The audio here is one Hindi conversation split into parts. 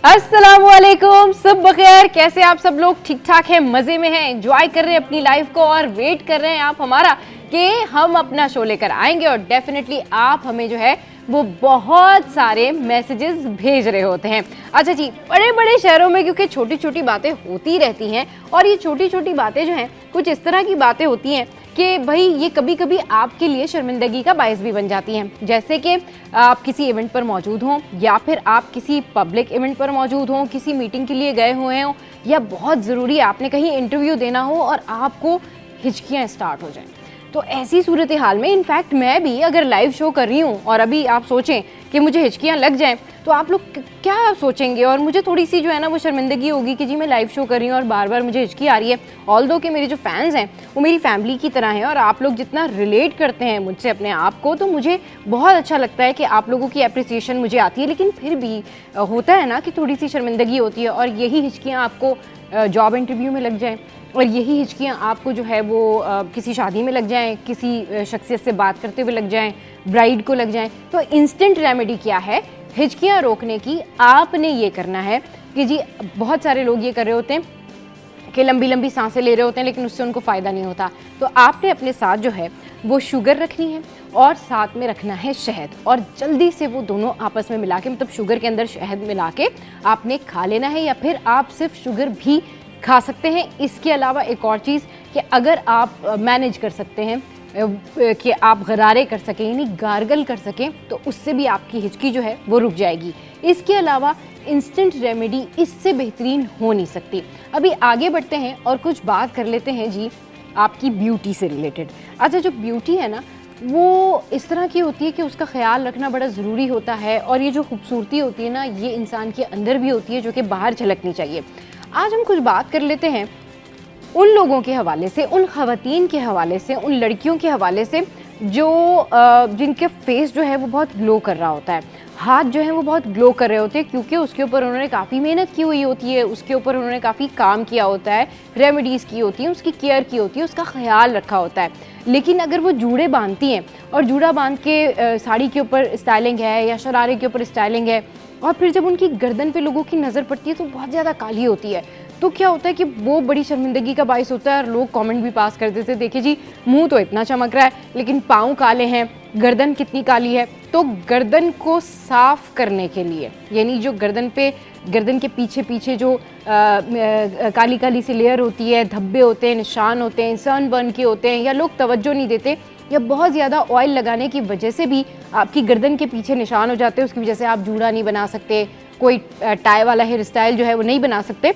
अस्सलामुअलैकुम, सब बखैर। कैसे आप सब लोग? ठीक ठाक हैं, मजे में हैं, एंजॉय कर रहे हैं अपनी लाइफ को और वेट कर रहे हैं आप हमारा कि हम अपना शो लेकर आएंगे। और डेफिनेटली आप हमें जो है वो बहुत सारे मैसेजेस भेज रहे होते हैं। अच्छा जी, बड़े बड़े शहरों में क्योंकि छोटी छोटी बातें होती रहती हैं और ये छोटी छोटी बातें जो हैं कुछ इस तरह की बातें होती हैं कि भाई ये कभी कभी आपके लिए शर्मिंदगी का बायस भी बन जाती हैं। जैसे कि आप किसी इवेंट पर मौजूद हों या फिर आप किसी पब्लिक इवेंट पर मौजूद हों, किसी मीटिंग के लिए गए हुए हों या बहुत ज़रूरी आपने कहीं इंटरव्यू देना हो और आपको हिचकियाँ स्टार्ट हो जाएं। तो ऐसी सूरत हाल में इनफैक्ट मैं भी अगर लाइव शो कर रही हूँ और अभी आप सोचें कि मुझे हिचकियाँ लग जाएं तो आप लोग क्या सोचेंगे और मुझे थोड़ी सी जो है ना वो शर्मिंदगी होगी कि जी मैं लाइव शो कर रही हूँ और बार बार मुझे हिचकी आ रही है। ऑल्दो कि मेरे जो फैंस हैं वो मेरी फैमिली की तरह हैं और आप लोग जितना रिलेट करते हैं मुझसे अपने आप को, तो मुझे बहुत अच्छा लगता है कि आप लोगों की अप्रिसिएशन मुझे आती है। लेकिन फिर भी होता है ना कि थोड़ी सी शर्मिंदगी होती है और यही हिचकियाँ आपको जॉब इंटरव्यू में लग जाएँ और यही हिचकियाँ आपको जो है वो किसी शादी में लग जाएं, किसी शख्सियत से बात करते हुए लग जाएं, ब्राइड को लग जाएं। तो इंस्टेंट रेमेडी क्या है हिचकियाँ रोकने की? आपने ये करना है कि जी बहुत सारे लोग ये कर रहे होते हैं कि लंबी लंबी सांसें ले रहे होते हैं लेकिन उससे उनको फ़ायदा नहीं होता। तो आपने अपने साथ जो है वो शुगर रखनी है और साथ में रखना है शहद, और जल्दी से वो दोनों आपस में मिला के, मतलब शुगर के अंदर शहद मिला के आपने खा लेना है, या फिर आप सिर्फ शुगर भी खा सकते हैं। इसके अलावा एक और चीज़ कि अगर आप मैनेज कर सकते हैं कि आप गरारे कर सकें यानी गार्गल कर सकें तो उससे भी आपकी हिचकी जो है वो रुक जाएगी। इसके अलावा इंस्टेंट रेमेडी इससे बेहतरीन हो नहीं सकती। अभी आगे बढ़ते हैं और कुछ बात कर लेते हैं जी आपकी ब्यूटी से रिलेटेड। अच्छा, जो ब्यूटी है ना वो इस तरह की होती है कि उसका ख्याल रखना बड़ा ज़रूरी होता है और ये जो खूबसूरती होती है ना ये इंसान के अंदर भी होती है जो कि बाहर झलकनी चाहिए। आज हम कुछ बात कर लेते हैं उन लोगों के हवाले से, उन ख़वातीन के हवाले से, उन लड़कियों के हवाले से जो जिनके फेस जो है वो बहुत ग्लो कर रहा होता है, हाथ जो है वो बहुत ग्लो कर रहे होते हैं क्योंकि उसके ऊपर उन्होंने काफ़ी मेहनत की हुई होती है, उसके ऊपर उन्होंने काफ़ी काम किया होता है, रेमेडीज़ की होती हैं, उसकी केयर की होती है, उसका ख्याल रखा होता है। लेकिन अगर वो जूड़े बांधती हैं और जूड़ा बांध के साड़ी के ऊपर स्टाइलिंग है या शरारे के ऊपर स्टाइलिंग है और फिर जब उनकी गर्दन पे लोगों की नज़र पड़ती है तो बहुत ज़्यादा काली होती है, तो क्या होता है कि वो बड़ी शर्मिंदगी का बायस होता है और लोग कमेंट भी पास कर देते हैं, देखिए जी मुंह तो इतना चमक रहा है लेकिन पाँव काले हैं, गर्दन कितनी काली है। तो गर्दन को साफ करने के लिए, यानी जो गर्दन के पीछे पीछे जो काली काली सी लेयर होती है, धब्बे होते हैं, निशान होते हैं, सनबर्न के होते हैं, या लोग तवज्जो नहीं देते या बहुत ज़्यादा ऑयल लगाने की वजह से भी आपकी गर्दन के पीछे निशान हो जाते हैं, उसकी वजह से आप जूड़ा नहीं बना सकते, कोई टाई वाला हेयर स्टाइल जो है वो नहीं बना सकते।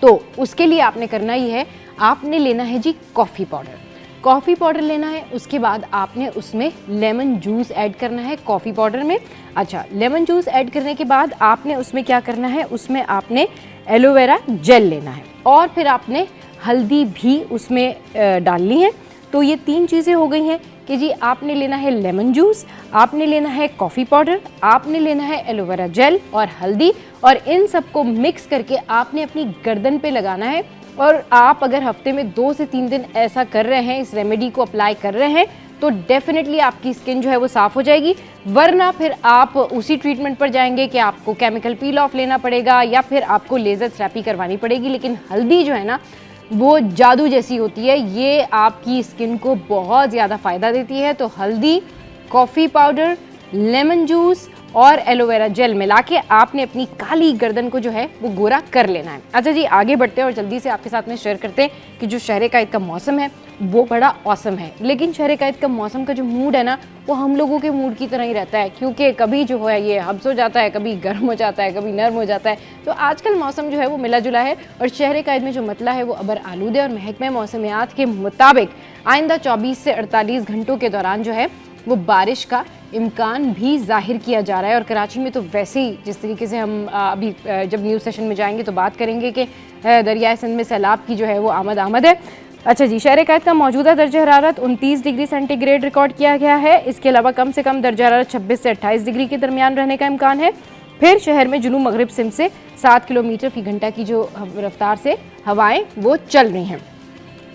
तो उसके लिए आपने करना ही है, आपने लेना है जी कॉफ़ी पाउडर। कॉफ़ी पाउडर लेना है, उसके बाद आपने उसमें लेमन जूस ऐड करना है कॉफ़ी पाउडर में। अच्छा, लेमन जूस ऐड करने के बाद आपने उसमें क्या करना है, उसमें आपने एलोवेरा जेल लेना है और फिर आपने हल्दी भी उसमें डालनी है। तो ये 3 चीज़ें हो गई हैं कि जी आपने लेना है लेमन जूस, आपने लेना है कॉफ़ी पाउडर, आपने लेना है एलोवेरा जेल और हल्दी, और इन सबको मिक्स करके आपने अपनी गर्दन पे लगाना है। और आप अगर हफ्ते में 2 से 3 दिन ऐसा कर रहे हैं, इस रेमेडी को अप्लाई कर रहे हैं, तो डेफिनेटली आपकी स्किन जो है वो साफ़ हो जाएगी। वरना फिर आप उसी ट्रीटमेंट पर जाएंगे कि आपको केमिकल पील ऑफ लेना पड़ेगा या फिर आपको लेज़र थेरेपी करवानी पड़ेगी। लेकिन हल्दी जो है ना वो जादू जैसी होती है, ये आपकी स्किन को बहुत ज़्यादा फ़ायदा देती है। तो हल्दी, कॉफ़ी पाउडर, लेमन जूस और एलोवेरा जेल मिला के आपने अपनी काली गर्दन को जो है वो गोरा कर लेना है। अच्छा जी, आगे बढ़ते हैं और जल्दी से आपके साथ में शेयर करते हैं कि जो शहर कायद का मौसम है वो बड़ा औसम है। लेकिन शहर कायद का मौसम का जो मूड है ना वो हम लोगों के मूड की तरह ही रहता है, क्योंकि कभी जो है ये हब्स हो जाता है, कभी गर्म हो जाता है, कभी नर्म हो जाता है। तो आजकल मौसम जो है वो मिला जुला है और शहर कायद में जो मतला है वो अबर आलूद है। और महकमा मौसमियात के मुताबिक आइंदा 24 से 48 घंटों के दौरान जो है वो बारिश का इम्कान भी जाहिर किया जा रहा है। और कराची में तो वैसे ही जिस तरीके से हम अभी जब न्यूज़ सेशन में जाएंगे तो बात करेंगे कि दरियाए सिंध में सैलाब की जो है वो आमद है। अच्छा जी, शहर कायद का मौजूदा दर्जा हरारत 29 डिग्री सेंटीग्रेड रिकॉर्ड किया गया है। इसके अलावा कम से कम दर्जा हरारत 26 से 28 डिग्री के दरमियान रहने का इम्कान है। फिर शहर में जुनूब मगरिब सिम से 7 किलोमीटर फी घंटा की जो रफ्तार से हवाएं वो चल रही हैं।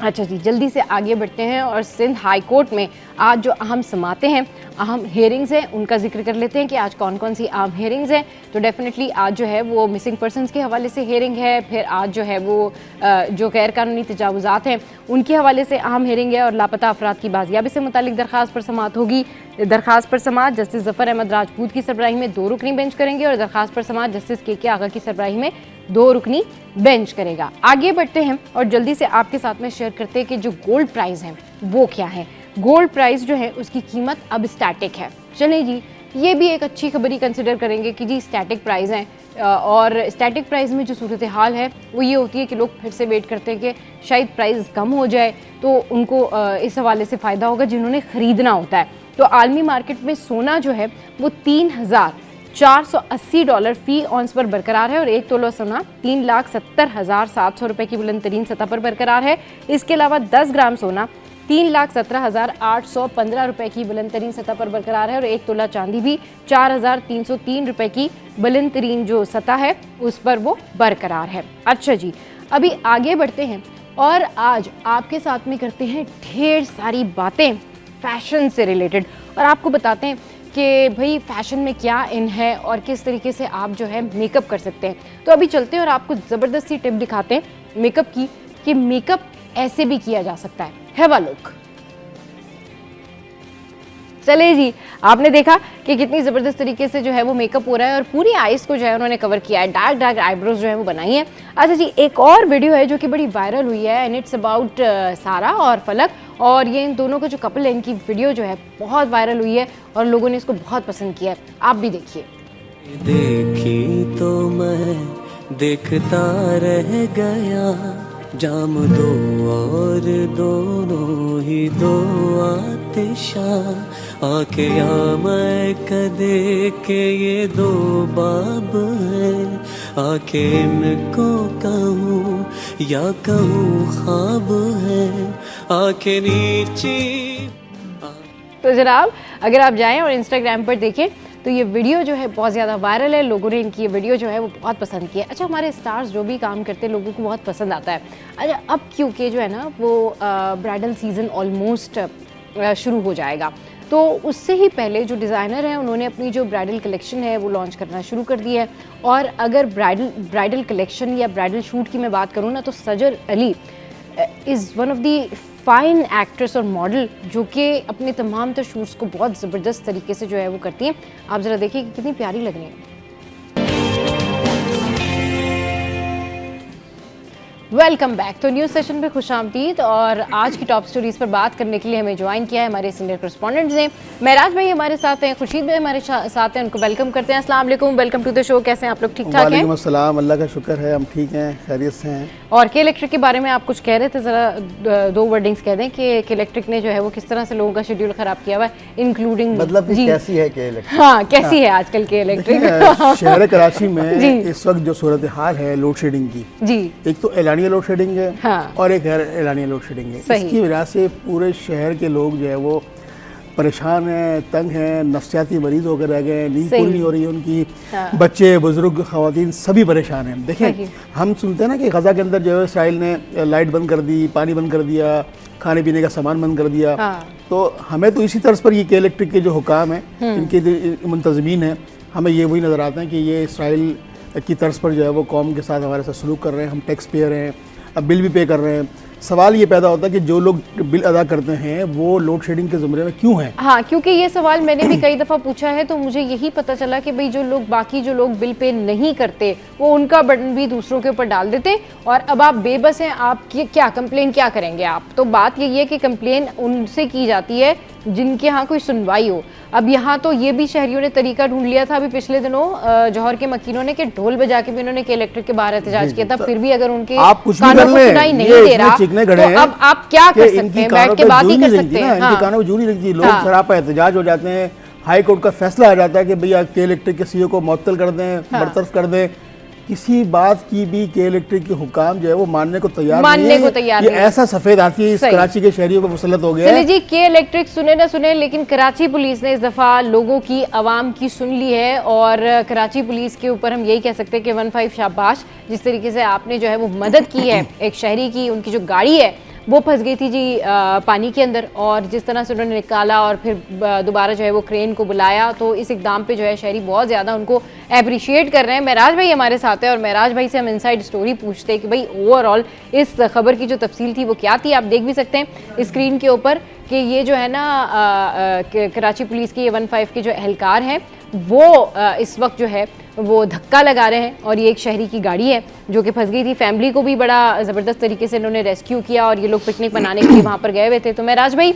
अच्छा जी, जल्दी से आगे बढ़ते हैं और सिंध हाई कोर्ट में आज जो अहम समातें हैं, अहम हेयरिंग्स हैं, उनका जिक्र कर लेते हैं कि आज कौन कौन सी अहम हेयरिंग्स हैं। तो डेफिनेटली आज जो है वो मिसिंग पर्सनस के हवाले से हेयरिंग है, फिर आज जो है वो जो गैर कानूनी तजावुज़ात हैं उनके हवाले से अहम हेयरिंग है, और लापता अफराद की बाजियाबी से मुतालिक दरख्वास्त पर समाअत होगी। दरख्वास्त पर समाअत जस्टिस ज़फ़र अहमद राजपूत की सरबराही में 2 रुकनी बेंच करेंगे, और दरख्वास्त पर समाअत जस्टिस के आगा की सरबराही में 2 रुकनी बेंच करेगा। आगे बढ़ते हैं और जल्दी से आपके साथ में शेयर करते हैं कि जो गोल्ड प्राइस है वो क्या है। गोल्ड प्राइस जो है उसकी कीमत अब स्टैटिक है। चलें जी, ये भी एक अच्छी खबर ही कंसिडर करेंगे कि जी स्टैटिक प्राइस हैं, और स्टैटिक प्राइस में जो सूरत हाल है वो ये होती है कि लोग फिर से वेट करते हैं कि शायद प्राइस कम हो जाए तो उनको इस हवाले से फ़ायदा होगा जिन्होंने ख़रीदना होता है। तो आलमी मार्केट में सोना जो है वो $3,480 फ़ी औंस पर बरकरार है, और 1 तोला सोना 3,70,700 रुपये की बुलंद तरीन सतह पर बरकरार है। इसके अलावा 10 ग्राम सोना 3,17,815 रुपये की बुलंद तरीन सतह पर बरकरार है, और 1 तोला चांदी भी 4,303 रुपये की बुलंद तरीन जो सतह है उस पर वो बरकरार है। अच्छा जी, अभी आगे बढ़ते हैं और आज आपके साथ में करते हैं ढेर सारी बातें फैशन से रिलेटेड, और आपको बताते हैं कि भाई फैशन में क्या इन है और किस तरीके से आप जो है मेकअप कर सकते हैं। तो अभी चलते हैं और आपको ज़बरदस्ती टिप दिखाते हैं मेकअप की, कि मेकअप ऐसे भी किया जा सकता है। Have a look. चले जी, आपने देखा कि कितनी ज़बरदस्त तरीके से जो है वो मेकअप हो रहा है, और पूरी आइज़ को जो है उन्होंने कवर किया है, डार्क डार्क आईब्रोज जो है वो बनाई है। अच्छा जी, एक और वीडियो है जो कि बड़ी वायरल हुई है, एंड इट्स अबाउट सारा और फलक, और ये इन दोनों का जो कपल है इनकी वीडियो जो है बहुत वायरल हुई है और लोगों ने इसको बहुत पसंद किया है। आप भी देखिए। देखी तो मैं देखता रह गया, जाम दो और दोनों ही दो आतिशा, आके या मैं कदे के ये दो बाब है, आके इनको कहूँ या कहूँ ख्वाब है, आके नीचे। तो जनाब अगर आप जाएं और इंस्टाग्राम पर देखें तो ये वीडियो जो है बहुत ज़्यादा वायरल है, लोगों ने इनकी ये वीडियो जो है वो बहुत पसंद की है। अच्छा, हमारे स्टार्स जो भी काम करते हैं लोगों को बहुत पसंद आता है। अच्छा, अब क्योंकि जो है ना वो ब्राइडल सीज़न ऑलमोस्ट शुरू हो जाएगा, तो उससे ही पहले जो डिज़ाइनर हैं उन्होंने अपनी जो ब्राइडल कलेक्शन है वो लॉन्च करना शुरू कर दी है। और अगर ब्राइडल कलेक्शन या ब्राइडल शूट की मैं बात करूँ ना, तो Sajal Ali is one of the fine actress और मॉडल जो कि अपने तमाम तर शूट्स को बहुत ज़बरदस्त तरीके से जो है वो करती हैं। आप ज़रा देखिए कि कितनी प्यारी लग रही हैं। Welcome back. तो न्यूज़ सेशन पे खुशामदीद, और आज की टॉप स्टोरीज पर बात करने के लिए हमें ज्वाइन किया है हमारे सीनियर कॉरेस्पॉन्डेंट्स ने। महराज भाई हमारे साथ हैं, खुर्शीद भाई हमारे साथ हैं, उनको वेलकम करते हैं। अस्सलाम वालेकुम, वेलकम टू द शो। कैसे हैं आप लोग? ठीक ठाक हैं? वालेकुम अस्सलाम, अल्लाह का शुक्र है, हम ठीक हैं, खैरियत से हैं। और के इलेक्ट्रिक के बारे में आप कुछ कह रहे थे, ज़रा 2 वर्डिंग्स कह दें कि के इलेक्ट्रिक ने जो है वो किस तरह से लोगों का शेड्यूल ख़राब किया हुआ है, इंक्लूडिंग मतलब कि कैसी है के इलेक्ट्रिक? हाँ, कैसी है आजकल के इलेक्ट्रिक? शहर कराची में इस वक्त जो सूरत हाल है लोड शेडिंग की, जी, एक तो एलानिया लोड शेडिंग है, हाँ, और एक गैर एलानिया लोड शेडिंग है। इसकी वजह से पूरे शहर के लोग जो है वो परेशान हैं, तंग हैं, नफ्सियाती मरीज होकर रह गए हैं, नींद पूरी नहीं हो रही है उनकी, हाँ। बच्चे, बुजुर्ग, खवातीन सभी परेशान हैं। देखें, हम सुनते हैं ना कि गज़ा के अंदर जो है इसराइल ने लाइट बंद कर दी, पानी बंद कर दिया, खाने पीने का सामान बंद कर दिया, हाँ। तो हमें तो इसी तर्ज पर ये के इलेक्ट्रिक के जो हुकाम हैं, इनके जो मुंतज़मीन हैं, हमें ये वही नज़र आते हैं कि ये इसराइल की तर्ज पर जो है वो कौम के साथ हमारे साथ सलूक कर रहे हैं। हम टैक्स पेयर हैं, अब बिल भी पे कर रहे हैं। सवाल ये पैदा होता है कि जो लोग बिल अदा करते हैं वो लोड शेडिंग के ज़ुमरे में क्यों हैं? हाँ, क्योंकि ये सवाल मैंने भी कई दफ़ा पूछा है, तो मुझे यही पता चला कि भाई जो लोग बाकी जो लोग बिल पे नहीं करते वो उनका बटन भी दूसरों के ऊपर डाल देते, और अब आप बेबस हैं, आप क्या कंप्लेन क्या करेंगे आप? तो बात यही है कि कंप्लेन उनसे की जाती है जिनके यहाँ कोई सुनवाई हो। अब यहाँ तो ये भी शहरियों ने तरीका ढूंढ लिया था अभी पिछले दिनों जौहर के मकीनों ने, कि ढोल बजा के भी उन्होंने के इलेक्ट्रिक के बाहर एहतजाज किया था, फिर भी अगर उनके कानों को सुनाई नहीं दे रहा तो अब आप क्या कर सकते हैं? बैठ के बात ही कर सकते हैं। इनके कानों में जू नहीं लगती, लोग सरापा एहतजाज हो जाते हैं, हाई कोर्ट का फैसला आ जाता है कि भैया के इलेक्ट्रिक के सीईओ को मुअत्तल कर दें, बरतरफ कर दें। किसी बात की भी के इलेक्ट्रिक के हुकाम जो है वो मानने को तैयार नहीं है। ये ऐसा सफेद हाथी इस कराची के शहरियों पर मुसल्लत हो गया है। चलिए जी, के इलेक्ट्रिक सुने ना सुने, लेकिन कराची पुलिस ने इस दफा लोगों की, आवाम की सुन ली है, और कराची पुलिस के ऊपर हम यही कह सकते हैं कि 15 शाबाश। जिस तरीके से आपने जो है वो मदद की है एक शहरी की, उनकी जो गाड़ी है वो फंस गई थी जी पानी के अंदर, और जिस तरह से उन्होंने निकाला और फिर दोबारा जो है वो क्रेन को बुलाया, तो इस इकदाम पे जो है शहरी बहुत ज़्यादा उनको अप्रिशिएट कर रहे हैं। महराज भाई हमारे साथ है और महराज भाई से हम इनसाइड स्टोरी पूछते हैं कि भाई ओवरऑल इस खबर की जो तफसील थी वो क्या थी। आप देख भी सकते हैं स्क्रीन के ऊपर कि ये जो है ना कराची पुलिस के ये 15 के जो एहलकार हैं वो इस वक्त जो है वो धक्का लगा रहे हैं, और ये एक शहरी की गाड़ी है जो कि फंस गई थी। फैमिली को भी बड़ा ज़बरदस्त तरीके से इन्होंने रेस्क्यू किया और ये लोग पिकनिक मनाने के लिए वहाँ पर गए हुए थे। तो महराज भाई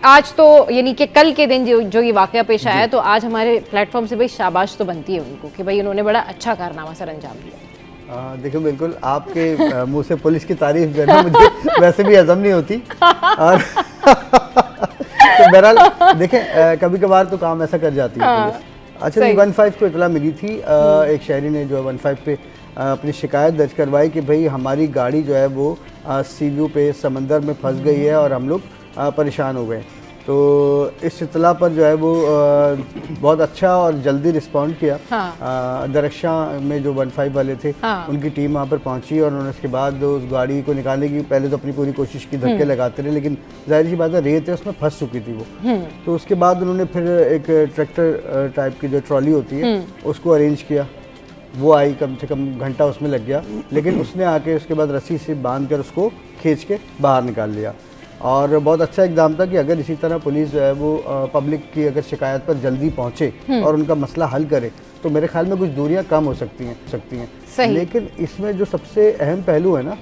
आज तो यानी कि कल के दिन जो ये वाक़या पेश आया, तो आज हमारे प्लेटफॉर्म से भाई शाबाश तो बनती है उनको कि भाई उन्होंने बड़ा अच्छा कारनामा सर अंजाम दिया। देखो बिल्कुल आपके मुंह से पुलिस की तारीफ करना मुझे वैसे भी हजम नहीं होती। और तो बहरहाल देखें कभी कभार तो काम ऐसा कर जाती है पुलिस। अच्छा, 15 को इतला मिली थी, एक शहरी ने जो है 15 पे अपनी शिकायत दर्ज करवाई कि भाई हमारी गाड़ी जो है वो सी व्यू पे समंदर में फंस गई है और हम लोग परेशान हो गए। तो इस इतला पर जो है वो बहुत अच्छा और जल्दी रिस्पॉन्ड किया। दरख्शा में जो 15 वाले थे उनकी टीम वहाँ पर पहुँची और उन्होंने उसके बाद उस गाड़ी को निकालने की पहले तो अपनी पूरी कोशिश की, धक्के लगाते रहे, लेकिन जाहिर सी बात है रेत है उसमें फंस चुकी थी वो। तो उसके बाद उन्होंने फिर एक ट्रैक्टर टाइप की जो ट्रॉली होती है उसको अरेंज किया। वो आई, कम से कम घंटा उसमें लग गया, लेकिन उसने आके उसके बाद रस्सी से बांध कर उसको खींच के बाहर निकाल लिया। और बहुत अच्छा इकदाम था कि अगर इसी तरह पुलिस जो है वो पब्लिक की अगर शिकायत पर जल्दी पहुंचे और उनका मसला हल करे तो मेरे ख्याल में कुछ दूरियां कम हो सकती हैं। लेकिन इसमें जो सबसे अहम पहलू है ना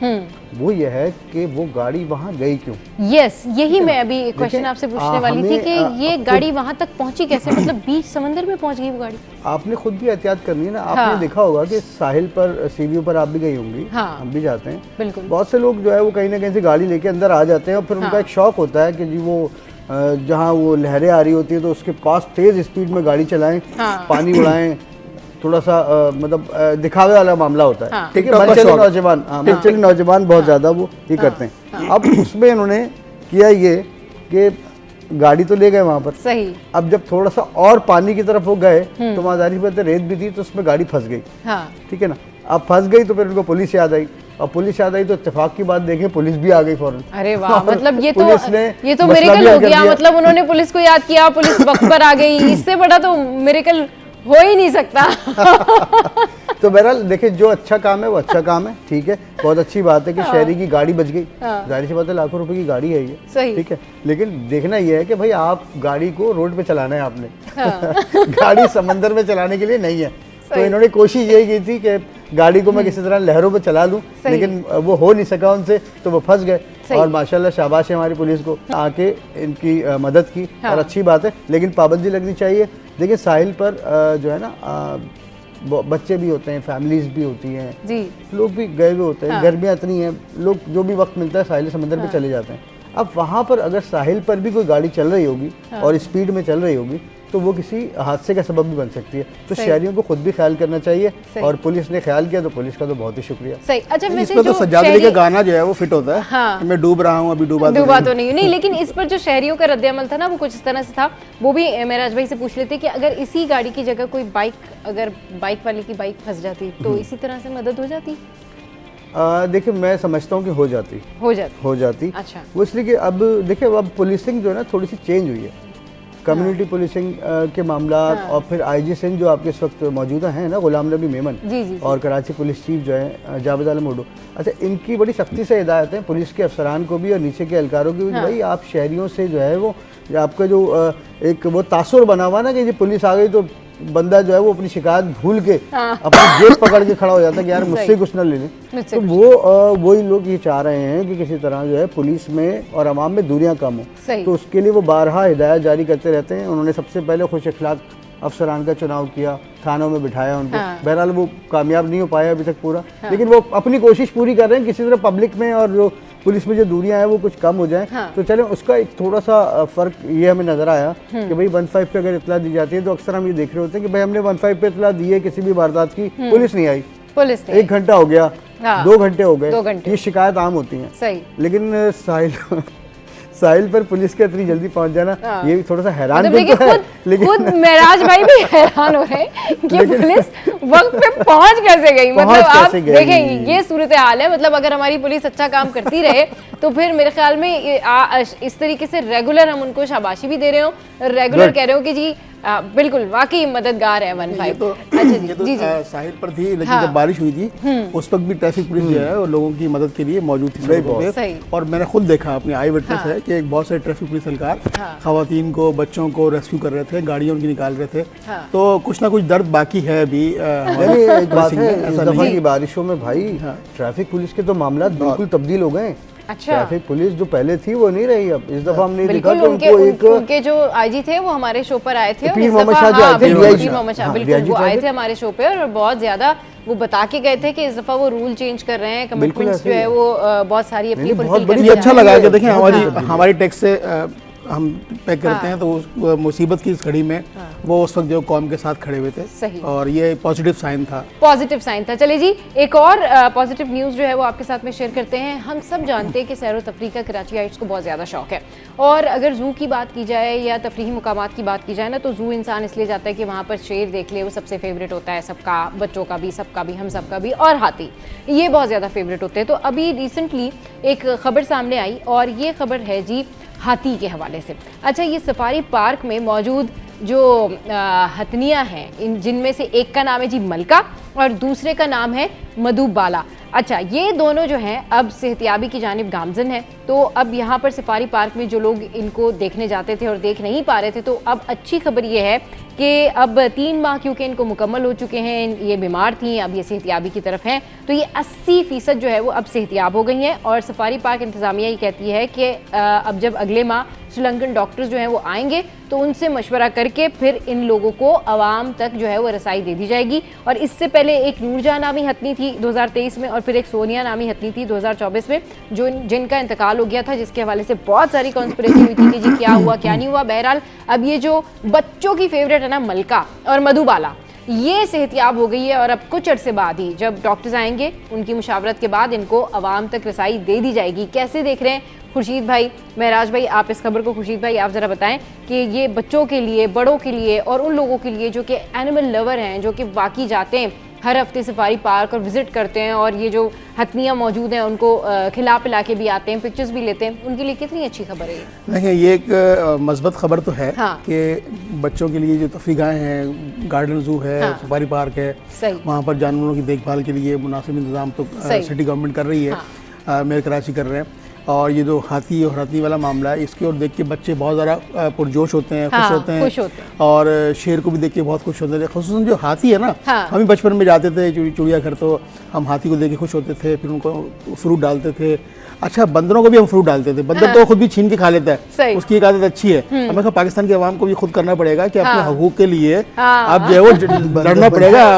वो ये है कि वो गाड़ी वहाँ गई क्यों। यस, यही मैं अभी क्वेश्चन आपसे पूछने वाली थी कि ये गाड़ी वहाँ तक पहुँची कैसे, मतलब बीच समंदर में पहुँच गई वो गाड़ी। आपने खुद भी एहतियात करनी है ना। आपने देखा होगा कि साहिल पर सी व्यू पर आप भी गई होंगी, हम भी जाते हैं। बिल्कुल। बहुत से लोग जो है वो कहीं ना कहीं से गाड़ी लेके अंदर आ जाते हैं और फिर उनका एक शौक होता है कि जी वो जहाँ वो लहरें आ रही होती है तो उसके पास तेज स्पीड में गाड़ी चलाएं, पानी उड़ाएं, थोड़ा सा मतलब दिखावे वाला मामला होता है। ठीक है, मनचले नौजवान, मनचले नौजवान बहुत ज्यादा वो ये करते हैं। अब उसमें इन्होंने किया ये कि गाड़ी तो ले गए वहां पर, सही। अब जब थोड़ा सा और पानी की तरफ वो गए तो वहां जाहिर बात है रेत भी थी तो उसमें गाड़ी फंस गई। ठीक है ना, अब फंस गई तो फिर उनको पुलिस याद आई, और पुलिस याद आई तो इत्तेफाक की बात देखें पुलिस भी आ गई फौरन। अरे वाह, मतलब ये तो मसला मिरेकल हो गया। मतलब उन्होंने पुलिस को याद किया, पुलिस वक्त पर आ गई, इससे बड़ा तो मिरेकल हो ही नहीं सकता। तो बहरहाल देखिए जो अच्छा काम है वो अच्छा काम है, ठीक है, बहुत अच्छी बात है कि शहरी की गाड़ी बच गई। जाहिर सी बात है लाखों रुपए की गाड़ी है ये, ठीक है, लेकिन देखना ये है कि भाई आप गाड़ी को रोड पे चलाना है आपने। गाड़ी समंदर में चलाने के लिए नहीं है। तो इन्होंने कोशिश यही की थी कि गाड़ी को मैं किसी तरह लहरों पे चला लूं, लेकिन वो हो नहीं सका उनसे, तो वो फंस गए। और माशाल्लाह शाबाश है हमारी पुलिस को, आके इनकी मदद की और अच्छी बात है, लेकिन पाबंदी लगनी चाहिए। देखिए साहिल पर जो है ना बच्चे भी होते हैं, फैमिलीज भी होती हैं जी, लोग भी गए हुए होते हैं, गर्मियाँ इतनी हैं, लोग जो भी वक्त मिलता है साहिल समंदर पे चले जाते हैं। अब वहाँ पर अगर साहिल पर भी कोई गाड़ी चल रही होगी और स्पीड में चल रही होगी तो वो किसी हादसे का सबब भी बन सकती है। तो शहरियों को खुद भी ख्याल करना चाहिए, और पुलिस ने ख्याल किया तो पुलिस का तो बहुत ही शुक्रिया। सही। अच्छा, इसमें तो सज्जाद अली का गाना जो है वो फिट होता है, मैं डूब रहा हूँ अभी डूबा तो नहीं। लेकिन इस पर जो शहरियों का रद्द-ए-अमल था ना वो कुछ इस तरह से था, वो भी महराज भाई से पूछ लेते कि अगर इसी गाड़ी की जगह कोई अगर बाइक वाले की बाइक फंस जाती तो इसी तरह से मदद हो जाती। देखिए मैं समझता हूँ कि हो जाती। अच्छा। वो इसलिए कि अब देखिए अब पुलिसिंग जो है ना थोड़ी सी चेंज हुई है, कम्युनिटी पुलिसिंग के मामला। और फिर आईजी सिंह जो आपके इस वक्त मौजूदा हैं ना, गुलाम नबी मेमन, और कराची पुलिस चीफ जो है जावेद आलम उर्दू, अच्छा इनकी बड़ी सख्ती से हिदायत है पुलिस के अफसरान को भी और नीचे के एहलकारों की भी। भाई आप शहरियों से जो है वो आपका जो एक वो तासुर बना हुआ ना कि ये पुलिस आ गई तो बंदा जो है वो अपनी शिकायत भूल के अपनी जेब पकड़ के खड़ा हो जाता है कि यार मुझसे कुछ ना ले लें। तो वो वही लोग ये चाह रहे हैं कि किसी तरह जो है पुलिस में और आवाम में दूरियां कम हो, तो उसके लिए वो बारहा हिदायत जारी करते रहते हैं। उन्होंने सबसे पहले खुश अखलाक अफसरान का चुनाव किया, थानों में बिठाया उनको। बहरहाल वो कामयाब नहीं हो पाया अभी तक पूरा, लेकिन वो अपनी कोशिश पूरी कर रहे हैं किसी तरह पब्लिक में और जो पुलिस में जो दूरियां हैं वो कुछ कम हो जाए। तो चलें उसका एक थोड़ा सा फर्क ये हमें नजर आया कि भाई 15 पे अगर इतला दी जाती है तो अक्सर हम ये देख रहे होते हैं कि भाई हमने 15 पे इतला दी है किसी भी वारदात की, पुलिस नहीं आई, 1 घंटा हो गया, 2 घंटे हो गए, ये शिकायत आम होती है। लेकिन साहिल पर पुलिस के इतनी जल्दी पहुंच जाना, ये भी थोड़ा सा हैरान मतलब तो है, लेकिन खुद मेराज भाई भी हैरान हो रहे हैं कि पुलिस वक्त पे पहुंच कैसे गई। मतलब आप देखें ये सूरत हाल है। मतलब अगर हमारी पुलिस अच्छा काम करती रहे तो फिर मेरे ख्याल में इस तरीके से रेगुलर हम उनको शाबाशी भी दे रहे हो, रेगुलर कह रहे हो कि जी बिल्कुल वाकई मददगार है 15। तो अच्छा जी, ये तो जी जी साहिल पर थी, लेकिन जब बारिश हुई थी उस वक्त भी ट्रैफिक पुलिस जो है वो लोगों की मदद के लिए मौजूद थी सड़कों पे। और मैंने खुद देखा, अपनी आई विटनेस है कि बहुत सारे ट्रैफिक पुलिस एहलकार खवातीन को, बच्चों को रेस्क्यू कर रहे थे, गाड़ियां उनकी निकाल रहे थे। तो कुछ ना कुछ दर्द बाकी है अभी। एक बात है, इस दफा की बारिशों में भाई ट्रैफिक पुलिस के तो मामला बिल्कुल तब्दील हो गए। अच्छा, ट्रैफिक पुलिस जो पहले थी वो नहीं रही अब। इस दफा हमने देखा कि उनके जो आईजी थे वो हमारे शो पर आए थे, और पीर इस मोहम्मद दफा शाह जो आए थे, पीर मोहम्मद शाह बिल्कुल वो आए थे हमारे शो पे, और बहुत ज्यादा वो बता के गए थे कि इस दफा वो रूल चेंज कर रहे हैं, कमिटमेंट्स जो है वो बहुत सारी अपनी फुलफिल कर रहे हैं। अच्छा लगा कि देखें हमारी टैक्स से हम पैक करते हैं तो उस मुसीबत की इस घड़ी में वो उस वक्त जो कौम के साथ खड़े हुए थे। सही। और ये पॉजिटिव साइन था, पॉजिटिव साइन था। चलिए जी, एक और पॉजिटिव न्यूज़ जो है वो आपके साथ में शेयर करते हैं। हम सब जानते हैं कि सैर व तफरीह का कराचीइट्स को बहुत ज़्यादा शौक है, और अगर ज़ू की बात की जाए या तफरीही मुकामात की बात की जाए ना, तो ज़ू इंसान इसलिए जाता है कि वहाँ पर शेर देख ले, वो सबसे फेवरेट होता है सबका, बच्चों का भी, सबका भी, हम सबका भी, और हाथी ये बहुत ज़्यादा फेवरेट होते हैं। तो अभी रिसेंटली एक खबर सामने आई, और ये खबर है जी हाथी के हवाले से। अच्छा, ये सफारी पार्क में मौजूद जो हथनियाँ हैं, इन जिनमें से एक का नाम है जी मलका और दूसरे का नाम है मधुबाला। अच्छा, ये दोनों जो हैं अब सेहतियाबी की जानिब गामजन है। तो अब यहाँ पर सफारी पार्क में जो लोग इनको देखने जाते थे और देख नहीं पा रहे थे, तो अब अच्छी खबर ये है कि अब 3 माह क्योंकि इनको मुकम्मल हो चुके हैं, ये बीमार थी, अब ये सेहतियाबी की तरफ हैं, तो ये 80% जो है वो अब सेहतियाब हो गई हैं। और सफारी पार्क इंतज़ामिया ये कहती है कि अब जब अगले माह श्रीलंकन डॉक्टर्स जो हैं वो आएंगे तो उनसे मशवरा करके फिर इन लोगों को आवाम तक जो है वो रसाई दे दी जाएगी। और इससे पहले एक नूरजहां नामी हथनी थी 2023 में, और फिर एक सोनिया नामी हथनी थी 2024 में, जो जिनका इंतकाल हो गया था, जिसके हवाले से बहुत सारी कॉन्स्पिरेसी हुई थी कि जी क्या हुआ क्या नहीं हुआ। बहरहाल अब ये जो बच्चों की फेवरेट है ना मलका और मधुबाला, ये सेहतियाब हो गई है, और अब कुछ अरसे बाद ही जब डॉक्टर्स आएंगे उनकी मुशावरत के बाद इनको आवाम तक रसाई दे दी जाएगी। कैसे देख रहे हैं खुर्शीद भाई, महराज भाई, आप इस खबर को? खुर्शीद भाई आप ज़रा बताएं कि ये बच्चों के लिए, बड़ों के लिए और उन लोगों के लिए जो कि एनिमल लवर हैं, जो कि वाकई जाते हैं हर हफ्ते सफारी पार्क और विजिट करते हैं, और ये जो हथनियाँ मौजूद हैं उनको खिला पिला के भी आते हैं, पिक्चर्स भी लेते हैं, उनके लिए कितनी अच्छी खबर है ये? देखिए, ये एक मस्बत खबर तो है कि बच्चों के लिए जो तफरीगाहें हैं, गार्डन जू है, सफारी पार्क है, वहाँ पर जानवरों की देखभाल के लिए मुनासिब इंतजाम तो सिटी गवर्नमेंट कर रही है, मेयर कराची कर रहे हैं। और ये जो हाथी और हाथी वाला मामला है, इसकी ओर देख के बच्चे बहुत ज़्यादा पुरजोश होते हैं, खुश होते हैं, और शेर को भी देख के बहुत खुश होते हैं। ख़ुसूसन जो हाथी है ना, हम भी बचपन में जाते थे चिड़ियाघर, तो हम हाथी को देख के खुश होते थे, फिर उनको फ्रूट डालते थे। अच्छा, बंदरों को भी हम फ्रूट डालते थे, बंदर तो खुद भी छीन के खा लेता है, उसकी एक आदत अच्छी है। हमें पाकिस्तान के अवाम को भी खुद करना पड़ेगा कि अपने हकूक के लिए अब जो है वो लड़ना पड़ेगा,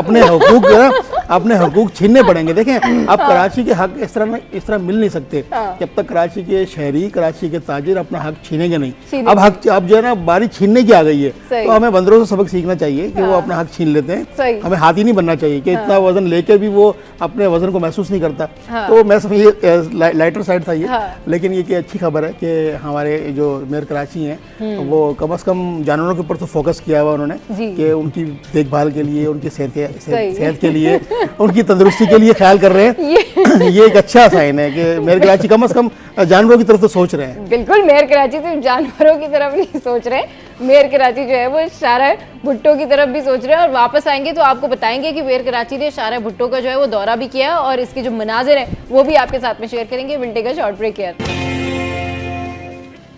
अपने हकूक छीनने पड़ेंगे। देखें, अब कराची के हक इस तरह मिल नहीं सकते जब तक कराची के शहरी, कराची के ताजिर अपना हक छीनेंगे नहीं। अब जो है ना बारी छीनने की आ गई है, तो हमें बंदरों से सबक सीखना चाहिए कि वो अपना हक छीन लेते हैं। हमें हाथी नहीं बनना चाहिए कि इतना वजन लेके भी वो अपने वजन को महसूस नहीं करता। तो मैं सब ये लाइटर साइड था ये, लेकिन ये कि अच्छी खबर है कि हमारे जो मेयर कराची हैं वो कम से कम जानवरों के ऊपर तो फोकस किया हुआ उन्होंने, कि उनकी देखभाल के लिए, उनकी सेहत के लिए, उनकी तंदुरुस्ती के लिए ख्याल कर रहे हैं। ये एक अच्छा साइन है कि मेयर कराची कम से कम जानवरों की तरफ तो सोच रहे हैं। बिल्कुल, मेयर कराची सिर्फ जानवरों की तरफ नहीं सोच रहे, मेयर कराची जो है वो शारा भुट्टो की तरफ भी सोच रहे हैं। और वापस आएंगे तो आपको बताएंगे कि मेयर कराची ने शारा भुट्टो का जो है वो दौरा भी किया, और इसके जो मनाजिर हैं वो भी आपके साथ में शेयर करेंगे। Will take a short break here.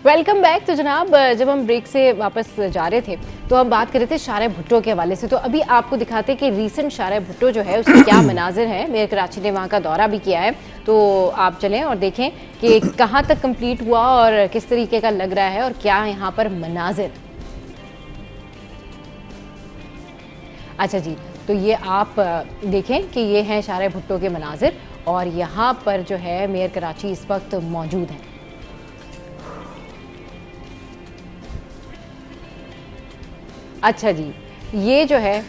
Welcome back. तो जनाब, जब हम ब्रेक से वापस जा रहे थे तो हम बात कर रहे थे शारा भुट्टो के हवाले से। तो अभी आपको दिखाते हैं कि रीसेंट शारा भुट्टो जो है उसके क्या मनाजिर हैं। मेयर कराची ने वहाँ का दौरा भी किया है, तो आप चलें और देखें कि कहाँ तक कंप्लीट हुआ और किस तरीके का लग रहा है और क्या यहाँ पर मनाजिर। अच्छा जी, तो ये आप देखें कि ये हैं शारा भुट्टो के मनाजिर, और यहाँ पर जो है मेयर कराची इस वक्त मौजूद है। अच्छा जी, ये जो है,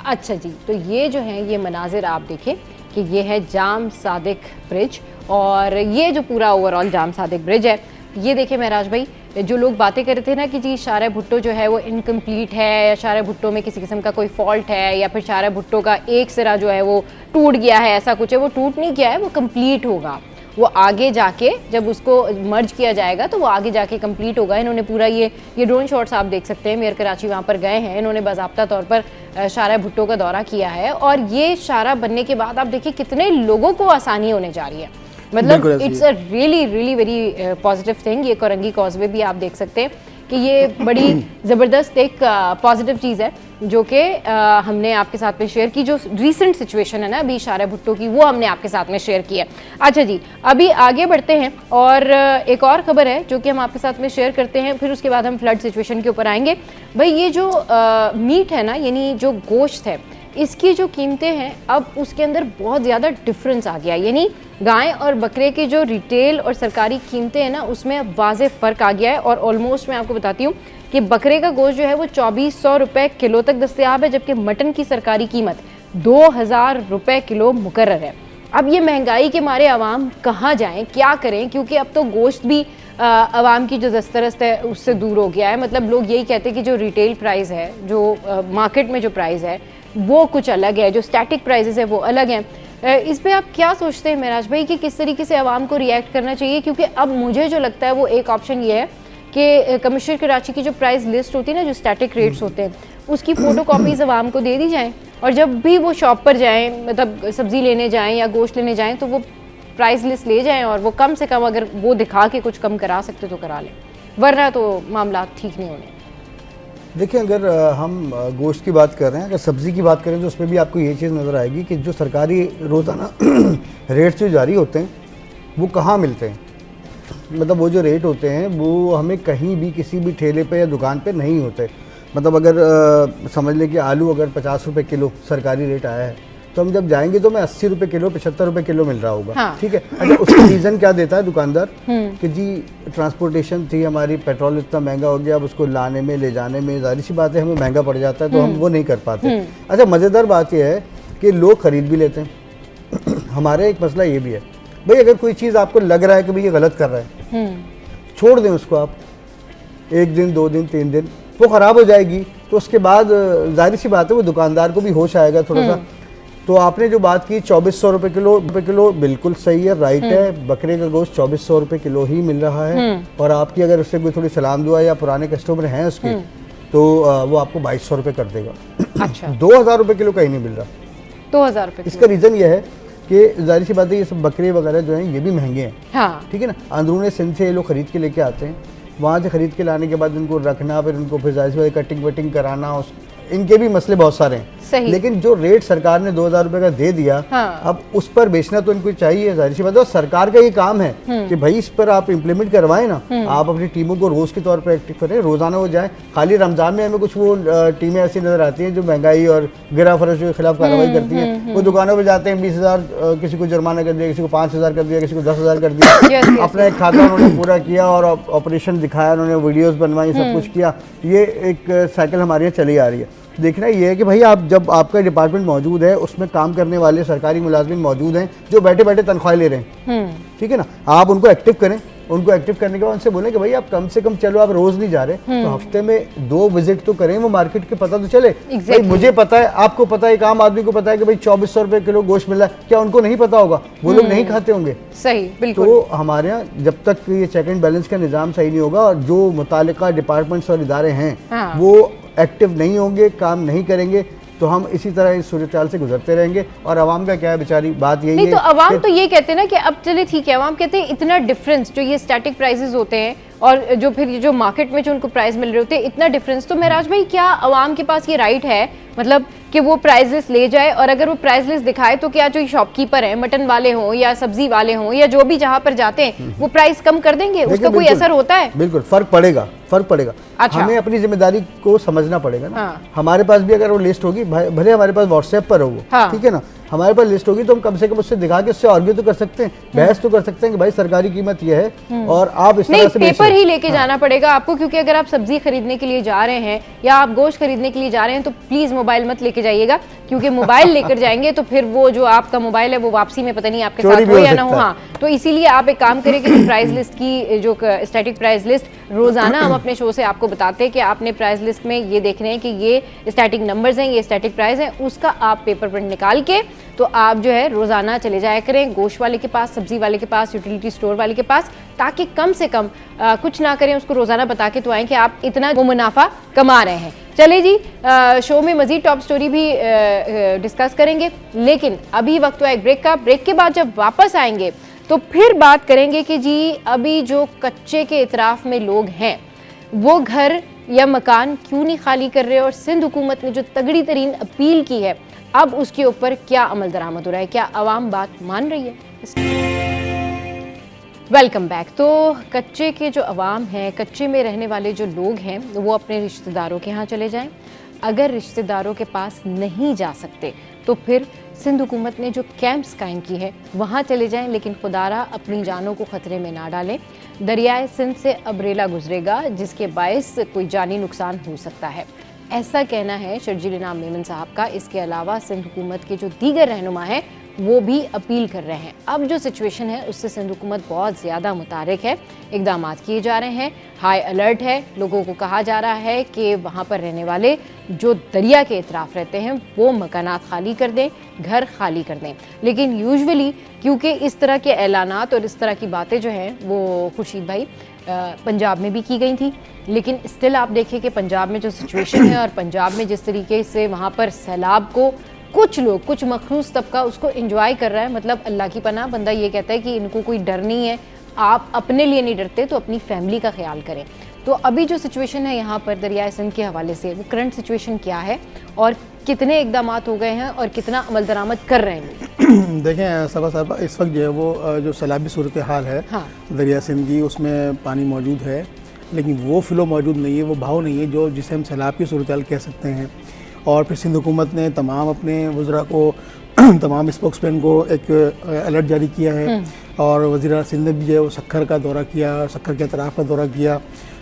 अच्छा जी, तो ये जो है ये मनाजिर आप देखें कि ये है जाम सादिक ब्रिज, और ये जो पूरा ओवरऑल जाम सादिक ब्रिज है, ये देखिए महराज भाई, जो लोग बातें कर रहे थे ना कि जी शाहरा भुट्टो जो है वो इनकम्प्लीट है या शाहरा भुट्टो में किसी किस्म का कोई फॉल्ट है या फिर शाहरा भुट्टो का एक सिरा जो है वो टूट गया है, ऐसा कुछ है, वो टूट नहीं गया है, वो कंप्लीट होगा। वो आगे जाके जब उसको मर्ज किया जाएगा तो वो आगे जाके कंप्लीट होगा। इन्होंने पूरा ये ड्रोन शॉट्स आप देख सकते हैं, मेयर कराची वहाँ पर गए हैं, इन्होंने बाज़ाब्ता तौर पर शाहरा भुट्टो का दौरा किया है और ये शाहरा बनने के बाद आप देखिए कितने लोगों को आसानी होने जा रही है। मतलब it's a really really very positive thing. ये कोरंगी कॉजवे भी आप देख सकते हैं कि ये बड़ी ज़बरदस्त एक पॉजिटिव चीज़ है जो कि हमने आपके साथ में शेयर की। जो रीसेंट सिचुएशन है ना अभी शाहरा भुट्टो की, वो हमने आपके साथ में शेयर की है। अच्छा जी, अभी आगे बढ़ते हैं और एक और ख़बर है जो कि हम आपके साथ में शेयर करते हैं, फिर उसके बाद हम फ्लड सिचुएशन के ऊपर आएंगे। भाई ये जो मीट है ना, यानी जो गोश्त है, इसकी जो कीमतें हैं अब उसके अंदर बहुत ज़्यादा डिफरेंस आ गया। यानी गाय और बकरे की जो रिटेल और सरकारी कीमतें हैं ना, उसमें अब वाज़े फ़र्क आ गया है और ऑलमोस्ट मैं आपको बताती हूँ कि बकरे का गोश्त जो है वो 2400 रुपये किलो तक दस्तयाब है, जबकि मटन की सरकारी कीमत 2000 रुपये किलो मुकर्रर है। अब ये महंगाई के मारे आवाम कहाँ जाएं, क्या करें, क्योंकि अब तो गोश्त भी आवाम की जो दस्तरस्त है उससे दूर हो गया है। मतलब लोग यही कहते हैं कि जो रिटेल प्राइस है, जो मार्केट में जो प्राइस है वो कुछ अलग है, जो स्टैटिक प्राइसेस है वो अलग हैं। इस पे आप क्या सोचते हैं महराज भाई कि किस तरीके से आवाम को रिएक्ट करना चाहिए? क्योंकि अब मुझे जो लगता है वो एक ऑप्शन ये है कि कमिश्नर कराची की जो प्राइस लिस्ट होती है ना, जो स्टैटिक रेट्स होते हैं, उसकी फ़ोटो कॉपीज़ आवाम को दे दी जाएँ और जब भी वो शॉप पर जाएँ, मतलब सब्ज़ी लेने जाएँ या गोश्त लेने जाएँ, तो वो प्राइस लिस्ट ले जाएँ और वो कम से कम अगर वो दिखा के कुछ कम करा सकते तो करा लें, वरना तो मामला ठीक नहीं होने। देखिए, अगर हम गोश्त की बात कर रहे हैं, अगर सब्ज़ी की बात करें तो उसमें भी आपको ये चीज़ नज़र आएगी कि जो सरकारी रोज़ाना रेट्स जो जारी होते हैं वो कहाँ मिलते हैं। मतलब वो जो रेट होते हैं वो हमें कहीं भी किसी भी ठेले पे या दुकान पे नहीं होते। मतलब अगर समझ लें कि आलू अगर 50 रुपये किलो सरकारी रेट आया है, तो हम जब जाएंगे तो हमें 80 रुपये किलो, 75 रुपये किलो मिल रहा होगा। हाँ। ठीक है। अच्छा, उसका रीज़न क्या देता है दुकानदार कि जी ट्रांसपोर्टेशन थी हमारी, पेट्रोल इतना महंगा हो गया, अब उसको लाने में ले जाने में जाहिर सी बात है हमें महंगा पड़ जाता है, तो हम वो नहीं कर पाते। अच्छा, मज़ेदार बात यह है कि लोग ख़रीद भी लेते हैं। हमारे एक मसला ये भी है भाई, अगर कोई चीज़ आपको लग रहा है कि भाई ये गलत कर रहा है, छोड़ दें उसको आप, 1 दिन 2 दिन 3 दिन, वो ख़राब हो जाएगी, तो उसके बाद जाहिर सी बात है वो दुकानदार को भी होश आएगा थोड़ा सा। तो आपने जो बात की 2400 रुपये किलो बिल्कुल सही है, राइट है। बकरे का गोश्त 2400 रुपये किलो ही मिल रहा है और आपकी अगर उससे कोई थोड़ी सलाम दुआ या पुराने कस्टमर हैं उसके, तो वो आपको 2200 रुपये कर देगा। अच्छा। 2000 रुपये किलो कहीं नहीं मिल रहा। 2000 रुपये। इसका रीज़न ये है कि जाहिर सी बात है ये सब बकरे वगैरह जो हैं ये भी महंगे हैं। हाँ। ठीक है ना। अंदरूनी सिंध से ये लोग खरीद के लेके आते हैं, वहाँ से खरीद के लाने के बाद उनको रखना, फिर उनको फिर जाहिर सी बात कटिंग वटिंग कराना, इनके भी मसले बहुत सारे हैं। सही। लेकिन जो रेट सरकार ने 2000 रुपये का दे दिया, हाँ। अब उस पर बेचना तो इनको चाहिए, जाहिर सी बात है। सरकार का ये काम है कि भाई इस पर आप इम्प्लीमेंट करवाएं ना, आप अपनी टीमों को रोज के तौर पर एक्टिव करें, रोजाना वो जाए। खाली रमजान में हमें कुछ वो टीमें ऐसी नजर आती हैं जो महंगाई और गिरा फरोश के खिलाफ कार्रवाई करती हैं। वो दुकानों पर जाते हैं, 20,000 किसी को जुर्माना कर दिया, किसी को 5,000 कर दिया, किसी को 10,000 कर दिया। अपना एक खाता उन्होंने पूरा किया और ऑपरेशन दिखाया, उन्होंने वीडियोज बनवाई, सब कुछ किया। ये एक साइकिल हमारे यहाँ चली आ रही है। देखना ये है कि भाई आप जब आपका डिपार्टमेंट मौजूद है, उसमें काम करने वाले सरकारी मुलाजिम मौजूद हैं जो बैठे बैठे तनख्वाह ले रहे हैं, ठीक है ना, आप उनको एक्टिव करें। उनको एक्टिव करने के बाद उनसे बोलें कि भाई आप कम से कम, चलो आप रोज नहीं जा रहे तो हफ्ते में 2 विजिट तो करें, वो मार्केट के पता तो चले। भाई मुझे पता है, आपको पता है, एक आम आदमी को पता है कि भाई 2400 रुपये किलो गोश्त मिल रहा है, क्या उनको नहीं पता होगा? वो लोग नहीं खाते होंगे। सही, बिल्कुल। तो हमारे यहाँ जब तक ये चेक एंड बैलेंस का निजाम सही नहीं होगा और जो मुतालिका डिपार्टमेंट्स और इदारे हैं वो एक्टिव नहीं होंगे, काम नहीं करेंगे, तो हम इसी तरह इस सूरत से गुजरते रहेंगे। और आवाम का क्या है, बेचारी बात यही है। तो आवाम तो ये कहते हैं ना कि अब चले ठीक है, आवाम कहते हैं इतना डिफरेंस जो ये स्टैटिक प्राइसेस होते हैं और जो फिर जो मार्केट में जो उनको प्राइस मिल रहे होते हैं, इतना डिफरेंस, तो महराज भाई क्या आवाम के पास ये राइट है मतलब कि वो प्राइस लिस्ट ले जाए, और अगर वो प्राइस लिस्ट दिखाए तो क्या जो शॉपकीपर हैं, मटन वाले हों या सब्जी वाले हों या जो भी जहाँ पर जाते हैं, वो प्राइस कम कर देंगे? उसका कोई असर होता है? बिल्कुल फर्क पड़ेगा। अच्छा। हमें अपनी जिम्मेदारी को समझना पड़ेगा ना। हाँ। हमारे पास भी अगर वो लिस्ट होगी, भले हमारे पास व्हाट्सएप पर हो वो, हाँ। ठीक है ना, हमारे पास लिस्ट होगी तो हम कम से कम उससे दिखा के उससे आर्ग्यू तो कर सकते हैं, बहस तो कर सकते हैं कि भाई सरकारी कीमत ये है और आप इस तरह से पेपर ही लेके जाना पड़ेगा आपको, क्योंकि अगर आप सब्जी खरीदने के लिए जा रहे हैं या आप गोश्त खरीदने के लिए जा रहे हैं तो प्लीज मोबाइल मत लेके जाइएगा, क्योंकि मोबाइल लेकर जाएंगे तो फिर वो जो आपका मोबाइल है वो वापसी में पता नहीं आपके साथ हो या ना हो। हाँ, तो इसीलिए आप एक काम करें कि प्राइस लिस्ट की जो स्टैटिक प्राइस लिस्ट रोजाना हम अपने शो से आपको बताते हैं कि आपने प्राइस लिस्ट में ये देखना है कि ये स्टैटिक नंबर्स हैं, ये स्टैटिक प्राइस है, उसका आप पेपर प्रिंट निकाल के तो आप जो है रोजाना चले जाया करें गोश्त वाले के पास, सब्जी वाले के पास, यूटिलिटी स्टोर वाले के पास, ताकि कम से कम कुछ ना करें, उसको रोजाना बता के तो आए कि आप इतना मुनाफा कमा रहे हैं। चले जी, शो में मजीद टॉप स्टोरी भी डिस्कस करेंगे, लेकिन अभी वक्त हुआ एक ब्रेक का। ब्रेक के बाद जब वापस आएंगे तो फिर बात करेंगे कि जी अभी जो कच्चे के इतराफ में लोग हैं वो घर या मकान क्यों नहीं खाली कर रहे, और सिंध हुकूमत ने जो तगड़ी तरीन अपील की है अब उसके ऊपर क्या अमल दरामद हो रहा है, क्या आवाम बात मान रही है। Welcome back. तो कच्चे के जो अवाम हैं, कच्चे में रहने वाले जो लोग हैं वो अपने रिश्तेदारों के यहाँ चले जाएं। अगर रिश्तेदारों के पास नहीं जा सकते तो फिर सिंध हुकूमत ने जो कैंप्स कायम की है वहाँ चले जाएं, लेकिन खुदारा अपनी जानों को ख़तरे में ना डालें। दरियाए सिंध से अबरेला गुजरेगा जिसके बायस कोई जानी नुकसान हो सकता है, ऐसा कहना है शर्जील इनाम मेमन साहब का। इसके अलावा सिंध हुकूमत के जो दीगर रहनुमा हैं वो भी अपील कर रहे हैं। अब जो सिचुएशन है उससे सिंध हुकूमत बहुत ज़्यादा मुतारिक है, इकदाम किए जा रहे हैं, हाई अलर्ट है। लोगों को कहा जा रहा है कि वहाँ पर रहने वाले जो दरिया के इतराफ़ रहते हैं वो मकानात खाली कर दें, घर खाली कर दें। लेकिन यूजुअली क्योंकि इस तरह के ऐलानात और इस तरह की बातें जो हैं वो खुर्शीद भाई पंजाब में भी की गई थी, लेकिन स्टिल आप देखें कि पंजाब में जो सिचुएशन है और पंजाब में जिस तरीके से वहाँ पर सैलाब को कुछ लोग, कुछ मखसूस तबका उसको एंजॉय कर रहा है, मतलब अल्लाह की पनाह। बंदा ये कहता है कि इनको कोई डर नहीं है, आप अपने लिए नहीं डरते तो अपनी फैमिली का ख्याल करें। तो अभी जो सिचुएशन है यहाँ पर दरियाए सिंध के हवाले से वो करंट सिचुएशन क्या है और कितने इकदाम हो गए हैं और कितना अमल दरामद कर रहे हैं? देखें सबा साहब, इस वक्त जो है वो जो सैलाबी सूरत हाल है दरिया सिंध की, उसमें पानी मौजूद है लेकिन वो फ़्लो मौजूद नहीं है, वो बहाव नहीं है जो जिसे हम सैलाब की सूरत हाल कह सकते हैं। और फिर सिंध हुकूमत ने तमाम अपने वज़रा को तमाम स्पोक्समैन को एक अलर्ट जारी किया है और वज़ीर सिंध ने भी जो है वो सक्खर का दौरा किया, सक्खर के अतराफ़ का दौरा किया।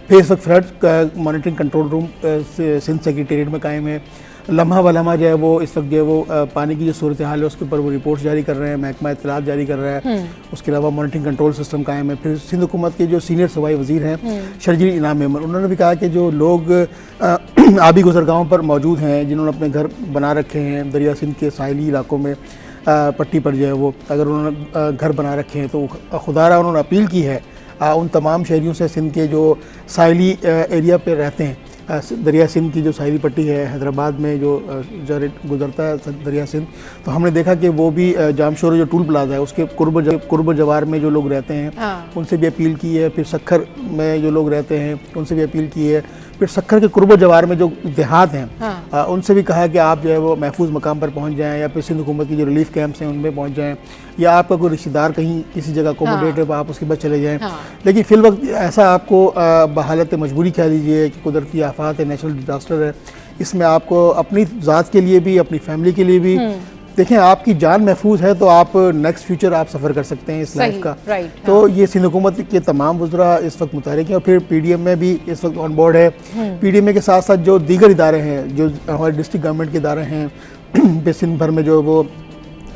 फिर इस वक्त flood monitoring control room Sindh secretariat में कायम है। लम्हा व लम्हा जो है वो इस वक्त जो है वो पानी की जो सूरत हाल है उसके ऊपर वो रिपोर्ट जारी कर रहे हैं, महकमा इत्तलात जारी कर रहा है। उसके अलावा मॉनिटरिंग कंट्रोल सिस्टम कायम है। फिर सिंध हुकूमत के जो सीनियर सूबाई वज़ीर हैं शर्जील इनाम मेमन, उन्होंने भी कहा कि जो लोग आबी गुज़रगाहों पर मौजूद हैं, जिन्होंने अपने घर बना रखे हैं दरिया सिंध के साहिली इलाकों में पट्टी पर जो है वो अगर उन्होंने घर बना रखे हैं तो खुदारा उन्होंने अपील की है उन तमाम शहरियों से सिंध के जो साहिली एरिया पे रहते हैं। दरिया सिंध की जो साहिली पट्टी है हैदराबाद में जो गुजरता है दरिया सिंध, तो हमने देखा कि वो भी जामशोर जो टूल प्लाजा है उसके कुर्ब जवार में जो लोग रहते हैं उनसे भी अपील की है। फिर सक्खर में जो लोग रहते हैं उनसे भी अपील की है। फिर सक्खर के कुर्ब जवार में जो देहात हैं उनसे भी कहा कि आप जो है वो महफूज मकाम पर पहुंच जाएं या फिर सिंध हुकूमत की जो रिलीफ कैंप्स हैं उनमें पहुंच जाएं, या आपका कोई रिश्तेदार कहीं किसी जगह अकोमोडेट है आप उसके बाद चले जाएं। लेकिन फिल वक्त ऐसा आपको बहालत मजबूरी कह लीजिए कि कुदरती आफात है, नेचुरल डिजास्टर है, इसमें आपको अपनी ज़ात के लिए भी अपनी फैमिली के लिए भी देखें आपकी जान महफूज है तो आप नेक्स्ट फ्यूचर आप सफ़र कर सकते हैं इस लाइफ का। तो ये सिंध हुकूमत के तमाम वज़रा इस वक्त मुतहरिक हैं और फिर पीडीएम में भी इस वक्त ऑन बोर्ड है। पीडीएम के साथ साथ जो दीगर इदारे हैं जो हमारे डिस्ट्रिक्ट गवर्नमेंट के इदारे हैं सिंध भर में जो वो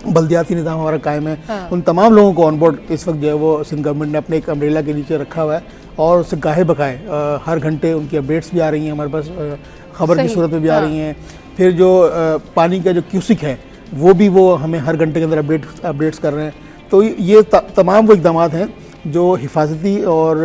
बल्दियाती निज़ाम हमारा कायम है, उन तमाम लोगों को ऑन बोर्ड इस वक्त जो है वो सिंध गवर्नमेंट ने अपने एक अम्ब्रेला के नीचे रखा हुआ है और उससे गाहे बकाए हर घंटे उनकी अपडेट्स भी आ रही हैं, हमारे पास खबर की सूरत में भी आ रही हैं। फिर जो पानी का जो क्यूसिक है वो भी वो हमें हर घंटे के अंदर अपडेट्स कर रहे हैं। तो ये तमाम वो इक़दाम हैं जो हिफाजती और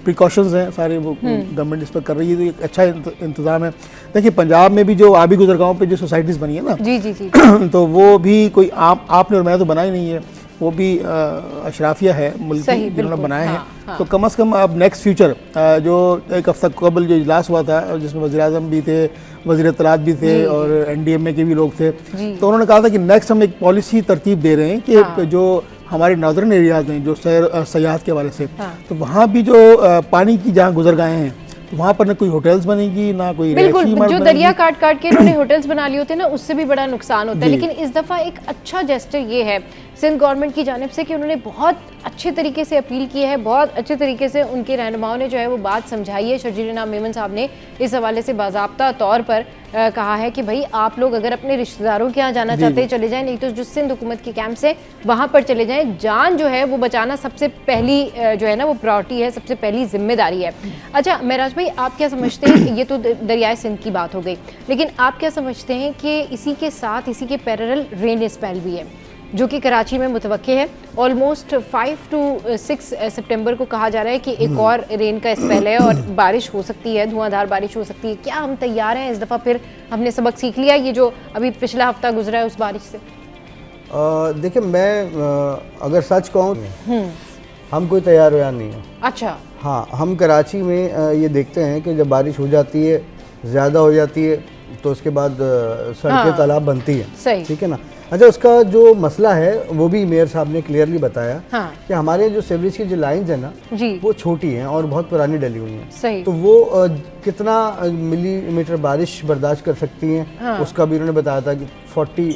प्रिकॉशंस हैं सारे वो गवर्नमेंट इस पर कर रही है। तो एक अच्छा इंतज़ाम है। देखिए पंजाब में भी जो आबी गुज़रगाहों पे जो सोसाइटीज़ बनी है ना जी तो वो भी कोई आपने और मैं तो बनाई नहीं है, वो भी अशराफिया है मुल्क की जिन्होंने बनाए हैं। तो कम से कम अब नेक्स्ट फ्यूचर जो एक हफ्ता कबल जो इजलास हुआ था जिसमें वज़ीर-ए-आज़म भी थे, वज़ीर इत्तलात भी थे और एनडीएमए के भी लोग थे, तो उन्होंने कहा था कि नेक्स्ट हम एक पॉलिसी तरतीब दे रहे हैं कि जो हमारे नॉर्दर्न एरियाज़ हैं जो सयाहत के हवाले से, तो वहाँ भी जो पानी की जहाँ गुजरगाहें हैं तो वहाँ पर ना कोई होटल्स बनेगी ना कोई बिल्कुल, रिहायशी इमारत जो बनेगी। दरिया काट काट के इन्होंने होटल्स बना लिए होते हैं ना, उससे भी बड़ा नुकसान होता है। जी। लेकिन इस दफ़ा एक अच्छा जेस्चर ये है सिंध गवर्नमेंट की जानिब से कि उन्होंने बहुत अच्छे तरीके से अपील की है, बहुत अच्छे तरीके से उनके रहनुमाओं ने जो है वो बात समझाई है। शर्जील इनाम मेमन साहब ने इस हवाले से बाज़ाब्ता तौर पर कहा है कि भाई आप लोग अगर अपने रिश्तेदारों के यहाँ जाना चाहते हैं चले जाएं, नहीं तो जो सिंध हुकूमत के कैंप से वहाँ पर चले जाएं। जान जो है वो बचाना सबसे पहली जो है ना वो प्रायोरिटी है, सबसे पहली जिम्मेदारी है। अच्छा महराज भाई, आप क्या समझते हैं, ये तो दरियाए सिंध की बात हो गई, लेकिन आप क्या समझते हैं कि इसी के साथ इसी के पैरेलल रेन स्पेल भी है जो कि कराची में मुतवक्के है। ऑलमोस्ट 5 to 6 सितंबर को कहा जा रहा है कि एक और रेन का स्पेल है और बारिश हो सकती है, धुआंधार बारिश हो सकती है। क्या हम तैयार हैं इस दफ़ा? फिर हमने सबक सीख लिया ये जो अभी पिछला हफ्ता गुजरा है उस बारिश से? देखिए, मैं अगर सच कहूँ हम कोई तैयार हो या नहीं है। अच्छा। हाँ, हम कराची में ये देखते हैं कि जब बारिश हो जाती है, ज़्यादा हो जाती है, तो उसके बाद सड़कें तालाब बनती है। सही। ठीक है ना। अच्छा, उसका जो मसला है वो भी मेयर साहब ने क्लियरली बताया कि हमारे जो सीवरेज की जो लाइंस है ना वो छोटी हैं और बहुत पुरानी डली हुई हैं। सही। तो वो कितना मिलीमीटर बारिश बर्दाश्त कर सकती हैं उसका भी उन्होंने बताया था कि 40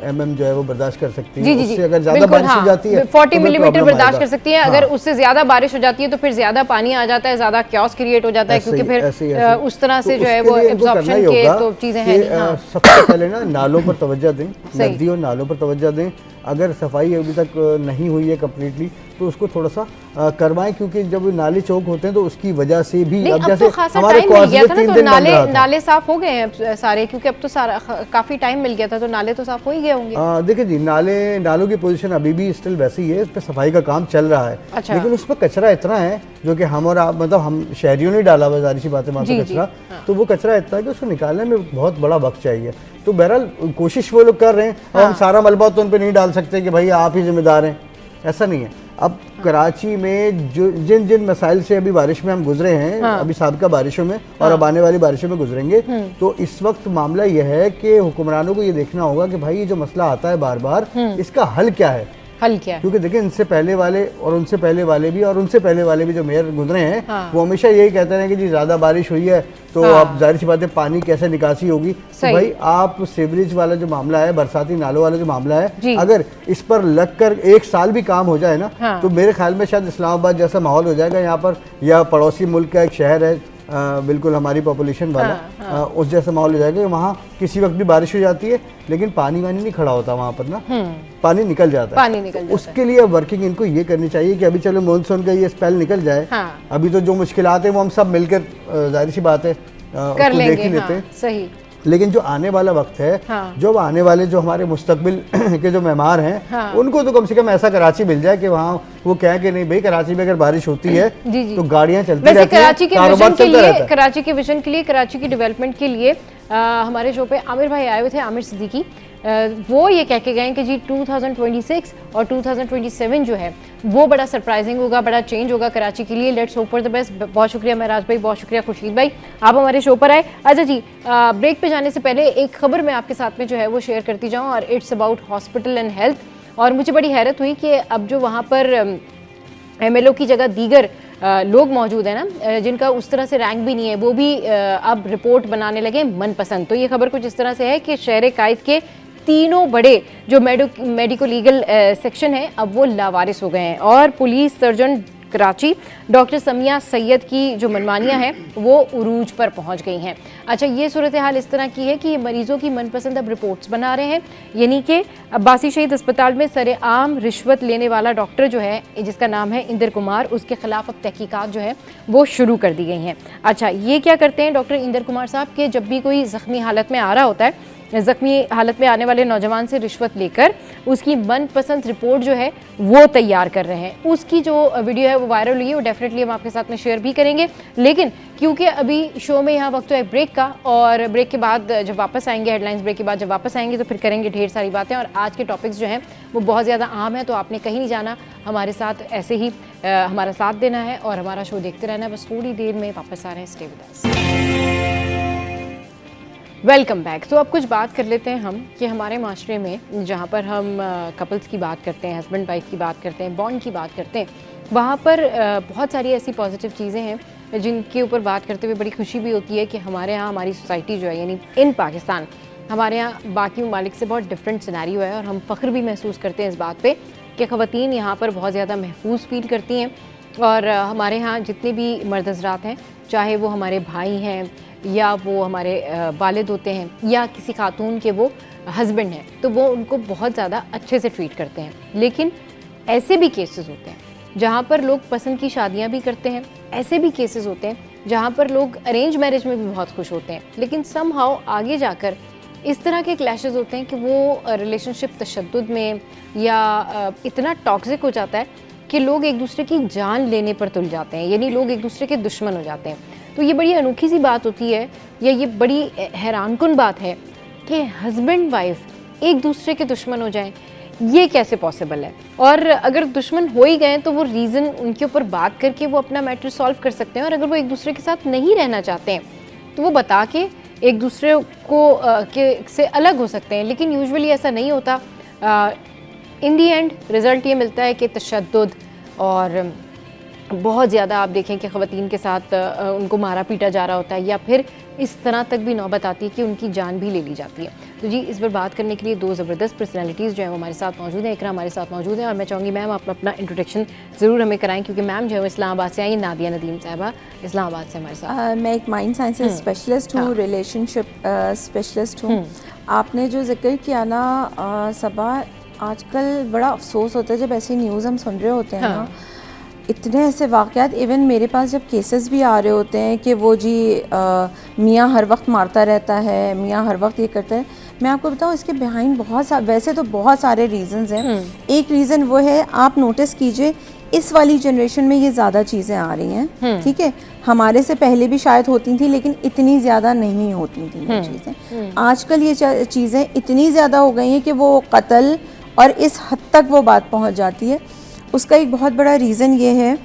mm जो है वो बर्दाश्त कर सकती है। उससे अगर ज्यादा बारिश हो जाती है 40 मिलीमीटर बर्दाश्त कर सकती है। अगर उससे ज्यादा बारिश हो जाती है तो फिर ज्यादा पानी आ जाता है, ज्यादा क्योस क्रिएट हो जाता है, क्योंकि फिर उस तरह से जो है वो एब्जॉर्प्शन के तो चीजें हैं। सबसे पहले ना नालों पर तवज्जो दें, नदी और नालों पर तवज्जो दें। अगर सफाई अभी तक नहीं हुई है कम्प्लीटली तो उसको थोड़ा सा करवाएं, क्योंकि जब नाले चौक होते हैं तो उसकी वजह से भी अब जैसे तो हमारे कॉलेज में 3 दिन नाले साफ हो गए हैं सारे, क्योंकि अब तो सारा काफी टाइम मिल गया था तो नाले तो साफ हो ही गए होंगे। देखिए जी, नालों की पोजीशन अभी भी स्टिल वैसी है, उस पर सफाई का काम चल रहा है। अच्छा। लेकिन उस पर कचरा इतना है जो कि हम और आप, मतलब हम शहरियों ने डाला हुआ, जाहिर सी बात है वहाँ पे कचरा, तो वो कचरा इतना है कि उसको निकालने में बहुत बड़ा वक्त चाहिए। तो बहरहाल कोशिश वो लोग कर रहे हैं। अब हम सारा मलबा तो उन पर नहीं डाल सकते कि भाई आप ही जिम्मेदार हैं, ऐसा नहीं है। अब कराची में जो जिन मसाइल से अभी बारिश में हम गुजरे हैं, अभी साबिका बारिशों में और अब आने वाली बारिशों में गुजरेंगे, तो इस वक्त मामला यह है कि हुक्मरानों को ये देखना होगा कि भाई ये जो मसला आता है बार बार, इसका हल क्या है। हल क्या है? क्योंकि देखिए, इनसे पहले वाले और उनसे पहले वाले भी और उनसे पहले वाले भी जो मेयर गुजरे हैं वो हमेशा यही कहते हैं कि जी ज्यादा बारिश हुई है तो अब जाहिर सी बात है पानी कैसे निकासी होगी। तो भाई आप सीवरेज वाला जो मामला है, बरसाती नालों वाला जो मामला है, अगर इस पर लगकर 1 साल भी काम हो जाए ना तो मेरे ख्याल में शायद इस्लामाबाद जैसा माहौल हो जाएगा यहाँ पर, या पड़ोसी मुल्क का एक शहर है बिल्कुल हमारी पॉपुलेशन वाला, उस जैसा माहौल हो जाएगा। वहाँ किसी वक्त भी बारिश हो जाती है लेकिन पानी वानी नहीं खड़ा होता वहाँ पर ना, पानी निकल जाता है। उसके लिए वर्किंग इनको ये करनी चाहिए कि अभी चलो मानसून का ये स्पेल निकल जाए, अभी तो जो मुश्किलात है वो हम सब मिलकर जाहिर सी बात है कर लेंगे, देख ही लेते हैं। सही। लेकिन जो आने वाला वक्त है, जो आने वाले जो हमारे मुस्तकबिल के जो मेहमान हैं, उनको तो कम से कम ऐसा कराची मिल जाए कि वहाँ वो कहें कि नहीं भाई कराची में अगर बारिश होती है तो गाड़ियाँ चलती रहती हैं, कराची के विजन के लिए, कराची की डेवलपमेंट के लिए हमारे शो पे आमिर भाई आए हुए थे, आमिर सिद्दीकी। वो ये कह के गए कि जी 2026 और 2027 जो है वो बड़ा सरप्राइजिंग होगा, बड़ा चेंज होगा कराची के लिए। Let's hope for the best. बहुत शुक्रिया महराज भाई, बहुत शुक्रिया खुर्शीद भाई, आप हमारे शो पर आए। अच्छा जी, ब्रेक पे जाने से पहले एक खबर मैं आपके साथ में जो है वो शेयर करती जाऊँ, और it's about hospital and health. और मुझे बड़ी हैरत हुई कि अब जो वहाँ पर MLO की जगह दीगर लोग मौजूद हैं ना, जिनका उस तरह से रैंक भी नहीं है, वो भी अब रिपोर्ट बनाने लगे मनपसंद। तो ये खबर कुछ इस तरह से है कि शहर कायद के तीनों बड़े जो मेडिको लीगल सेक्शन है अब वो लावारिस हो गए हैं, और police surgeon Karachi doctor Samiya Syed की जो मनमानियां हैं वो उरूज पर पहुंच गई हैं। अच्छा, ये सूरत हाल इस तरह की है कि मरीजों की मनपसंद अब रिपोर्ट्स बना रहे हैं, यानी कि अब्बासी शहीद अस्पताल में सरेआम रिश्वत लेने वाला डॉक्टर जो है, जिसका नाम है इंदर कुमार, उसके खिलाफ अब तहकीकात जो है वो शुरू कर दी गई हैं। अच्छा, ये क्या करते हैं डॉक्टर इंदर कुमार साहब के, जब भी कोई ज़ख्मी हालत में आ रहा होता है, ज़ख्मी हालत में आने वाले नौजवान से रिश्वत लेकर उसकी मनपसंद रिपोर्ट जो है वो तैयार कर रहे हैं। उसकी जो वीडियो है वो वायरल हुई है, वो डेफिनेटली हम आपके साथ में शेयर भी करेंगे। लेकिन क्योंकि अभी शो में यहाँ वक्त है ब्रेक का, और ब्रेक के बाद जब वापस आएंगे, हेडलाइंस ब्रेक के बाद जब वापस आएंगे तो फिर करेंगे ढेर सारी बातें, और आज के टॉपिक्स जो हैं वो बहुत ज़्यादा आम है। तो आपने कहीं नहीं जाना, हमारे साथ ऐसे ही हमारा साथ देना है और हमारा शो देखते रहना है। बस थोड़ी देर में वापस आ रहे हैं, stay with us. Welcome back. तो अब कुछ बात कर लेते हैं हम कि हमारे माशरे में जहाँ पर हम कपल्स की बात करते हैं, हस्बैंड वाइफ की बात करते हैं, बॉन्ड की बात करते हैं, वहाँ पर बहुत सारी ऐसी पॉजिटिव चीज़ें हैं जिनके ऊपर बात करते हुए बड़ी खुशी भी होती है कि हमारे यहाँ हमारी सोसाइटी जो है यानी इन पाकिस्तान हमारे यहाँ बाकी ममालिक से बहुत डिफरेंट सिनेरियो है और हम फ़ख्र भी महसूस करते हैं इस बात पे कि ख़वातीन यहाँ पर बहुत ज़्यादा महफूज फील करती हैं। और हमारे यहाँ जितने भी मर्द हज़रात हैं, चाहे वो हमारे भाई हैं या वो हमारे वालिद होते हैं या किसी खातून के वो हस्बैंड हैं, तो वो उनको बहुत ज़्यादा अच्छे से ट्रीट करते हैं। लेकिन ऐसे भी केसेस होते हैं जहाँ पर लोग पसंद की शादियाँ भी करते हैं, ऐसे भी केसेस होते हैं जहाँ पर लोग अरेंज मैरिज में भी बहुत खुश होते हैं, लेकिन समहाउ आगे जाकर इस तरह के क्लैशेस होते हैं कि वो रिलेशनशिप तशद्दुद में या इतना टॉक्सिक हो जाता है कि लोग एक दूसरे की जान लेने पर तुल जाते हैं, यानी लोग एक दूसरे के दुश्मन हो जाते हैं। तो ये बड़ी अनोखी सी बात होती है या ये बड़ी हैरानकुन बात है कि हस्बैंड वाइफ एक दूसरे के दुश्मन हो जाएं, ये कैसे पॉसिबल है? और अगर दुश्मन हो ही गए तो वो रीज़न उनके ऊपर बात करके वो अपना मैटर सॉल्व कर सकते हैं, और अगर वो एक दूसरे के साथ नहीं रहना चाहते हैं तो वो बता के एक दूसरे को से अलग हो सकते हैं। लेकिन यूजुअली ऐसा नहीं होता। इन दी एंड रिज़ल्ट ये मिलता है कि तशद्दुद और बहुत ज़्यादा आप देखें कि ख़वातीन के साथ उनको मारा पीटा जा रहा होता है या फिर इस तरह तक भी नौबत आती है कि उनकी जान भी ले ली जाती है। तो जी, इस पर बात करने के लिए दो ज़बरदस्त पर्सनैलिटीज़ जो है वो हमारे साथ मौजूद हैं। इकरा हमारे साथ मौजूद हैं और मैं चाहूँगी मैम आप अपना इंट्रोडक्शन ज़रूर हमें कराएं, क्योंकि मैम जो है वो इस्लामाबाद से आई। नादिया नदीम साहबा इस्लामाबाद से हमारे साथ। मैं एक माइंड साइंसेस स्पेशलिस्ट हूँ, रिलेशनशिप स्पेशलिस्ट हूँ। आपने जो जिक्र किया ना सबा, आजकल बड़ा अफसोस होता है जब ऐसी न्यूज़ हम सुन रहे होते हैं ना, इतने ऐसे वाक़यात, इवन मेरे पास जब केसेस भी आ रहे होते हैं कि वो जी मियाँ हर वक्त मारता रहता है, मियाँ हर वक्त ये करता है। मैं आपको बताऊँ इसके बिहाइंड वैसे तो बहुत सारे रीज़न्स हैं। एक रीज़न वो है, आप नोटिस कीजिए इस वाली जनरेशन में ये ज़्यादा चीज़ें आ रही हैं, ठीक है। हमारे से पहले भी शायद होती थी लेकिन इतनी ज़्यादा नहीं होती थी ये चीज़ें। आजकल ये चीज़ें इतनी ज़्यादा हो गई हैं कि वो कत्ल और इस हद तक वो बात पहुँच जाती है। उसका एक बहुत बड़ा रीज़न ये है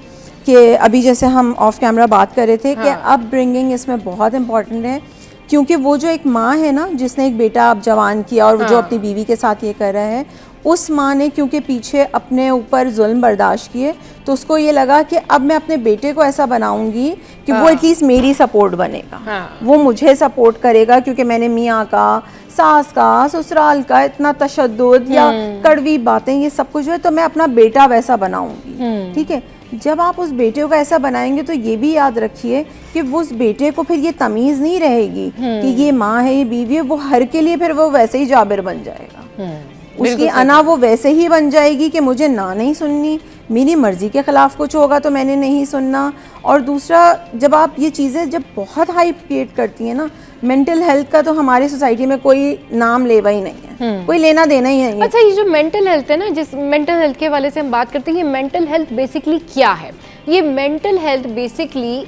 कि अभी जैसे हम ऑफ कैमरा बात कर रहे थे कि अपब्रिंगिंग इसमें बहुत इम्पॉर्टेंट है, क्योंकि वो जो एक माँ है ना जिसने एक बेटा अब जवान किया और जो अपनी बीवी के साथ ये कर रहा है, उस माँ ने क्योंकि पीछे अपने ऊपर जुल्म बर्दाश्त किए तो उसको ये लगा कि अब मैं अपने बेटे को ऐसा बनाऊंगी कि वो एटलीस्ट मेरी सपोर्ट बनेगा, वो मुझे सपोर्ट करेगा, क्योंकि मैंने मियाँ का, सास का, ससुराल का इतना तशद्दुद या कड़वी बातें ये सब कुछ है, तो मैं अपना बेटा वैसा बनाऊंगी, ठीक है। जब आप उस बेटे को ऐसा बनाएंगे तो ये भी याद रखिए कि उस बेटे को फिर ये तमीज़ नहीं रहेगी कि ये माँ है, ये बीवी है, वो हर के लिए फिर वो वैसे ही जाबिर बन जाएगा। उसकी अना वो वैसे ही बन जाएगी कि मुझे ना नहीं सुननी, मेरी मर्ज़ी के ख़िलाफ़ कुछ होगा तो मैंने नहीं सुनना। और दूसरा, जब आप ये चीज़ें जब बहुत हाइप क्रिएट करती हैं ना, मेंटल हेल्थ का तो हमारी सोसाइटी में कोई नाम लेवा ही नहीं है, कोई लेना देना ही नहीं है। अच्छा, ये जो मेंटल हेल्थ है ना, जिस मेंटल हेल्थ के हवाले से हम बात करते हैं, ये मेंटल हेल्थ बेसिकली क्या है? ये मेंटल हेल्थ बेसिकली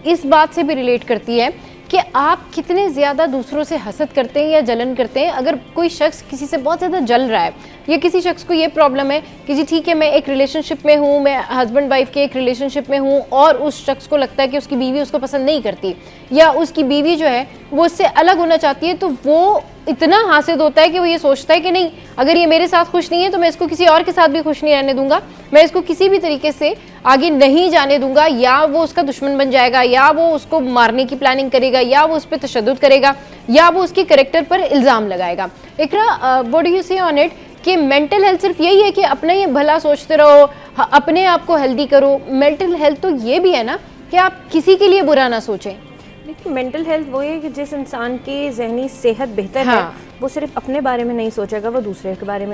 इस बात से भी रिलेट करती है कि आप कितने ज़्यादा दूसरों से हसद करते हैं या जलन करते हैं। अगर कोई शख्स किसी से बहुत ज़्यादा जल रहा है या किसी शख्स को ये प्रॉब्लम है कि जी ठीक है, मैं एक रिलेशनशिप में हूँ, मैं हस्बैंड वाइफ के एक रिलेशनशिप में हूँ, और उस शख्स को लगता है कि उसकी बीवी उसको पसंद नहीं करती या उसकी बीवी जो है वो उससे अलग होना चाहती है, तो वो इतना हासिद होता है कि वो ये सोचता है कि नहीं, अगर ये मेरे साथ खुश नहीं है तो मैं इसको किसी और के साथ भी खुश नहीं रहने दूंगा, मैं इसको किसी भी तरीके से आगे नहीं जाने दूंगा, या वो उसका दुश्मन बन जाएगा, या वो उसको मारने की प्लानिंग करेगा, या वो उस पर तशद्दुद करेगा, या वो उसके कैरेक्टर पर इल्ज़ाम लगाएगा। इकरा, व्हाट डू यू से ऑन इट कि मेंटल हेल्थ सिर्फ यही है कि अपना ये भला सोचते रहो, अपने आप को हेल्दी करो? मेंटल हेल्थ तो ये भी है ना कि आप किसी के लिए बुरा ना सोचें। देखिए, मेंटल हेल्थ वो है कि जिस इंसान की जहनी सेहत बेहतर है, वो सिर्फ अपने बारे में नहीं सोचेगा, वो दूसरे के बारे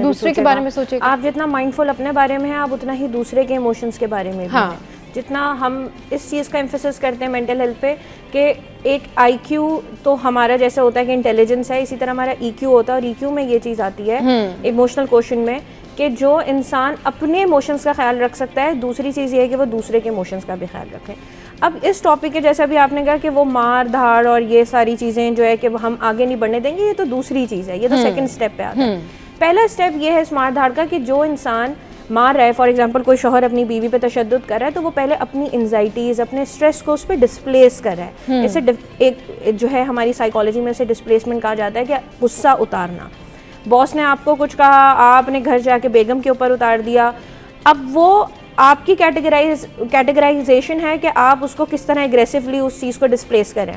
में सोचेगा। आप जितना माइंडफुल अपने बारे में हैं, आप उतना ही दूसरे के इमोशंस के बारे में भी हैं। जितना हम इस चीज़ का एम्फेसिस करते हैं मेंटल हेल्थ पे कि एक IQ तो हमारा जैसे होता है कि इंटेलिजेंस है, इसी तरह हमारा EQ होता है, और EQ में ये चीज़ आती है इमोशनल क्वेश्चन में कि जो इंसान अपने इमोशंस का ख्याल रख सकता है, दूसरी चीज़ ये है कि वो दूसरे के इमोशंस का भी ख्याल रखें। अब इस टॉपिक के जैसे अभी आपने कहा कि वो मार धाड़ और ये सारी चीज़ें जो है कि हम आगे नहीं बढ़ने देंगे, ये तो दूसरी चीज़ है, ये तो सेकंड स्टेप पे आता है। पहला स्टेप ये है इस मार धाड़ का कि जो इंसान मार रहा है, फॉर एग्जांपल कोई शौहर अपनी बीवी पे तशद्दुद कर रहा है, तो वो पहले अपनी एंजाइटीज़, अपने स्ट्रेस को उस पर डिस्प्लेस कर रहा है। इसे एक जो है हमारी साइकोलॉजी में इसे डिस्प्लेसमेंट कहा जाता है कि गुस्सा उतारना। बॉस ने आपको कुछ कहा, आपने घर जाके बेगम के ऊपर उतार दिया, अब वो आपकी कैटेगराइजेशन है कि आप उसको किस तरह एग्रेसिवली उस चीज़ को डिस्प्लेस करें।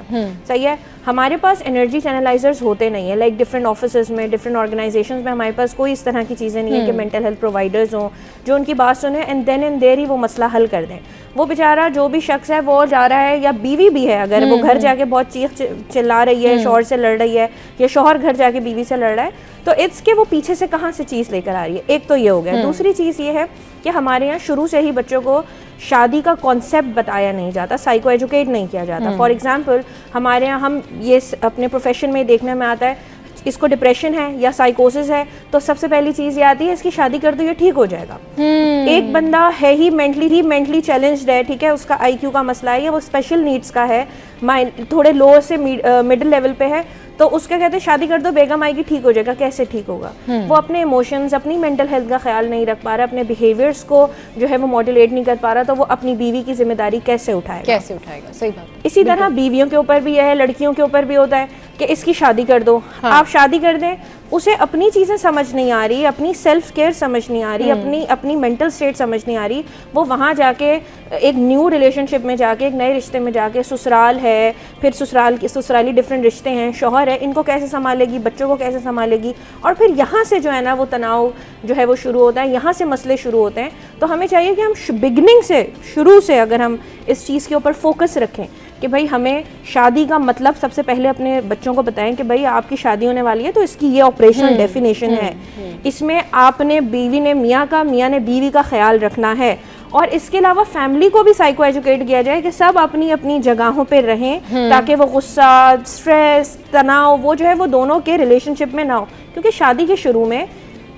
सही है, हमारे पास एनर्जी चैनलाइजर्स होते नहीं है, लाइक डिफरेंट ऑफिसेज में, डिफरेंट ऑर्गेनाइजेशंस में हमारे पास कोई इस तरह की चीज़ें नहीं है कि मेंटल हेल्थ प्रोवाइडर्स हों जो उनकी बात सुने एंड देन एंड देयर ही वो मसला हल कर दें। वो बेचारा जो भी शख्स है वो जा रहा है, या बीवी भी है, अगर वो घर जाके बहुत चीख चिल्ला रही है, शौहर से लड़ रही है, या शौहर घर जाके बीवी से लड़ रहा है, तो इट्स के वो पीछे से कहाँ से चीज़ लेकर आ रही है। एक तो ये हो गया। दूसरी चीज़ ये है कि हमारे यहाँ शुरू से ही बच्चों को शादी का कॉन्सेप्ट बताया नहीं जाता, साइको एजुकेट नहीं किया जाता। फॉर एग्जाम्पल हमारे यहाँ हम ये अपने प्रोफेशन में देखने में आता है, इसको डिप्रेशन है या साइकोसिस है तो सबसे पहली चीज़ ये आती है इसकी शादी कर दो, ये ठीक हो जाएगा। एक बंदा है ही मेंटली चैलेंज्ड है, ठीक है, उसका IQ का मसला है या वो स्पेशल नीड्स का है, थोड़े लो से मिडिल लेवल पे है, तो उसका कहते हैं शादी कर दो, बेगम आएगी, ठीक हो जाएगा। कैसे ठीक होगा? वो अपने इमोशंस, अपनी मेंटल हेल्थ का ख्याल नहीं रख पा रहा, अपने बिहेवियर्स को जो है वो मॉड्यूलेट नहीं कर पा रहा, तो वो अपनी बीवी की जिम्मेदारी कैसे उठाएगा? सही बात। इसी तरह बीवियों के ऊपर भी यह है, लड़कियों के ऊपर भी होता है कि इसकी शादी कर दो। आप शादी कर दें, उसे अपनी चीज़ें समझ नहीं आ रही, अपनी सेल्फ केयर समझ नहीं आ रही, अपनी मेंटल स्टेट समझ नहीं आ रही, वो वहाँ जाके एक न्यू रिलेशनशिप में जाके, एक नए रिश्ते में जाके, ससुराल है, फिर ससुराली डिफरेंट रिश्ते हैं, शौहर है, इनको कैसे संभालेगी, बच्चों को कैसे संभालेगी, और फिर यहाँ से जो है ना वो तनाव जो है वो शुरू होता है, यहाँ से मसले शुरू होते हैं। तो हमें चाहिए कि हम बिगनिंग से, शुरू से अगर हम इस चीज़ के ऊपर फोकस रखें कि भाई हमें शादी का मतलब सबसे पहले अपने बच्चों को बताएं कि भाई आपकी शादी होने वाली है तो इसकी ये ऑपरेशनल डेफिनेशन है, इसमें आपने बीवी ने मियाँ ने बीवी का ख्याल रखना है, और इसके अलावा फैमिली को भी साइको एजुकेट किया जाए कि सब अपनी अपनी जगहों पे रहें ताकि वो गुस्सा, स्ट्रेस, तनाव वो जो है वो दोनों के रिलेशनशिप में ना हो, क्योंकि शादी के शुरू में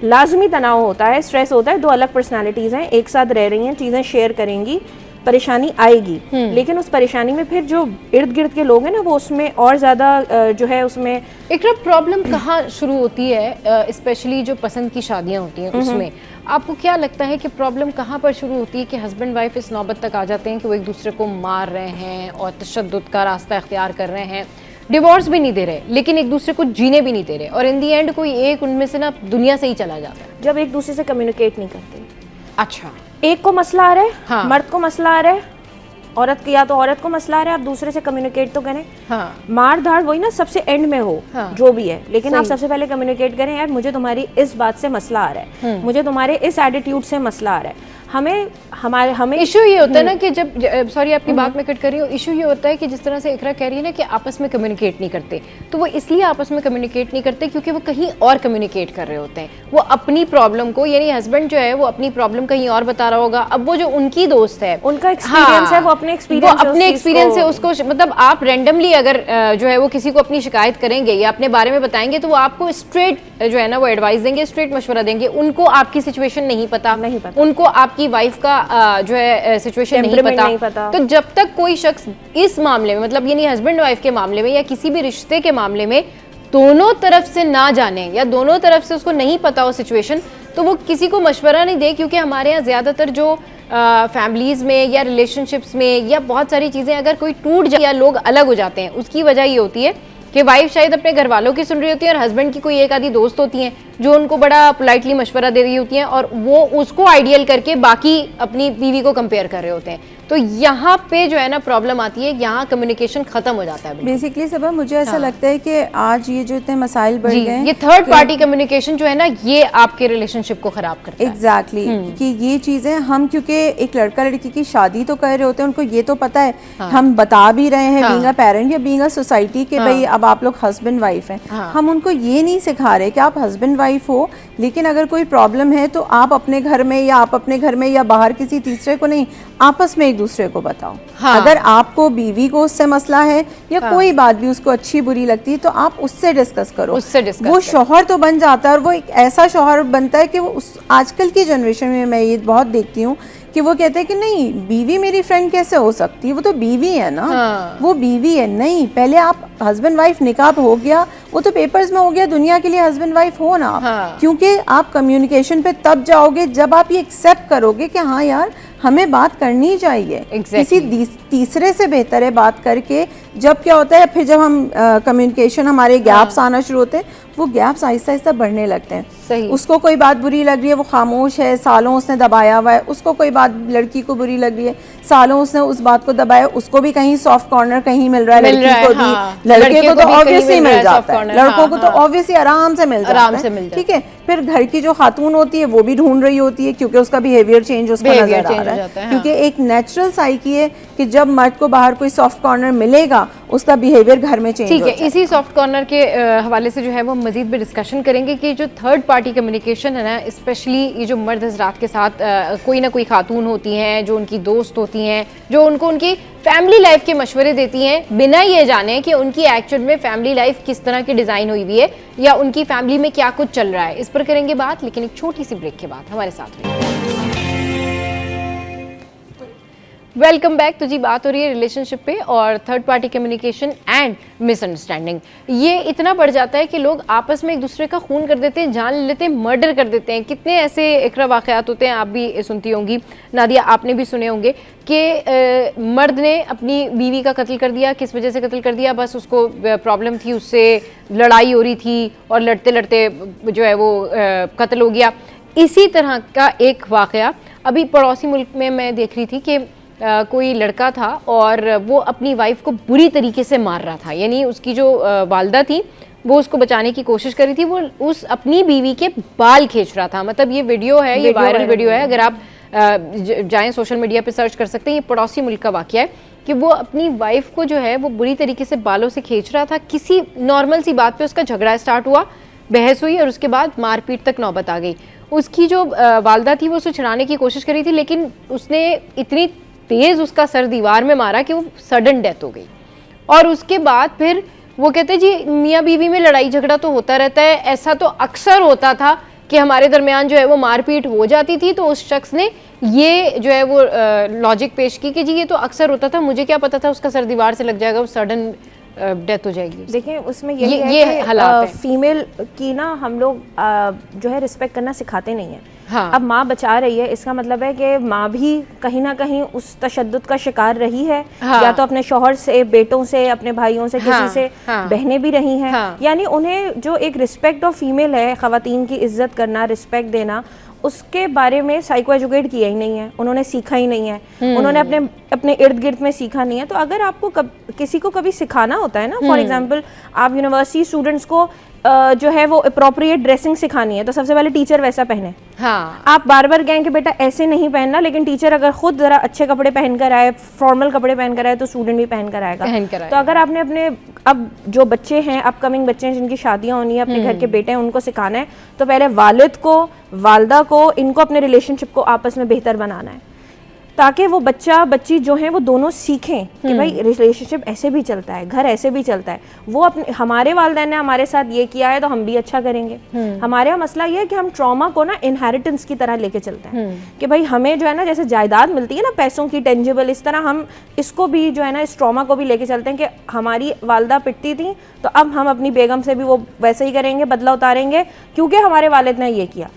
लाजमी तनाव होता है, स्ट्रेस होता है, दो अलग पर्सनालिटीज़ हैं, एक साथ रह रही हैं, चीज़ें शेयर करेंगी, परेशानी आएगी, लेकिन उस परेशानी में फिर जो इर्द गिर्द के लोग हैं ना वो उसमें और ज़्यादा जो है उसमें एक प्रॉब्लम कहाँ शुरू होती है, स्पेशली जो पसंद की शादियाँ होती हैं उसमें आपको क्या लगता है कि प्रॉब्लम कहाँ पर शुरू होती है कि हस्बैंड वाइफ इस नौबत तक आ जाते हैं कि वो एक दूसरे को मार रहे हैं और तशद्दुद का रास्ता इख्तियार कर रहे हैं, डिवोर्स भी नहीं दे रहे लेकिन एक दूसरे को जीने भी नहीं दे रहे, और इन दी एंड कोई एक उनमें से ना दुनिया से ही चला जाता है जब एक दूसरे से कम्युनिकेट नहीं करते। अच्छा, एक को मसला आ रहा है, हाँ। मर्द को मसला आ रहा है, औरत को मसला आ रहा है, आप दूसरे से कम्युनिकेट तो करें। हाँ। मार धाड़ वही ना सबसे एंड में हो, हाँ। जो भी है, लेकिन आप सबसे पहले कम्युनिकेट करें, यार मुझे तुम्हारी इस बात से मसला आ रहा है, मुझे तुम्हारे इस एटीट्यूड से मसला आ रहा है। हमें इशू ये होता है ना कि जब सॉरी आपकी बात में कट कर रही हूँ, इशू ये होता है कि जिस तरह से इकरा कह रही है ना कि आपस में कम्युनिकेट नहीं करते, तो वो इसलिए आपस में कम्युनिकेट नहीं करते क्योंकि वो कहीं और कम्युनिकेट कर रहे होते हैं, वो अपनी प्रॉब्लम को, यानी हस्बैंड जो है वो अपनी प्रॉब्लम कहीं और बता रहा होगा, अब वो जो उनकी दोस्त है उनका एक्सपीरियंस है, वो अपने एक्सपीरियंस से उसको, मतलब आप रैंडमली अगर जो है वो किसी को अपनी शिकायत करेंगे या अपने बारे में बताएंगे तो वो आपको स्ट्रेट जो है ना वो एडवाइस देंगे, स्ट्रेट मशवरा देंगे, उनको आपकी सिचुएशन नहीं पता, उनको आपकी वाइफ का जो है सिचुएशन नहीं पता। तो जब तक कोई शख्स इस मामले में, मतलब यानी हस्बैंड वाइफ के मामले में या किसी भी रिश्ते के मामले में दोनों तरफ से ना जाने या दोनों तरफ से उसको नहीं पता हो सिचुएशन, तो वो किसी को मशवरा नहीं दे, क्योंकि हमारे यहाँ ज़्यादातर जो फैमिलीज़ में या रिलेशनशिप्स में या बहुत सारी चीज़ें अगर कोई टूट जाए या लोग अलग हो जाते हैं, उसकी वजह ये होती है कि वाइफ शायद अपने घर वालों की सुन रही होती है और हस्बैंड की कोई एक आधी दोस्त होती हैं जो उनको बड़ा पोलाइटली मशवरा दे रही होती हैं और वो उसको आइडियल करके बाकी अपनी बीवी को कंपेयर कर रहे होते हैं। तो यहाँ पे जो है ना प्रॉब्लम आती है, यहाँ कम्युनिकेशन खत्म हो जाता है बेसिकली। सबा मुझे ऐसा लगता है कि आज ये जो इतने मसाइल बढ़ गए हैं, ये थर्ड पार्टी कम्युनिकेशन जो है ना ये आपके रिलेशनशिप को खराब करता है। एग्जैक्टली कि ये चीजें हम, क्योंकि एक लड़का लड़की की शादी तो कर रहे होते हैं, उनको ये तो पता है, हम बता भी रहे हैं बीइंग अ पेरेंट या बीइंग अ सोसाइटी के भाई अब आप लोग हस्बैंड वाइफ हैं, हम उनको ये नहीं सिखा रहे कि आप हस्बैंड वाइफ हो, लेकिन अगर कोई प्रॉब्लम है तो आप अपने घर में या आप अपने घर में या बाहर किसी तीसरे को नहीं, आपस में एक दूसरे को बताओ। हाँ। अगर आपको बीवी को उससे मसला है या कोई बात भी उसको अच्छी बुरी लगती है तो आप उससे डिस्कस करो, वो शौहर तो बन जाता है, और वो एक ऐसा शौहर बनता है कि वो उस आजकल की जनरेशन में मैं ये बहुत देखती हूँ कि वो कहते हैं कि नहीं बीवी मेरी फ्रेंड कैसे हो सकती है, वो तो बीवी है ना। हाँ। वो बीवी है, नहीं, पहले आप हस्बैंड वाइफ निकाह हो गया, वो तो पेपर्स में हो गया, दुनिया के लिए हस्बैंड वाइफ हो ना। हाँ। क्योंकि आप कम्युनिकेशन पे तब जाओगे जब आप ये एक्सेप्ट करोगे कि हाँ यार हमें बात करनी चाहिए। किसी तीसरे से बेहतर है बात करके। जब क्या होता है, फिर जब हम कम्युनिकेशन हमारे गैप्स आना शुरू होते हैं, वो गैप्स आहिस्ता आहिस्ता बढ़ने लगते हैं। सही। उसको कोई बात बुरी लग रही है, वो खामोश है, सालों उसने दबाया हुआ है, उसको कोई बात लड़की को बुरी लग रही है, सालों उसने उस बात को दबाया, उसको भी कहीं सॉफ्ट कॉर्नर कहीं मिल रहा है, लड़की को भी, लड़के को तो ऑब्वियसली मिल जाता है, लड़कों को तो ऑब्वियसली आराम से मिल जाता है, ठीक है। फिर घर की जो खातून होती है वो भी ढूंढ रही होती है, क्योंकि उसका बिहेवियर चेंज उसको नजर आ रहा है, क्योंकि एक नेचुरल साइकी है कि जब मर्द को बाहर कोई सॉफ्ट कॉर्नर मिलेगा उसका बिहेवियर घर में चेंज हो जाएगा। ठीक है, इसी सॉफ्ट कॉर्नर के हवाले से जो है वो मजीद भी डिस्कशन करेंगे कि जो थर्ड पार्टी कम्युनिकेशन है ना, स्पेशली ये जो मर्द हजरात के साथ कोई ना कोई खातून होती हैं जो उनकी दोस्त होती हैं, जो उनको उनकी फैमिली लाइफ के मशवरे देती हैं बिना ये जाने कि उनकी एक्चुअल में फैमिली लाइफ किस तरह की डिज़ाइन हुई हुई है या उनकी फैमिली में क्या कुछ चल रहा है। इस पर करेंगे बात, लेकिन एक छोटी सी ब्रेक के बाद। हमारे साथ रहिए। Welcome back. तो जी बात हो रही है रिलेशनशिप पे और third party communication and misunderstanding. ये इतना बढ़ जाता है कि लोग आपस में एक दूसरे का खून कर देते हैं, जान लेते हैं, मर्डर कर देते हैं। कितने ऐसे इकरा वाक़यात होते हैं, आप भी सुनती होंगी नादिया, आपने भी सुने होंगे कि मर्द ने अपनी बीवी का कत्ल कर दिया। किस वजह से कत्ल कर दिया? बस उसको प्रॉब्लम थी, उससे लड़ाई हो रही थी और लड़ते लड़ते जो है वो कत्ल हो गया। इसी तरह का एक वाक़या अभी पड़ोसी मुल्क में मैं देख रही थी कि कोई लड़का था और वो अपनी वाइफ को बुरी तरीके से मार रहा था। यानी उसकी जो वालदा थी वो उसको बचाने की कोशिश कर रही थी, वो उस अपनी बीवी के बाल खींच रहा था। मतलब ये वीडियो है, ये वायरल वीडियो है, अगर आप जाएं सोशल मीडिया पे सर्च कर सकते हैं। ये पड़ोसी मुल्क का वाक़या है कि वो अपनी वाइफ को जो है वो बुरी तरीके से बालों से खींच रहा था। किसी नॉर्मल सी बात पे उसका झगड़ा स्टार्ट हुआ, बहस हुई और उसके बाद मारपीट तक नौबत आ गई। उसकी जो वालदा थी वो उसे छुड़ाने की कोशिश कर रही थी, लेकिन उसने इतनी तेज उसका सर दीवार में मारा कि वो सडन डेथ हो गई। और उसके बाद फिर वो कहते हैं जी मियाँ बीवी में लड़ाई झगड़ा तो होता रहता है, ऐसा तो अक्सर होता था कि हमारे दरमियान जो है वो मारपीट हो जाती थी। तो उस शख्स ने ये जो है वो लॉजिक पेश की कि जी ये तो अक्सर होता था, मुझे क्या पता था उसका सर दीवार से लग जाएगा, वो सडन डेथ हो जाएगी। देखिए उसमें ये हालात फीमेल की ना हम लोग जो है रिस्पेक्ट करना सिखाते नहीं है। हाँ। अब माँ बचा रही है, इसका मतलब है कि माँ भी कहीं ना कहीं उस तशद्दुद का शिकार रही है। हाँ। या तो अपने शौहर से, बेटों से, अपने भाइयों से, किसी से बहनें भी रही हैं। यानी उन्हें जो एक रिस्पेक्ट ऑफ फीमेल है, ख़वातीन की इज्जत करना, रिस्पेक्ट देना, उसके बारे में साइको एजुकेट किया ही नहीं है, उन्होंने सीखा ही नहीं है, उन्होंने अपने इर्द गिर्द में सीखा नहीं है। तो अगर आपको किसी को कभी सिखाना होता है ना, फॉर एग्जांपल आप यूनिवर्सिटी स्टूडेंट्स को जो है वो अप्रोप्रिएट ड्रेसिंग सिखानी है, तो सबसे पहले टीचर वैसा पहने। हाँ। आप बार बार कहें कि बेटा ऐसे नहीं पहनना, लेकिन टीचर अगर खुद जरा अच्छे कपड़े पहन कर आए, फॉर्मल कपड़े पहन कर आए, तो स्टूडेंट भी पहन कर आएगा। तो अगर आपने अपने अब जो बच्चे हैं, अपकमिंग बच्चे हैं जिनकी शादियां होनी है, अपने घर के बेटे हैं, उनको सिखाना है, तो पहले वालिद को, वालदा को, इनको अपने रिलेशनशिप को आपस में बेहतर बनाना है, ताकि वो बच्चा बच्ची जो है वो दोनों सीखें कि भाई रिलेशनशिप ऐसे भी चलता है, घर ऐसे भी चलता है। वो अपने हमारे वालिदैन ने हमारे साथ ये किया है तो हम भी अच्छा करेंगे। हमारे यहाँ मसला ये है कि हम ट्रॉमा को ना इनहेरिटेंस की तरह लेके चलते हैं कि भाई हमें जो है ना जैसे जायदाद मिलती है ना पैसों की, टेंजिबल, इस तरह हम इसको भी जो है ना इस ट्रॉमा को भी लेके चलते हैं कि हमारी वालदा पिटती थी तो अब हम अपनी बेगम से भी वो वैसे ही करेंगे, बदला उतारेंगे क्योंकि हमारे वालिद ने ये किया।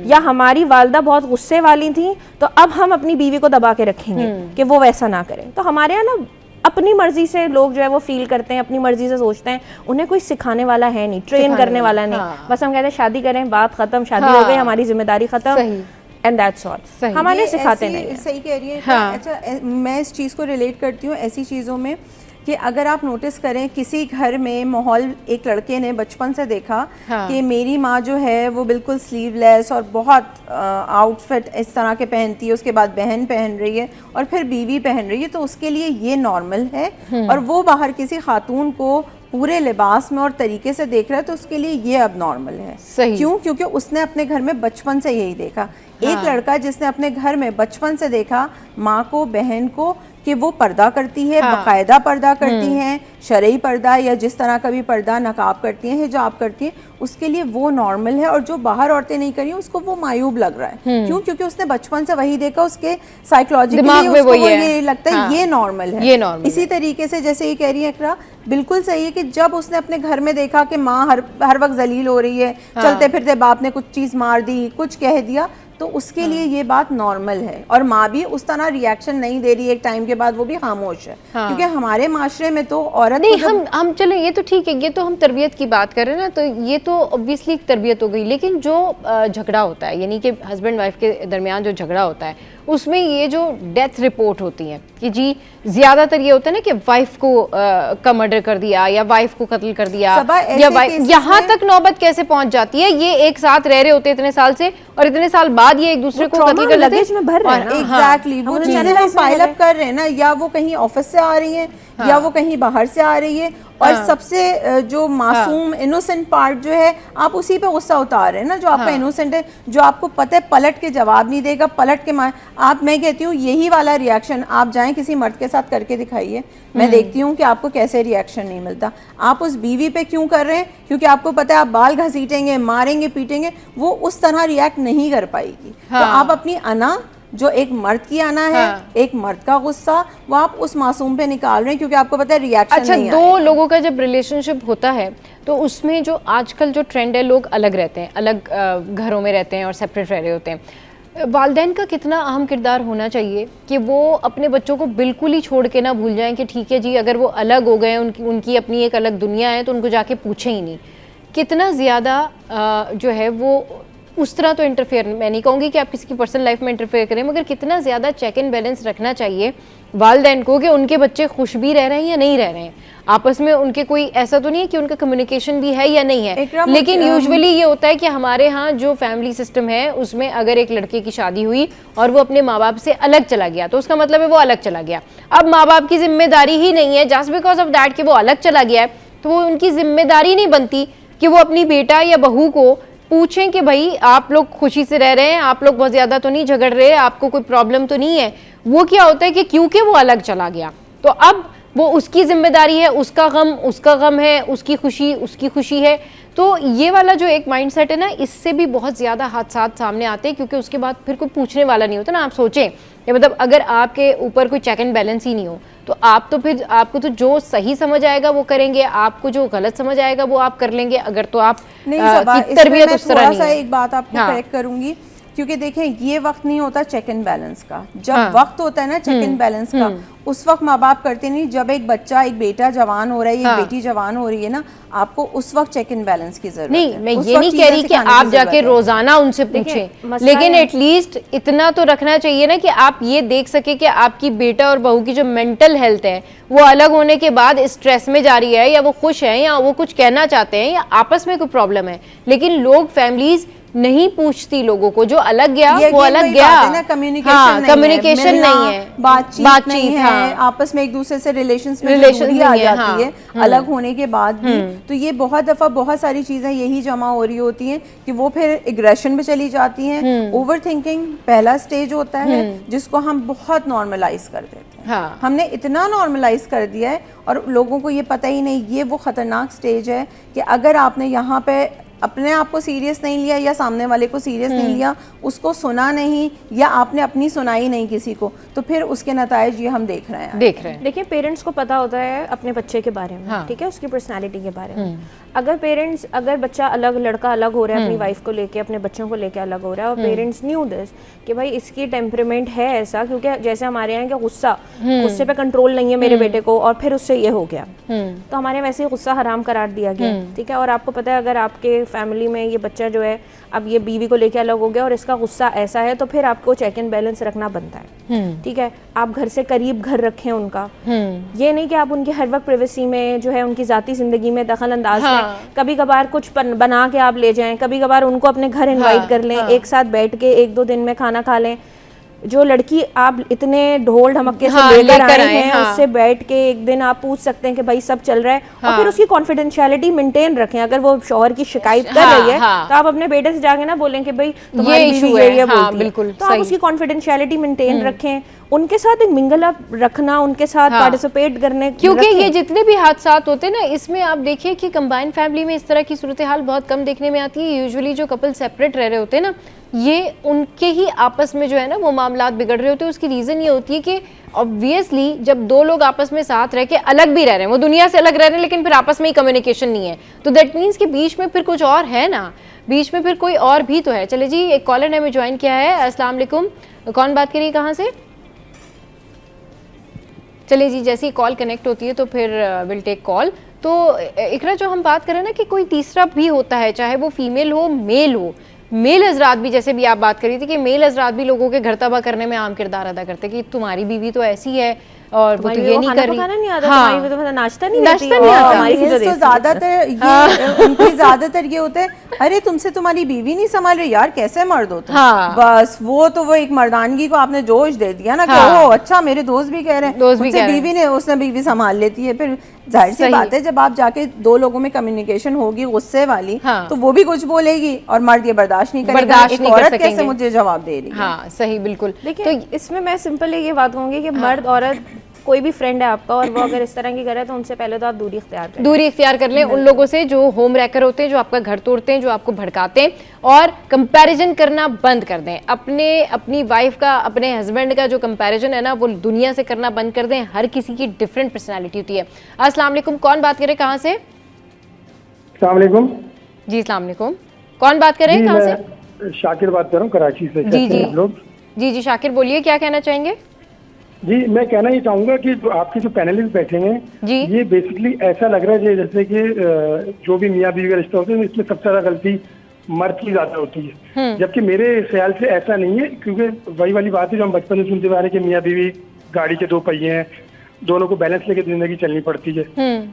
या हमारी वालदा बहुत गुस्से वाली थी तो अब हम अपनी बीवी को दबा के रखेंगे कि वो वैसा ना करें। तो हमारे यहाँ ना अपनी मर्जी से लोग जो है वो फील करते हैं, अपनी मर्जी से सोचते हैं, उन्हें कोई सिखाने वाला है नहीं, ट्रेन करने वाला नहीं। बस हम कहते हैं शादी करें, बात खत्म, शादी हो गई, हमारी जिम्मेदारी खत्म, एंड दैट्स ऑल। हमारे सिखाते नहीं। सही कह रही है। अच्छा, मैं इस चीज़ को रिलेट करती हूँ ऐसी चीज़ों में कि अगर आप नोटिस करें किसी घर में माहौल, एक लड़के ने बचपन से देखा कि मेरी माँ जो है वो बिल्कुल स्लीवलेस और बहुत आउटफिट इस तरह के पहनती है, उसके बाद बहन पहन रही है और फिर बीवी पहन रही है, तो उसके लिए ये नॉर्मल है। और वो बाहर किसी खातून को पूरे लिबास में और तरीके से देख रहा है तो उसके लिए ये अब नॉर्मल है। सही। क्यों? क्योंकि उसने अपने घर में बचपन से यही देखा। एक लड़का जिसने अपने घर में बचपन से देखा माँ को, बहन को कि वो पर्दा करती है, बाकायदा पर्दा करती हैं, शरई पर्दा या जिस तरह का भी पर्दा, नकाब करती हैं, हिजाब करती हैं, उसके लिए वो नॉर्मल है। और जो बाहर औरतें नहीं करी उसको वो मायूब लग रहा है। क्यों? क्योंकि उसने बचपन से वही देखा, उसके साइकोलॉजिकली उसको ये लगता है ये नॉर्मल है। इसी तरीके से जैसे ये कह रही है इकरा, बिल्कुल सही है कि जब उसने अपने घर में देखा कि माँ हर वक्त जलील हो रही है, चलते फिरते बाप ने कुछ चीज़ मार दी, कुछ कह दिया, तो उसके लिए ये बात नॉर्मल है। और माँ भी उस तरह रिएक्शन नहीं दे रही है, एक टाइम के बाद वो भी खामोश है। क्योंकि हमारे माशरे में तो औरत नहीं, हम चले, ये तो ठीक है, ये तो हम तरबियत की बात कर रहे हैं ना, तो ये तो ऑब्वियसली तरबियत हो गई। लेकिन जो झगड़ा होता है, यानी कि हस्बैंड वाइफ के दरमियान जो झगड़ा होता है, उसमें ये जो डेथ रिपोर्ट होती है कि जी ज़्यादातर ये होता है ना कि वाइफ को का मर्डर कर दिया या वाइफ को कत्ल कर दिया, या यहाँ तक नौबत कैसे पहुंच जाती है? ये एक साथ रह रहे होते इतने साल से और इतने साल बाद ये एक दूसरे को कत्ल कर लेते हैं। एग्जैक्टली, वो चीजें हम पाइल अप कर रहे हैं ना, या वो कहीं ऑफिस से आ रही है या वो कहीं बाहर से आ रही है, और सबसे जो मासूम इनोसेंट पार्ट जो है, आप उसी पे गुस्सा उतार रहे हैं ना, जो आपका इनोसेंट है, जो आपको पता है पलट के जवाब नहीं देगा, पलट के आप, मैं कहती हूँ यही वाला रिएक्शन आप जाएं किसी मर्द के साथ करके दिखाइए, मैं देखती हूँ कि आपको कैसे रिएक्शन नहीं मिलता। आप उस बीवी पे क्यों कर रहे हैं? क्योंकि आपको पता है आप बाल घसीटेंगे, मारेंगे, पीटेंगे, वो उस तरह रिएक्ट नहीं कर पाएगी। तो आप अपनी अना, जो एक मर्द की आना है, एक मर्द का गुस्सा, वो आप उस मासूम पे निकाल रहे हैं क्योंकि आपको पता है रिएक्शन नहीं आएगा। दो लोगों का जब रिलेशनशिप होता है तो उसमें जो आजकल जो ट्रेंड है, लोग अलग रहते हैं, अलग घरों में रहते हैं और सेपरेट रह रहे होते हैं। वालिदैन का कितना अहम किरदार होना चाहिए कि वो अपने बच्चों को बिल्कुल ही छोड़ के ना भूल जाएं कि ठीक है जी, अगर वो अलग हो गए, उनकी अपनी एक अलग दुनिया है, तो उनको जाके पूछें ही नहीं। कितना ज़्यादा जो है वो उस तरह तो इंटरफेयर, मैं नहीं कहूँगी कि आप किसी की पर्सनल लाइफ में इंटरफेयर करें, मगर कितना ज़्यादा चेक एंड बैलेंस रखना चाहिए वालिदैन को कि उनके बच्चे खुश भी रह रहे हैं या नहीं रह रहे हैं आपस में। उनके कोई ऐसा तो नहीं है कि उनका कम्युनिकेशन भी है या नहीं है, लेकिन यूजुअली ये होता है कि हमारे यहाँ जो फैमिली सिस्टम है उसमें अगर एक लड़के की शादी हुई और वो अपने माँ बाप से अलग चला गया, तो उसका मतलब है वो अलग चला गया। अब माँ बाप की जिम्मेदारी ही नहीं है, जस्ट बिकॉज ऑफ दैट कि वो अलग चला गया है, तो वो उनकी जिम्मेदारी नहीं बनती कि वो अपनी बेटा या बहू को पूछें कि भाई आप लोग खुशी से रह रहे हैं, आप लोग बहुत ज़्यादा तो नहीं झगड़ रहे, आपको कोई प्रॉब्लम तो नहीं है। वो क्या होता है कि क्योंकि वो अलग चला गया तो अब वो उसकी जिम्मेदारी है, उसका गम है, उसकी खुशी है। तो ये वाला जो एक माइंडसेट है ना, इससे भी बहुत ज़्यादा हादसात सामने आते हैं, क्योंकि उसके बाद फिर कोई पूछने वाला नहीं होता ना। आप सोचें कि मतलब अगर आपके ऊपर कोई चेक एंड बैलेंस ही नहीं हो तो आपको तो जो सही समझ आएगा वो करेंगे, आपको जो गलत समझ आएगा वो आप कर लेंगे। अगर तो आप की तरबियत उस तरह नहीं है। एक बात आपको करेक्ट करूंगी, क्योंकि देखें ये वक्त नहीं होता चेक एंड बैलेंस का। जब वक्त होता है ना चेक एंड बैलेंस का, उस वक्त माँ बाप करते नहीं। जब एक बच्चा, एक बेटा जवान हो रहा है, एक बेटी जवान हो रही है ना, आपको उस वक्त चेक एंड बैलेंस की जरूरत नहीं है। मैं ये नहीं कह रही कि आप जाके रोजाना उनसे पूछें, लेकिन एटलीस्ट इतना तो रखना चाहिए ना कि आप ये देख सके कि आपकी बेटा और बहू की जो मेंटल हेल्थ है वो अलग होने के बाद स्ट्रेस में जा रही है, या वो खुश है, या वो कुछ कहना चाहते हैं, या आपस में कोई प्रॉब्लम है। लेकिन लोग, फैमिलीज नहीं पूछती लोगों को, जो अलग गया वो अलग गया। कम्युनिकेशन नहीं है, बातचीत नहीं है, आपस में एक दूसरे से रिलेशन आ जाती है अलग होने के बाद भी। तो ये बहुत दफा बहुत सारी चीजें यही जमा हो रही होती हैं कि वो फिर एग्रेशन में चली जाती हैं। ओवर थिंकिंग पहला स्टेज होता है जिसको हम बहुत नॉर्मलाइज कर देते हैं। हमने इतना नॉर्मलाइज कर दिया है और लोगों को ये पता ही नहीं। ये वो खतरनाक स्टेज है कि अगर आपने यहाँ पे अपने आप को सीरियस नहीं लिया या सामने वाले को सीरियस नहीं लिया, उसको सुना नहीं, या आपने अपनी सुनाई नहीं किसी को, तो फिर उसके नतायज ये हम देख रहे हैं। देखिए, पेरेंट्स को पता होता है अपने बच्चे के बारे में, ठीक है, उसकी पर्सनालिटी के बारे में। अगर बच्चा अलग, लड़का अलग हो रहा है अपनी वाइफ को लेके, अपने बच्चों को लेके अलग हो रहा है, और पेरेंट्स न्यू दिस कि भाई इसकी टेम्परामेंट है ऐसा, क्योंकि जैसे हमारे यहाँ गुस्से पे कंट्रोल नहीं है मेरे बेटे को, और फिर उससे ये हो गया, तो हमारे वैसे ही गुस्सा हराम करार दिया गया, ठीक है। और आपको पता है अगर आपके फैमिली में ये बच्चा जो है अब ये बीवी को लेके अलग हो गया और इसका गुस्सा ऐसा है, तो फिर आपको चेक एंड बैलेंस रखना बनता है, ठीक है। आप घर से करीब घर रखें उनका, ये नहीं कि आप उनकी हर वक्त प्राइवेसी में जो है उनकी जाती जिंदगी में दखल अंदाज में कभी कभार कुछ बना के आप ले जाएं, कभी कभार उनको अपने घर इनवाइट कर लें, एक साथ बैठ के 1-2 दिन में खाना खा लें। जो लड़की आप इतने ढोल ढमक्के से लेकर आए हैं, उससे बैठ के एक दिन आप पूछ सकते हैं कि भाई सब चल रहा है, और फिर उसकी कॉन्फिडेंशियलिटी मेंटेन रखें। अगर वो शौहर की शिकायत कर रही है तो आप अपने बेटे से जाके ना बोलें कि भाई तुम्हारी बीवी ये बोलती है, बिल्कुल, तो आप उसकी कॉन्फिडेंशियलिटी मेंटेन रखें, उनके साथ एक मिंगल अप रखना, उनके साथ पार्टिसिपेट करने, क्योंकि ये जितने भी हादसात होते हैं ना, इसमें आप देखिए कि कंबाइंड फैमिली में इस तरह की सूरत हाल बहुत कम देखने में आती है। यूजुअली जो कपल सेपरेट रह रहे होते हैं ना, ये उनके ही आपस में जो है ना वो मामलात बिगड़ रहे होते हैं। उसकी रीज़न ये होती है कि ऑब्वियसली जब दो लोग आपस में साथ रह के अलग भी रह रहे हैं, वो दुनिया से अलग रह रहे हैं, लेकिन फिर आपस में ही कम्युनिकेशन नहीं है, तो दैट मीन्स कि बीच में फिर कुछ और है ना, बीच में फिर कोई और भी तो है। चले जी, एक कॉलर ने हमें ज्वाइन किया है। अस्सलाम वालेकुम, कौन बात करिए, कहाँ से? चलिए जी, जैसे ही कॉल कनेक्ट होती है तो फिर विल टेक कॉल। तो इकरा, जो हम बात करें ना कि कोई तीसरा भी होता है, चाहे वो फीमेल हो मेल हो, मेल हजरात भी, जैसे भी आप बात करी थी कि मेल हजरात भी लोगों के घर तबाह करने में अहम किरदार अदा करते कि तुम्हारी बीवी तो ऐसी है और वो तो ये नहीं कर रही, हाँ, तो नाश्ता नहीं आता। तो ज्यादातर ये उनकी ज्यादातर ये होता है, अरे तुमसे तुम्हारी बीवी नहीं संभाल रही यार, कैसे मर्द होता है। बस वो एक मर्दानगी को आपने जोश दे दिया ना कि ओह अच्छा, मेरे दोस्त भी कह रहे हैं मुझसे बीवी ने, उसने बीवी संभाल लेती है। फिर जाहिर सी बात है, जब आप जाके दो लोगों में कम्युनिकेशन होगी गुस्से वाली, तो वो भी कुछ बोलेगी और मर्द ये बर्दाश्त नहीं करेगा। एक औरत कैसे मुझे जवाब दे रही है? हाँ सही, बिल्कुल। देखिए, तो इसमें मैं सिंपल ये बात कहूंगी कि मर्द औरत कोई भी फ्रेंड है आपका और वो अगर इस तरह की करे तो उनसे पहले तो आप दूरी इख्तियार कर लें उन लोगों से जो होम रैकर होते हैं, जो आपका घर तोड़ते हैं, जो आपको भड़काते हैं, और कंपैरिजन करना बंद कर दें। अपनी वाइफ का, अपने हस्बैंड का जो कंपैरिजन है ना, वो दुनिया से करना बंद कर दें। हर किसी की डिफरेंट पर्सनैलिटी होती है। अस्सलाम वालेकुम, कौन बात करे, कहाँ से? अस्सलाम वालेकुम जी, अस्सलाम वालेकुम, कौन बात कर रहे हैं, कहाँ से? शाकिर बात कर रहा हूँ, कराची से। जी शाकिर, बोलिए, क्या कहना चाहेंगे? जी, मैं कहना ये चाहूंगा कि जो आपके जो पैनलिस्ट बैठे हैं जी, ये बेसिकली ऐसा लग रहा है जैसे कि जो भी मियाँ बीवी का रिश्ता होता है इसमें सबसे ज्यादा गलती मर्द की ज्यादा होती है, जबकि मेरे ख्याल से ऐसा नहीं है। क्योंकि वही वाली बात है जो हम बचपन से सुनते आ रहे हैं कि मियाँ बीवी गाड़ी के दो पहिए हैं, दोनों को बैलेंस लेके जिंदगी चलनी पड़ती है।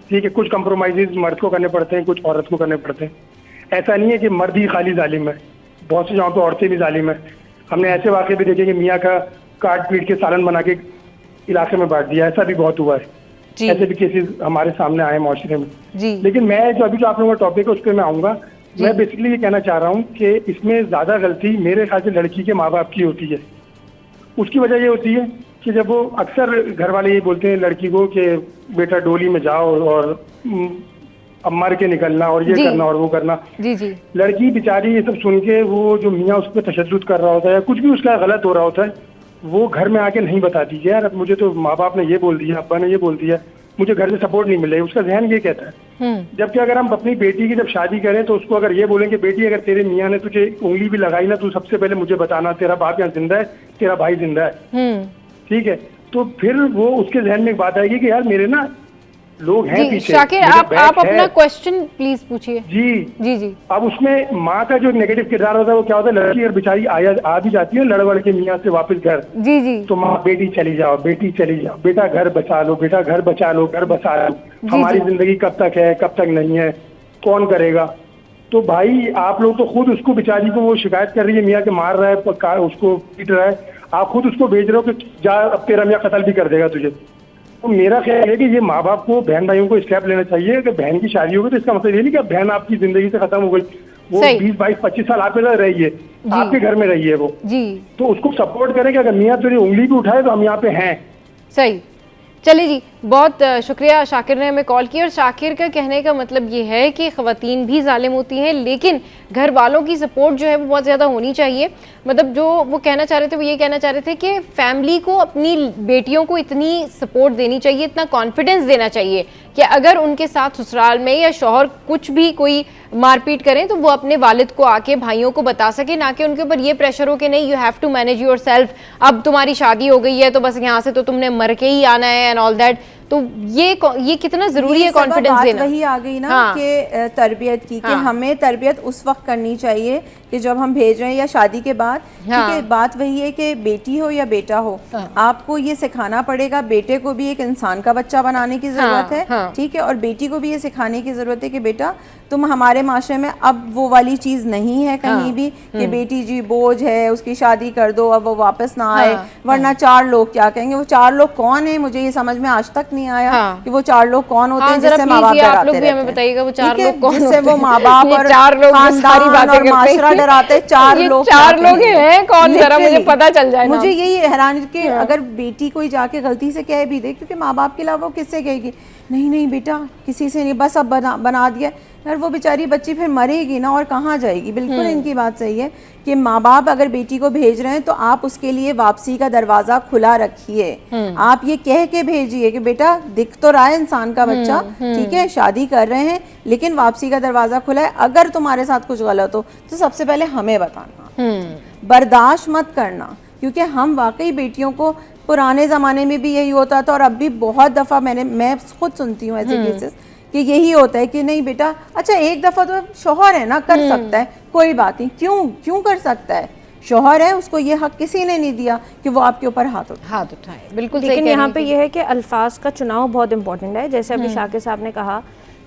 ठीक है, कुछ कंप्रोमाइजेज मर्द को करने पड़ते हैं, कुछ औरत को करने पड़ते हैं। ऐसा नहीं है कि मर्द ही खाली जालिम है, बहुत सी जगहों पर औरतें भी जालिम है। हमने ऐसे वाक़े भी देखे कि मियाँ का काट पीट के सालन बना के इलाके में बांट दिया, ऐसा भी बहुत हुआ है। ऐसे भी केसेस हमारे सामने आए माशरे में। लेकिन मैं अभी जो आप लोगों का टॉपिक है उस पर मैं आऊँगा। मैं बेसिकली ये कहना चाह रहा हूँ कि इसमें ज़्यादा गलती मेरे ख्याल से लड़की के माँ बाप की होती है। उसकी वजह ये होती है कि जब वो अक्सर घर वाले ये बोलते हैं लड़की को कि बेटा डोली में जाओ और अब मर के निकलना और ये करना और वो करना। लड़की बेचारी ये सब सुन के वो जो मियाँ उस पर तशद्दुद कर रहा होता है, कुछ भी उसका गलत हो रहा होता है, वो घर में आके नहीं बताती कि यार अब मुझे तो माँ बाप ने ये बोल दिया, अब्बा ने ये बोल दिया, मुझे घर से सपोर्ट नहीं मिल रही। उसका जहन ये कहता है। जबकि अगर हम अपनी बेटी की जब शादी करें तो उसको अगर ये बोलें कि बेटी अगर तेरे मियाँ ने तुझे उंगली भी लगाई ना, तू सबसे पहले मुझे बताना, तेरा बाप यहाँ जिंदा है, तेरा भाई जिंदा है, ठीक है, तो फिर वो उसके जहन में एक बात आएगी कि यार मेरे ना लोग हैं पीछे। शाकिर, आप अपना क्वेश्चन प्लीज पूछिए। जी। अब उसमें माँ का जो नेगेटिव किरदार होता है वो क्या होता है, लड़की अगर बेचारी आ भी जाती है लड़ वड़ के मियाँ से वापस घर, तो माँ बेटी चली जाओ, बेटी चली जाओ, बेटा घर बचा लो, बेटा घर बचा लो, घर बचा लो, हमारी जिंदगी कब तक है, कब तक नहीं है, कौन करेगा। तो भाई आप लोग तो खुद उसको बेचारी को वो शिकायत कर रही है मियाँ के मार रहा है, उसको पीट रहा है, आप खुद उसको भेज रहे हो कि जा अब तेरा मियाँ कत्ल भी कर देगा तुझे। तो मेरा ख्याल है कि ये माँ बाप को बहन भाइयों को स्टेप लेना चाहिए कि बहन की शादी होगी तो इसका मतलब ये नहीं कि बहन आपकी जिंदगी से खत्म हो गई, वो 20, 22, 25 साल आपके साथ रही है, आपके घर में रही है वो, तो उसको सपोर्ट करें कि अगर मियाँ तेरी उंगली भी उठाए तो हम यहाँ पे हैं। सही। चलिए जी, बहुत शुक्रिया शाकिर ने हमें कॉल किया। और शाकिर का कहने का मतलब ये है कि ख़वातीन भी जालिम होती हैं, लेकिन घर वालों की सपोर्ट जो है वो बहुत ज़्यादा होनी चाहिए। मतलब जो वो कहना चाह रहे थे वो ये कहना चाह रहे थे कि फैमिली को अपनी बेटियों को इतनी सपोर्ट देनी चाहिए, इतना कॉन्फिडेंस देना चाहिए कि अगर उनके साथ ससुराल में या शौहर कुछ भी कोई मारपीट करें तो वो अपने वालिद को आके भाइयों को बता सके, ना कि उनके ऊपर ये प्रेशर हो कि नहीं you have to manage yourself, अब तुम्हारी शादी हो गई है तो बस यहाँ से तो तुमने मर के ही आना है एंड ऑल दैट। तो ये कितना जरूरी है कॉन्फिडेंस देना। वही आ गई ना कि तरबियत की कि हमें तरबियत उस वक्त करनी चाहिए कि जब हम भेज रहे हैं या शादी के बाद। ठीक है, बात वही है कि बेटी हो या बेटा हो, आपको ये सिखाना पड़ेगा। बेटे को भी एक इंसान का बच्चा बनाने की जरूरत है, ठीक है, और बेटी को भी ये सिखाने की जरूरत है कि बेटा तुम हमारे माशरे में अब वो वाली चीज नहीं है कहीं भी कि बेटी जी बोझ है, उसकी शादी कर दो, अब वो वापस ना आए, वरना 4 लोग क्या कहेंगे। वो 4 लोग कौन है, मुझे ये समझ में आज तक नहीं आया कि वो 4 लोग कौन होते हैं जिससे माँ बाप डराते रहते हैं। बताइएगा वो 4 लोग कौन, जिससे वो माँ बाप और खानदान और माशरा डराते। 4 लोग हैं कौन, जरा मुझे पता चल जाए। मुझे यही हैरान कि अगर बेटी कोई जाके गलती से कह भी दे, क्योंकि माँ बाप के अलावा वो किससे कहेगी, नहीं नहीं बेटा किसी से नहीं, बस अब बना दिया, यार वो बेचारी बच्ची फिर मरेगी ना और कहाँ जाएगी। बिल्कुल इनकी बात सही है कि माँ बाप अगर बेटी को भेज रहे हैं तो आप उसके लिए वापसी का दरवाजा खुला रखिए। आप ये कह के भेजिए कि बेटा दिख तो रहा है इंसान का बच्चा, ठीक है शादी कर रहे हैं, लेकिन वापसी का दरवाजा खुला है, अगर तुम्हारे साथ कुछ गलत हो तो सबसे पहले हमें बताना, बर्दाश्त मत करना। क्योंकि हम वाकई बेटियों को, पुराने ज़माने में भी यही होता था और अब भी बहुत दफ़ा मैं खुद सुनती हूँ ऐसे केसेस कि यही होता है कि नहीं बेटा, अच्छा एक दफ़ा तो शौहर है ना, कर सकता है, कोई बात नहीं। क्यों कर सकता है, शौहर है, उसको ये हक किसी ने नहीं दिया कि वो आपके ऊपर हाथ उठाए। बिल्कुल। लेकिन यहाँ पे ये है कि अल्फाज का चुनाव बहुत इंपॉर्टेंट है। जैसे अभी शाकिर साहब ने कहा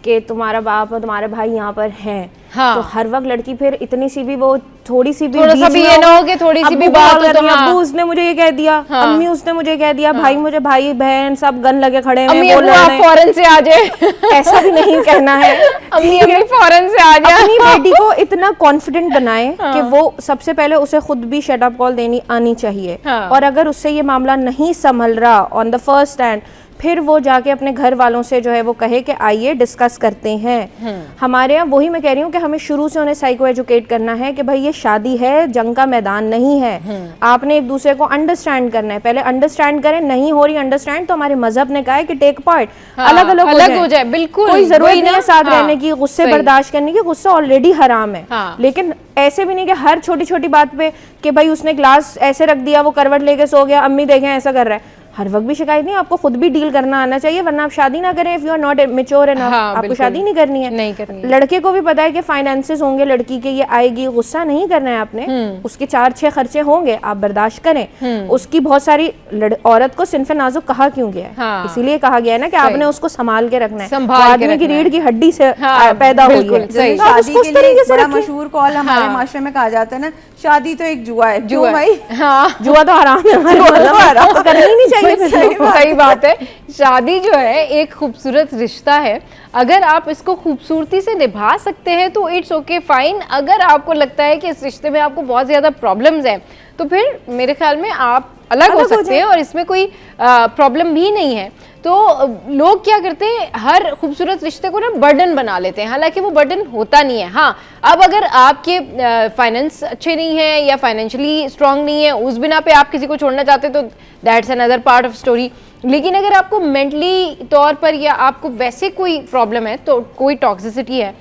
कि तुम्हारा बाप और तुम्हारे भाई यहाँ पर हैं, तो हर वक्त लड़की फिर इतनी सी भी, वो थोड़ी सी भी ये ना हो कि थोड़ी सी भी बात हो तो अब्बू उसने मुझे ये कह दिया, अम्मी उसने मुझे कह दिया, भाई मुझे, भाई बहन सब गन लगे खड़े हैं, बोल रहे हैं फौरन से आ जाए। ऐसा भी नहीं कहना है, अम्मी फौरन से आ जाए। अपनी बेटी को इतना कॉन्फिडेंट बनाए कि वो सबसे पहले उसे खुद भी शट अप कॉल देनी आनी चाहिए। और अगर उससे ये मामला नहीं संभल रहा ऑन द फर्स्ट हैंड, फिर वो जाके अपने घर वालों से जो है वो कहे कि आइए डिस्कस करते हैं। हमारे यहाँ वही मैं कह रही हूँ कि हमें शुरू से उन्हें साइको एजुकेट करना है कि भाई ये शादी है, जंग का मैदान नहीं है। आपने एक दूसरे को अंडरस्टैंड करना है, पहले अंडरस्टैंड करें, नहीं हो रही अंडरस्टैंड तो हमारे मजहब ने कहा है कि टेक पार्ट, अलग अलग हो जाए। बिल्कुल कोई जरूरत नहीं है साथ रहने की, गुस्से बर्दाश्त करने की, गुस्सा ऑलरेडी हराम है। लेकिन ऐसे भी नहीं कि हर छोटी छोटी बात पे कि भाई उसने ग्लास ऐसे रख दिया, वो करवट लेके सो गया, अम्मी देखें ऐसा कर रहा है, हर वक्त भी शिकायत नहीं। आपको खुद भी डील करना आना चाहिए, वरना आप शादी ना करें। If you are not mature enough, आपको शादी नहीं करनी है। नहीं करनी है। लड़के को भी पता है कि फाइनेंसेस होंगे लड़की के, ये आएगी, गुस्सा नहीं करना है आपने, उसके 4-6 खर्चे होंगे, आप बर्दाश्त करें। उसकी बहुत सारी औरत को सिन्फ़े नाजुक कहा क्यों गया है, इसीलिए कहा गया है ना कि आपने उसको संभाल के रखना है। आदमी की रीढ़ की हड्डी से पैदा हुई है। शादी के लिए बड़ा मशहूर कॉल हमारे माशरे में कहा जाता है ना, शादी तो एक जुआ है। जुआ भाई, जुआ तो हराम है, करनी नहीं चाहिए। सही बात है। शादी जो है एक खूबसूरत रिश्ता है, अगर आप इसको खूबसूरती से निभा सकते हैं तो इट्स ओके फाइन। अगर आपको लगता है कि इस रिश्ते में आपको बहुत ज़्यादा प्रॉब्लम्स हैं तो फिर मेरे ख्याल में आप अलग हो सकते हैं और इसमें कोई प्रॉब्लम भी नहीं है। तो लोग क्या करते हैं, हर खूबसूरत रिश्ते को ना बर्डन बना लेते हैं, हालांकि वो बर्डन होता नहीं है। हाँ, अब अगर आपके फाइनेंस अच्छे नहीं है या फाइनेंशियली स्ट्रांग नहीं है, उस बिना पे आप किसी को छोड़ना चाहते हैं तो that's another part of story. लेकिन अगर आपको मेंटली तौर पर या आपको वैसे कोई प्रॉब्लम है, तो कोई टॉक्सिसिटी है,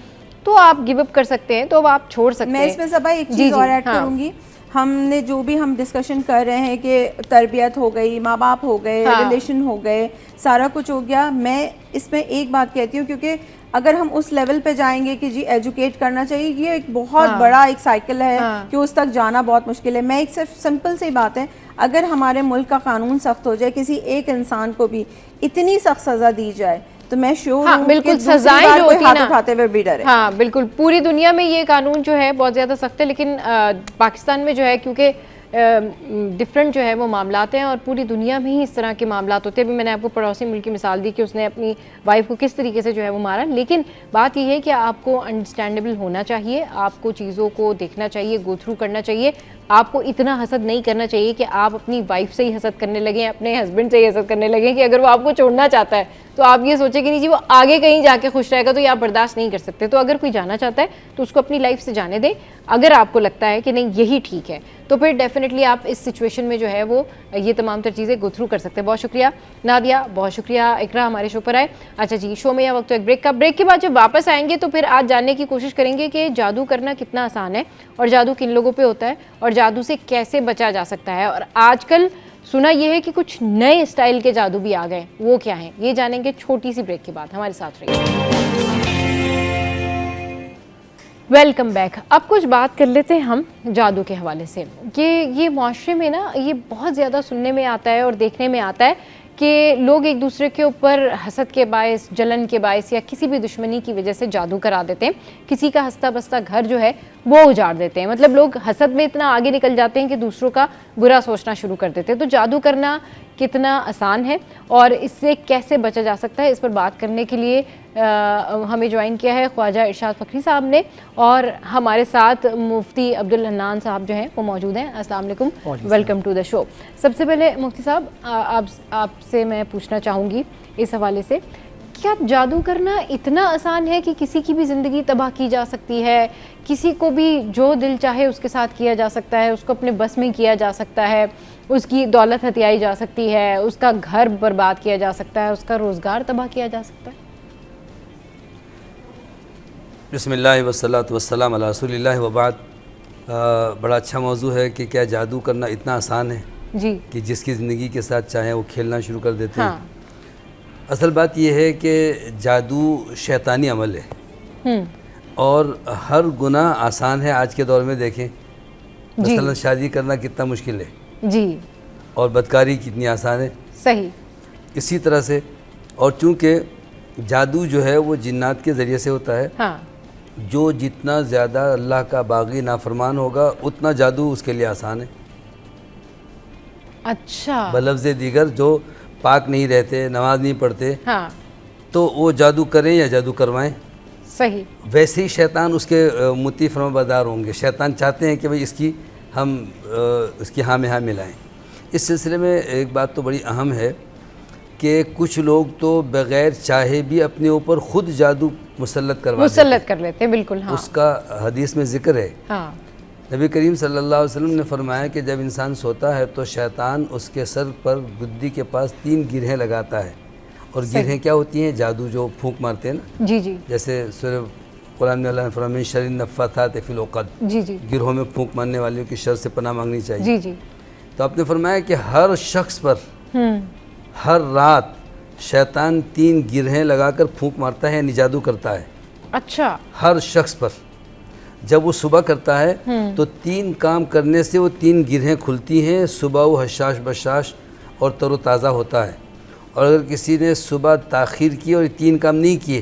तो आप गिव अप कर सकते हैं, तो आप छोड़ सकते हैं। मैं इसमें सबा एक चीज़ और ऐड करूँगी। हमने जो भी हम डिस्कशन कर रहे हैं कि तरबियत हो गई, माँ बाप हो गए, रिलेशन हो गए, सारा कुछ हो गया। मैं इसमें एक बात कहती हूँ, क्योंकि अगर हम उस लेवल पे जाएंगे कि जी एजुकेट करना चाहिए, ये एक बहुत बड़ा एक साइकिल है कि उस तक जाना बहुत मुश्किल है। मैं एक सिर्फ सिंपल सी बात है, अगर हमारे मुल्क का कानून सख्त हो जाए, किसी एक इंसान को भी इतनी सख्त सज़ा दी जाए, तो मैं श्योर हूं बिल्कुल सजाएं जो होती है ना, उठाते हुए भी डरे। हाँ बिल्कुल, पूरी दुनिया में ये कानून जो है बहुत ज़्यादा सख्त है, लेकिन पाकिस्तान में जो है क्योंकि डिफरेंट जो है वो मामलात हैं और पूरी दुनिया में ही इस तरह के मामलात होते हैं। अभी मैंने आपको पड़ोसी मुल्क की मिसाल दी कि उसने अपनी वाइफ को किस तरीके से जो है वो मारा, लेकिन बात यह है कि आपको अंडरस्टैंडेबल होना चाहिए, आपको चीज़ों को देखना चाहिए, गो थ्रू करना चाहिए। आपको इतना हसद नहीं करना चाहिए कि आप अपनी वाइफ से ही हसद करने लगें, अपने हस्बैंड से ही हसद करने लगें कि अगर वो आपको छोड़ना चाहता है तो आप ये सोचें कि नहीं जी वो आगे कहीं जाके खुश रहेगा, तो ये आप बर्दाश्त नहीं कर सकते। तो अगर कोई जाना चाहता है तो उसको अपनी लाइफ से जाने दें। अगर आपको लगता है कि नहीं यही ठीक है तो फिर डेफिनेटली आप इस सिचुएशन में जो है वो ये तमाम तर चीज़ें गो थ्रू कर सकते हैं। बहुत शुक्रिया नादिया, बहुत शुक्रिया इकरा हमारे शो पर आए। अच्छा जी, शो में यह वक्त तो एक ब्रेक का, ब्रेक के बाद जब वापस आएंगे तो फिर आज जानने की कोशिश करेंगे कि जादू करना कितना आसान है और जादू किन लोगों पे होता है और जादू से कैसे बचा जा सकता है। और आजकल सुना यह है कि कुछ नए स्टाइल के जादू भी आ गए, वो क्या हैं ये जानेंगे छोटी सी ब्रेक के बाद। हमारे साथ रहिए। Welcome back. अब कुछ बात कर लेते हैं हम जादू के हवाले से कि ये माशरे में ना ये बहुत ज़्यादा सुनने में आता है और देखने में आता है कि लोग एक दूसरे के ऊपर हसद के बायस, जलन के बायस या किसी भी दुश्मनी की वजह से जादू करा देते हैं। किसी का हंसता बसता घर जो है वो उजाड़ देते हैं। मतलब लोग हसद में इतना आगे निकल जाते हैं कि दूसरों का बुरा सोचना शुरू कर देते हैं। तो जादू करना कितना आसान है और इससे कैसे बचा जा सकता है, इस पर बात करने के लिए हमें ज्वाइन किया है ख्वाजा इरशाद फ़खरी साहब ने, और हमारे साथ मुफ्ती अब्दुल हन्नान साहब जो हैं वो मौजूद हैं। अस्सलाम वालेकुम, वेलकम टू द शो। सबसे पहले मुफ्ती साहब आपसे मैं पूछना चाहूँगी इस हवाले से, क्या जादू करना इतना आसान है कि किसी की भी ज़िंदगी तबाह की जा सकती है? किसी को भी जो दिल चाहे उसके साथ किया जा सकता है, उसको अपने बस में किया जा सकता है, उसकी दौलत हथियाई जा सकती है, उसका घर बर्बाद किया जा सकता है, उसका रोज़गार तबाह किया जा सकता है? बिस्मिल्लाह वस्सलातु वस्सलाम अला रसूलिल्लाह व बाद। बड़ा अच्छा मौजू है कि क्या जादू करना इतना आसान है जी कि जिसकी ज़िंदगी के साथ चाहें वो खेलना शुरू कर देते हाँ। हैं। असल बात यह है कि जादू शैतानी अमल है और हर गुनाह आसान है। आज के दौर में देखें, मसलन शादी करना कितना मुश्किल है जी, और बदकारी कितनी आसान है। सही। इसी तरह से, और चूँकि जादू जो है वो जिन्नात के ज़रिए से होता है, हाँ जो जितना ज़्यादा अल्लाह का बागी नाफरमान होगा उतना जादू उसके लिए आसान है। अच्छा, बलफ्ज़ दीगर जो पाक नहीं रहते, नमाज नहीं पढ़ते, हाँ तो वो जादू करें या जादू करवाएं, सही। वैसे ही शैतान उसके मुती फरमाबरदार होंगे। शैतान चाहते हैं कि भाई इसकी हाँ में हाँ मिलाएं। इस सिलसिले में एक बात तो बड़ी अहम है कि कुछ लोग तो बग़ैर चाहे भी अपने ऊपर ख़ुद जादू मुसल्लत कर लेते हैं। बिल्कुल हाँ। उसका हदीस में ज़िक्र है। हाँ। नबी करीम सल्लल्लाहु अलैहि वसल्लम ने फरमाया कि जब इंसान सोता है तो शैतान उसके सर पर गुद्दी के पास 3 गिरहें लगाता है। और गिरहें क्या होती हैं? जादू जो फूंक मारते हैं ना, जी जी, जैसे सूरह कुरान में अल्लाह ने फरमाया शर्रिन नफ़्फ़ाथात फ़िल उक़द, जी जी, गिरोह में फूंक मारने वालियों की शर से पनाह मांगनी चाहिए। जी जी। तो आपने फरमाया कि हर शख्स पर हर रात शैतान 3 गिरहें लगाकर फूंक मारता है, यानी जादू करता है। अच्छा। हर शख्स पर जब वो सुबह करता है तो 3 काम करने से वो 3 गिरहें खुलती हैं। सुबह वो हशाश बशाश और तरोताज़ा होता है, और अगर किसी ने सुबह ताख़ीर की और 3 काम नहीं किए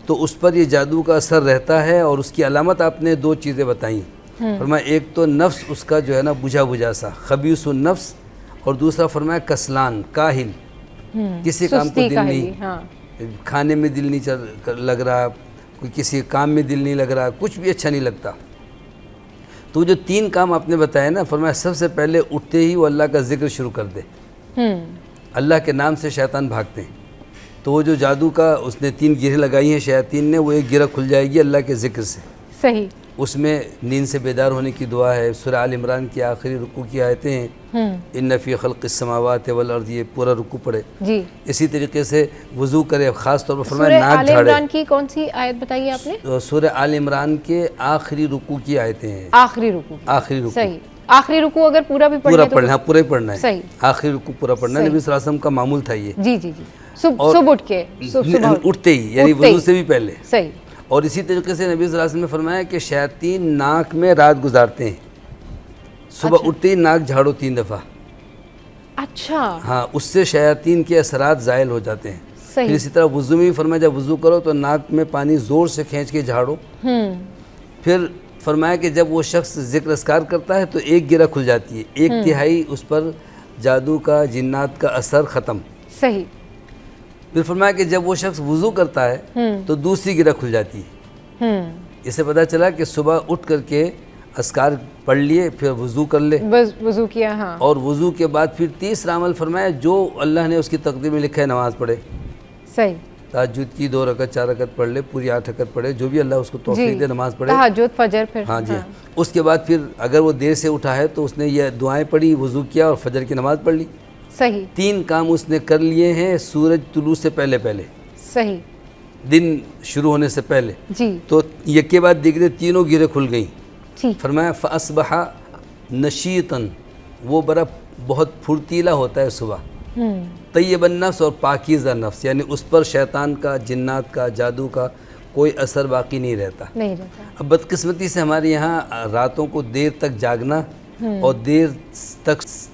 तो उस पर ये जादू का असर रहता है। और उसकी अलामत आपने 2 चीज़ें बताई। फरमाया एक तो नफ्स उसका जो है ना बुझा बुझा सा, खबीसुन नफ्स, और दूसरा फरमाया कसलान, काहिल, किसी काम को दिल नहीं, हाँ। खाने में दिल नहीं लग रहा, कोई किसी काम में दिल नहीं लग रहा, कुछ भी अच्छा नहीं लगता। तो जो 3 काम आपने बताए ना, फरमाया सबसे पहले उठते ही वो अल्लाह का जिक्र शुरू कर दे। अल्लाह के नाम से शैतान भागते हैं। तो वो जो जादू का उसने 3 गिरहें लगाई हैं शैतान ने, वो एक गिरह खुल जाएगी अल्लाह के जिक्र से। सही। उसमें नींद से बेदार होने की दुआ है। सूरह आल इमरान की आखिरी रुकू की आयतें हैं, इन्न फी खल्क़िस समावाति वल अर्ज़, ये पूरा रुकू पढ़े जी। इसी तरीके से वज़ू करे, ख़ास तौर पर फरमाया नाक झाड़े। आल इमरान की कौन सी आयत बताइए आपने? सूरह आल इमरान के आखिरी रुकू की आयतें हैं। आखिरी रुकू, आखिरी रुकू, सही। आखिरी रुकू अगर पूरा भी पूरा पढ़ना, पूरा ही पढ़ना है। सही। आखिरी रुकू पूरा पढ़ना, नबी सल्लल्लाहु अलैहि वसल्लम का मामूल था ये। जी जी जी। सुबह उठ के, उठते ही, यानी वज़ू से भी पहले। सही। और इसी तरीके से नबी सल्लल्लाहु अलैहि वसल्लम ने फरमाया कि शैतान नाक में रात गुजारते हैं। सुबह उठते ही नाक झाड़ो 3 दफ़ा। अच्छा। हाँ, उससे शैतान के असरात ज़ायल हो जाते हैं। सही। फिर इसी तरह वज़ू में भी फरमाया जब वज़ू करो तो नाक में पानी ज़ोर से खींच के झाड़ो। फिर फरमाया कि जब वो शख्स ज़िक्र अस्कार करता है तो 1 गिरह खुल जाती है, 1/3 उस पर जादू का, जिन्नात का असर ख़त्म। सही। फिर फरमाया कि जब वो शख्स वज़ू करता है तो दूसरी गिरह खुल जाती है। इससे पता चला कि सुबह उठ करके अस्कार पढ़ लिए, फिर वज़ू कर ले, बस वज़ू किया, हाँ। और वज़ू के बाद फिर तीसरा अमल फरमाया जो अल्लाह ने उसकी तकदीर में लिखा है, नमाज़ पढ़े। सही। तहज्जुद की 2 रकत 4 रकत पढ़ ले, पूरी 8 रकत पढ़े, जो भी अल्लाह उसको तौफीक दे, नमाज़ पढ़े। तहज्जुद, फजर, फिर हाँ जी। उसके बाद फिर अगर वो देर से उठा है तो उसने ये दुआएं पढ़ी, वज़ू किया और फजर की नमाज़ पढ़ ली। सही। 3 काम उसने कर लिए हैं सूरज तुलू से पहले पहले, सही, दिन शुरू होने से पहले जी। तो एक के बाद दिखते 3 गिरें खुल गई। फरमाया फ़अस्बहा नशीतन, वो बड़ा बहुत फुर्तीला होता है सुबह। तय्यबन नफ्स, और पाकीज़ा नफ्स, यानी उस पर शैतान का, जिन्नात का, जादू का कोई असर बाकी नहीं रहता। नहीं रहता। अब बदकिस्मती से हमारे यहाँ रातों को देर तक जागना और देर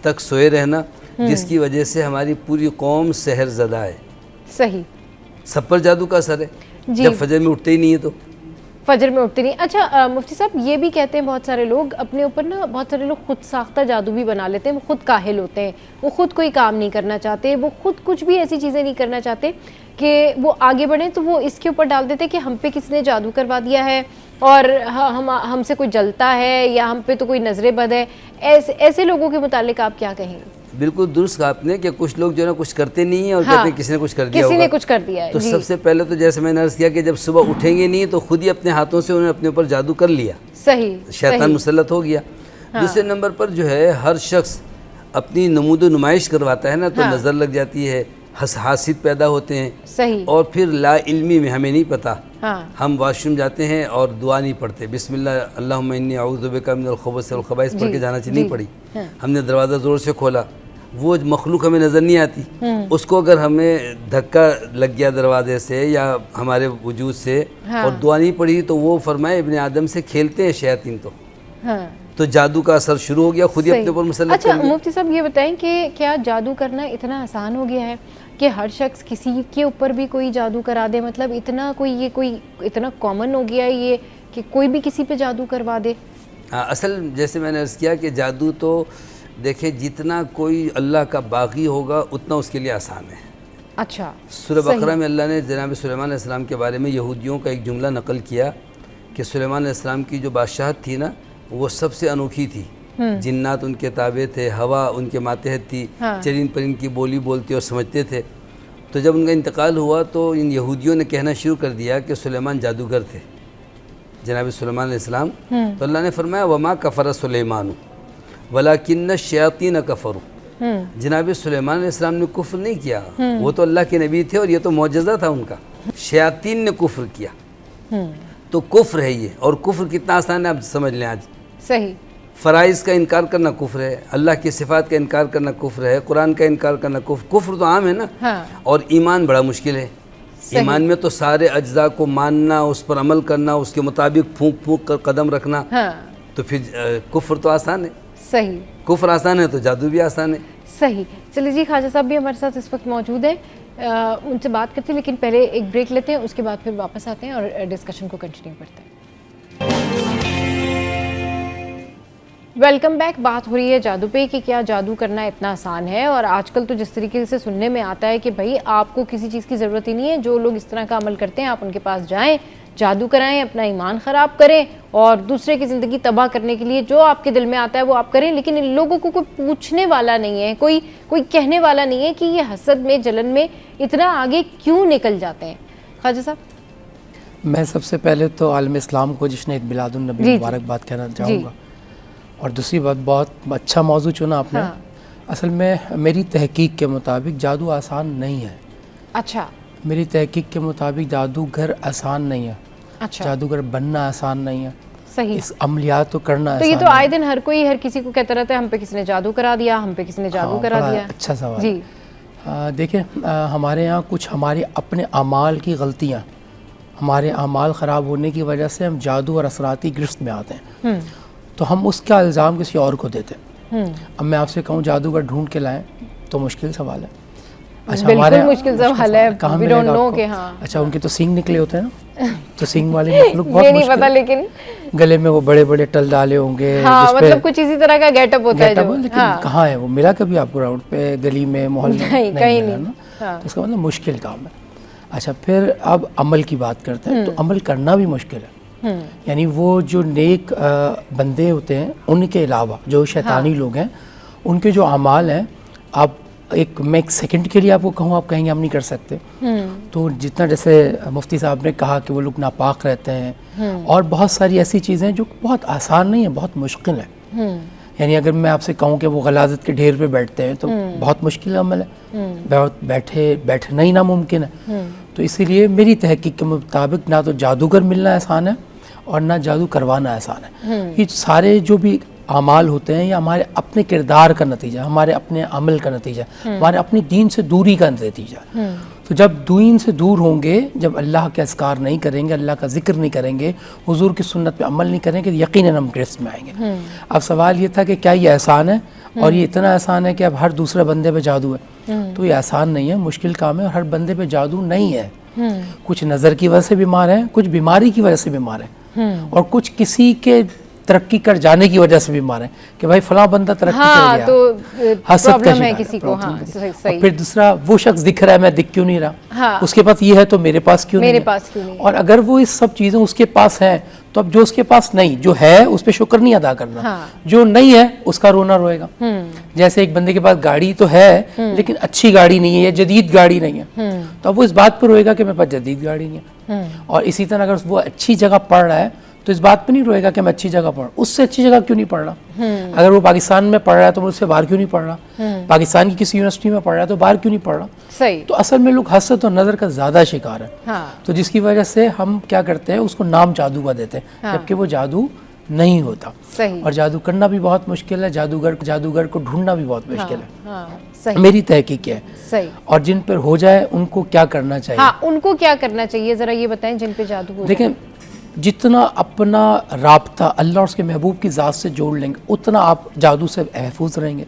तक सोए रहना, जिसकी वजह से हमारी पूरी कौम सहर ज़दा है। सही। सब पर जादू का असर है, जब फजर में उठते ही नहीं है तो। फजर में उठते नहीं। अच्छा मुफ्ती साहब, ये भी कहते हैं बहुत सारे लोग अपने ऊपर ना, बहुत सारे लोग खुद साख्ता जादू भी बना लेते हैं। वो खुद काहिल होते हैं, वो खुद कोई काम नहीं करना चाहते, वो खुद कुछ भी ऐसी चीज़ें नहीं करना चाहते कि वो आगे बढ़ें, तो वो इसके ऊपर डाल देते हैं कि हम पे किसने जादू करवा दिया है और हमसे कोई जलता है या हम पे तो कोई नजरे बद है। ऐसे लोगों के मुतालिक आप क्या कहेंगे? बिल्कुल दुरुस्त कहा आपने कि कुछ लोग जो ना कुछ करते नहीं है और कहते हैं किसी ने कुछ कर दिया, किसी ने कुछ कर दिया है। तो सबसे पहले तो जैसे मैंने अर्ज किया कि जब सुबह उठेंगे नहीं तो खुद ही अपने हाथों से उन्होंने अपने ऊपर जादू कर लिया। सही। शैतान मुसल्लत हो गया। दूसरे नंबर पर जो है हर शख्स अपनी नमूदो नुमाइश करवाता है ना, तो नज़र लग जाती है, हासिद पैदा होते हैं। सही। और फिर ला इल्मी में हमें नहीं पता, हम वॉशरूम जाते हैं और दुआ नहीं पढ़ते, बिस्मिल्लाह अल्लाहुम्मा इन्नी अऊज़ु बिका मिनल खुबुस वल खबाइस पढ़ के जाना चाहिए, नहीं पढ़ी। हमने दरवाज़ा ज़ोर से खोला, वो मखलूक हमें नज़र नहीं आती, उसको अगर हमें धक्का लग गया दरवाजे से या हमारे वजूद से और दुआ नहीं पड़ी, तो वो फरमाए इब्ने आदम से खेलते हैं शैतान, तो जादू का असर शुरू हो गया, खुद ही अपने ऊपर मुसल्लत। अच्छा मुफ्ती साहब, ये बताएं कि क्या जादू करना इतना आसान हो गया है कि हर शख्स किसी के ऊपर भी कोई जादू करा दे? मतलब कोई इतना कॉमन हो गया है ये कि कोई भी किसी पे जादू करवा दे? असल जैसे मैंने अर्ज़ किया कि जादू तो देखिए जितना कोई अल्लाह का बागी होगा उतना उसके लिए आसान है। अच्छा। सूरह बकरा में अल्लाह ने जनाब सुलेमान अलैहिस्सलाम के बारे में यहूदियों का एक जुमला नकल किया कि सुलेमान अलैहिस्सलाम की जो बादशाहत थी ना, वो सबसे अनोखी थी। जिन्नात उनके ताबे थे, हवा उनके मातहत थी, चरिंद परिंद की बोली बोलते और समझते थे। तो जब उनका इंतकाल हुआ तो इन यहूदियों ने कहना शुरू कर दिया कि सुलेमान जादूगर थे, जनाब सुलेमान अलैहिस्सलाम। तो अल्लाह ने फरमाया वमा कफ़र सुलेमान वलाकिन्न शयातीन कफ़रू, जनाब सुलेमान अलैहिस्सलाम ने कुफ्र नहीं किया, वो तो अल्लाह के नबी थे और ये तो मौजज़ा था उनका। शयातीन ने कुफ्र किया, तो कुफ्र है ये। और कुफ्र कितना आसान है आप समझ लें आज। सही। फ़राइज़ का इनकार करना कुफ्र है, अल्लाह की सिफ़ात का इनकार करना कुफ्र है, कुरान का इनकार करना कुफ्र तो आम है ना। और ईमान बड़ा मुश्किल है। ईमान में तो सारे अज्जा को मानना, उस पर अमल करना, उसके मुताबिक फूंक फूंक कर कदम रखना, तो फिर कुफ्र तो आसान है। सही। कुफ्र आसान है तो जादू भी आसान है। सही। चलिए जी, ख्वाजा साहब भी हमारे साथ इस वक्त मौजूद हैं, उनसे बात करते हैं, लेकिन पहले एक ब्रेक लेते हैं, उसके बाद फिर वापस आते हैं और डिस्कशन को कंटिन्यू करते हैं। Welcome back. बात हो रही है जादू पे कि क्या जादू करना इतना आसान है। और आजकल तो जिस तरीके से सुनने में आता है कि भाई आपको किसी चीज़ की ज़रूरत ही नहीं है, जो लोग इस तरह का अमल करते हैं आप उनके पास जाएं, जादू कराएं, अपना ईमान ख़राब करें और दूसरे की ज़िंदगी तबाह करने के लिए जो आपके दिल में आता है वो आप करें। लेकिन इन लोगों को कोई पूछने वाला नहीं है, कोई कहने वाला नहीं है कि ये हसद में, जलन में इतना आगे क्यों निकल जाते हैं। ख्वाजा साहब, मैं सबसे पहले तो आलम इस्लाम को जिसने ईद मिलादुन नबी मुबारकबाद कहना चाहूँगा। और दूसरी बात, बहुत अच्छा मौजू चुना आपने। असल में मेरी तहकीक के मुताबिक जादू आसान नहीं है। अच्छा। मेरी तहकीक के मुताबिक जादूगर आसान नहीं है। अच्छा। जादूगर बनना आसान नहीं है। सही। इस अमलियात तो करना आसान। तो ये तो आए दिन हर किसी को कहता रहता है हम पे किसी ने जादू करा दिया, हम पे किसी ने जादू करा दिया। अच्छा सवाल जी। देखिए, हमारे यहाँ कुछ हमारे अपने अमाल की गलतियाँ, हमारे अमाल ख़राब होने की वजह से हम जादू और असराती गिरफ्त में आते हैं, तो हम उसका इल्ज़ाम किसी और को देते हैं। अब मैं आपसे कहूँ जादूगर ढूंढ के लाएं तो मुश्किल सवाल है। अच्छा, हमारे मुश्किल सवाल है। कहाँ We don't know कि हाँ। अच्छा, उनके तो सींग निकले होते हैं ना, तो सींग वाले मखलूक बहुत ये नहीं पता, लेकिन गले में वो बड़े बड़े टल डाले होंगे। हाँ, मतलब कुछ इसी तरह का गेटअप होता है जो। लेकिन कहाँ है वो? मिला कभी आपको राउंड पे, गली में, मोहल्ले में? कहीं नहीं। तो इसका मतलब मुश्किल काम है। अच्छा, फिर अब अमल की बात करते हैं, तो अमल करना भी मुश्किल है। यानी वो जो नेक बंदे होते हैं उनके अलावा जो शैतानी लोग हैं, उनके जो अमाल हैं, आप मैं एक सेकंड के लिए आपको कहूँ, आप कहेंगे हम नहीं कर सकते। तो जितना, जैसे मुफ्ती साहब ने कहा कि वो लोग नापाक रहते हैं, और बहुत सारी ऐसी चीज़ें जो बहुत आसान नहीं है, बहुत मुश्किल है। यानी अगर मैं आपसे कहूँ कि वो गलाजत के ढेर पे बैठते हैं तो बहुत मुश्किल अमल है, बैठना ही नामुमकिन है। तो इसीलिए मेरी तहकीक के मुताबिक ना तो जादूगर मिलना आसान है और ना जादू करवाना आसान है। ये सारे जो भी आमाल होते हैं या हमारे अपने किरदार का नतीजा, हमारे अपने अमल का नतीजा, हमारे अपनी दीन से दूरी का नतीजा। तो जब दीन से दूर होंगे, जब अल्लाह के अस्कार नहीं करेंगे, अल्लाह का जिक्र नहीं करेंगे, हुजूर की सुन्नत पे अमल नहीं करेंगे, तो यकीनन हम गिरफ्त में आएंगे। अब सवाल ये था कि क्या ये एहसान है, और ये इतना एहसान है कि अब हर दूसरे बंदे पे जादू है। तो ये एहसान नहीं है, मुश्किल काम है, और हर बंदे पे जादू नहीं है। कुछ नज़र की वजह से बीमार हैं, कुछ बीमारी की वजह से बीमार हैं, और कुछ किसी के तरक्की कर जाने की वजह से बीमार है कि भाई फलां बंदा तरक्की कर गया, तो हसद का प्रॉब्लम है शिकार किसी को। हाँ, सही, और फिर दूसरा, वो शख्स दिख रहा है, मैं दिख क्यों नहीं रहा, हाँ, उसके पास ये है तो मेरे पास क्यों मेरे नहीं पास क्यों नहीं। और अगर वो इस सब चीज़ें उसके पास हैं, तो अब जो उसके पास नहीं, जो है उस पर शुक्र नहीं अदा करना, हाँ, जो नहीं है उसका रोना रोएगा। जैसे एक बंदे के पास गाड़ी तो है लेकिन अच्छी गाड़ी नहीं है या जदीद गाड़ी नहीं है, तो अब वो इस बात पर रोएगा कि मेरे पास जदीद गाड़ी नहीं है। और इसी तरह अगर वो अच्छी जगह पढ़ रहा है तो इस बात पे नहीं रोएगा कि मैं अच्छी जगह पढ़, उससे अच्छी जगह क्यों नहीं पढ़ रहा। अगर वो पाकिस्तान में पढ़ रहा है तो मैं उससे बाहर क्यों नहीं पढ़ रहा, पाकिस्तान की किसी यूनिवर्सिटी में पढ़ रहा है तो बाहर क्यों नहीं पढ़ रहा। सही। तो असल में लोग हसद और नज़र का ज़्यादा शिकार है। हाँ। तो जिसकी वजह से हम क्या करते हैं, उसको नाम जादू का देते हैं, हाँ, जबकि वो जादू नहीं होता। सही। और जादू करना भी बहुत मुश्किल है, जादूगर को ढूंढना भी बहुत मुश्किल है। हाँ, सही। मेरी तहकीक है। सही। और जिन पर हो जाए उनको क्या करना चाहिए। हाँ, उनको क्या करना चाहिए जरा ये बताएं, जिन पे जादू हो देखें, जितना अपना राब्ता अल्लाह और उसके महबूब की ज़ात से जोड़ लेंगे उतना आप जादू से महफूज रहेंगे।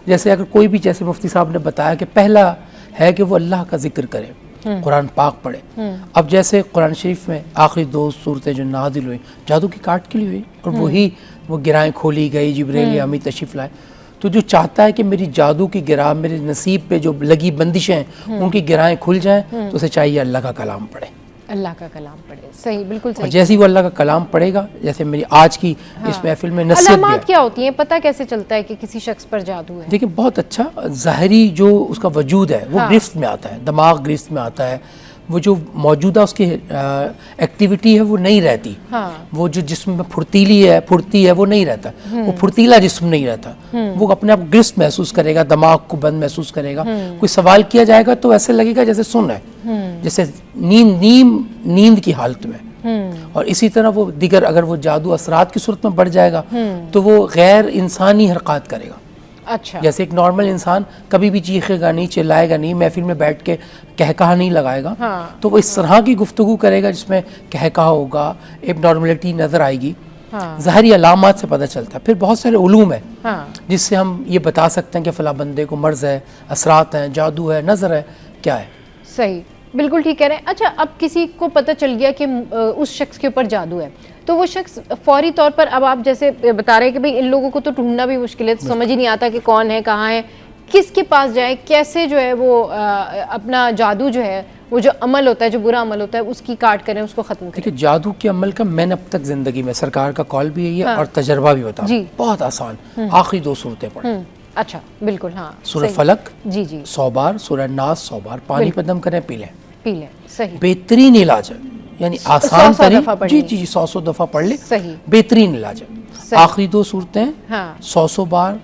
जैसे अगर कोई भी, जैसे मुफ्ती साहब ने बताया कि पहला है कि वो अल्लाह का जिक्र करे, कुरान पाक पढ़े। अब जैसे कुरान शरीफ में आखिरी 2 सूरतें जो नाजिल हुई जादू की काट के लिए हुई, और वही वो गिराएं खोली गई, जिब्रील अमीन तशरीफ लाए। तो जो चाहता है कि मेरी जादू की गिरा, मेरे नसीब पे जो लगी बंदिशें हैं उनकी गिराएं खुल जाएं, तो उसे चाहिए अल्लाह का कलाम पढ़े, अल्लाह का कलाम पढ़े। सही, बिल्कुल सही। और जैसे ही वो अल्लाह का कलाम पढ़ेगा, जैसे मेरी आज की इस महफिल में नसीहत भी है। अलामात क्या होती हैं, पता कैसे चलता है कि किसी शख्स पर जादू है? देखिए, बहुत अच्छा ज़ाहरी जो उसका वजूद है वो गिरफ्त में आता है, दिमाग गिरफ्त में आता है, वो जो मौजूदा उसकी एक्टिविटी है वो नहीं रहती। हाँ। वो जो जिस्म में फुर्ती है वो नहीं रहता, वो फुर्तीला जिस्म नहीं रहता, वो अपने आप गिरफ्त महसूस करेगा, दिमाग को बंद महसूस करेगा। कोई सवाल किया जाएगा तो ऐसे लगेगा जैसे सुन है, जैसे नींद की हालत में। और इसी तरह वो दिगर, अगर वो जादू असरात की सूरत में बढ़ जाएगा तो वो गैर इंसानी हरकत करेगा। अच्छा। जैसे एक नॉर्मल इंसान कभी भी चीखेगा नहीं, चिल्लाएगा नहीं, महफिल में बैठ के कहकहा नहीं लगाएगा। हाँ। तो वो इस तरह की गुफ्तगू करेगा जिसमें कहकहा होगा, एक नॉर्मलिटी नजर आएगी। हाँ। ज़ाहरी अलामात से पता चलता है। फिर बहुत सारे उलूम है, हाँ, जिससे हम ये बता सकते हैं कि फ़ला बंदे को मर्ज़ है, असरात हैं, जादू है, नज़र है, क्या है। सही, बिल्कुल ठीक कह रहे हैं। अच्छा, अब किसी को पता चल गया कि उस शख्स के ऊपर जादू है, तो वो शख्स फौरी तौर पर, अब आप जैसे बता रहे हैं कि भाई इन लोगों को तो ढूंढना भी मुश्किल है, तो समझ ही नहीं आता कि कौन है, कहाँ है, किसके पास जाए, कैसे जो है वो अपना जादू जो है, वो जो अमल होता है, जो बुरा अमल होता है, उसकी काट करें, उसको ख़त्म करें। देखिए, जादू के अमल का मैंने अब तक ज़िंदगी में, सरकार का कॉल भी यही है, हाँ, और तजर्बा भी बता, बहुत आसान, आखिरी 2 सूरतें पढ़ें। अच्छा, बिल्कुल, हाँ। सूरह फलक जी 100 बार, सूरह नास 100 बार, पानी पर दम करें, पी लें। सही, बेहतरीन इलाज है, यानी आसान तरीन। जी 100 दफ़ा पढ़ ले, सही, बेहतरीन इलाज है। आखिरी 2 सूरतें 100 बार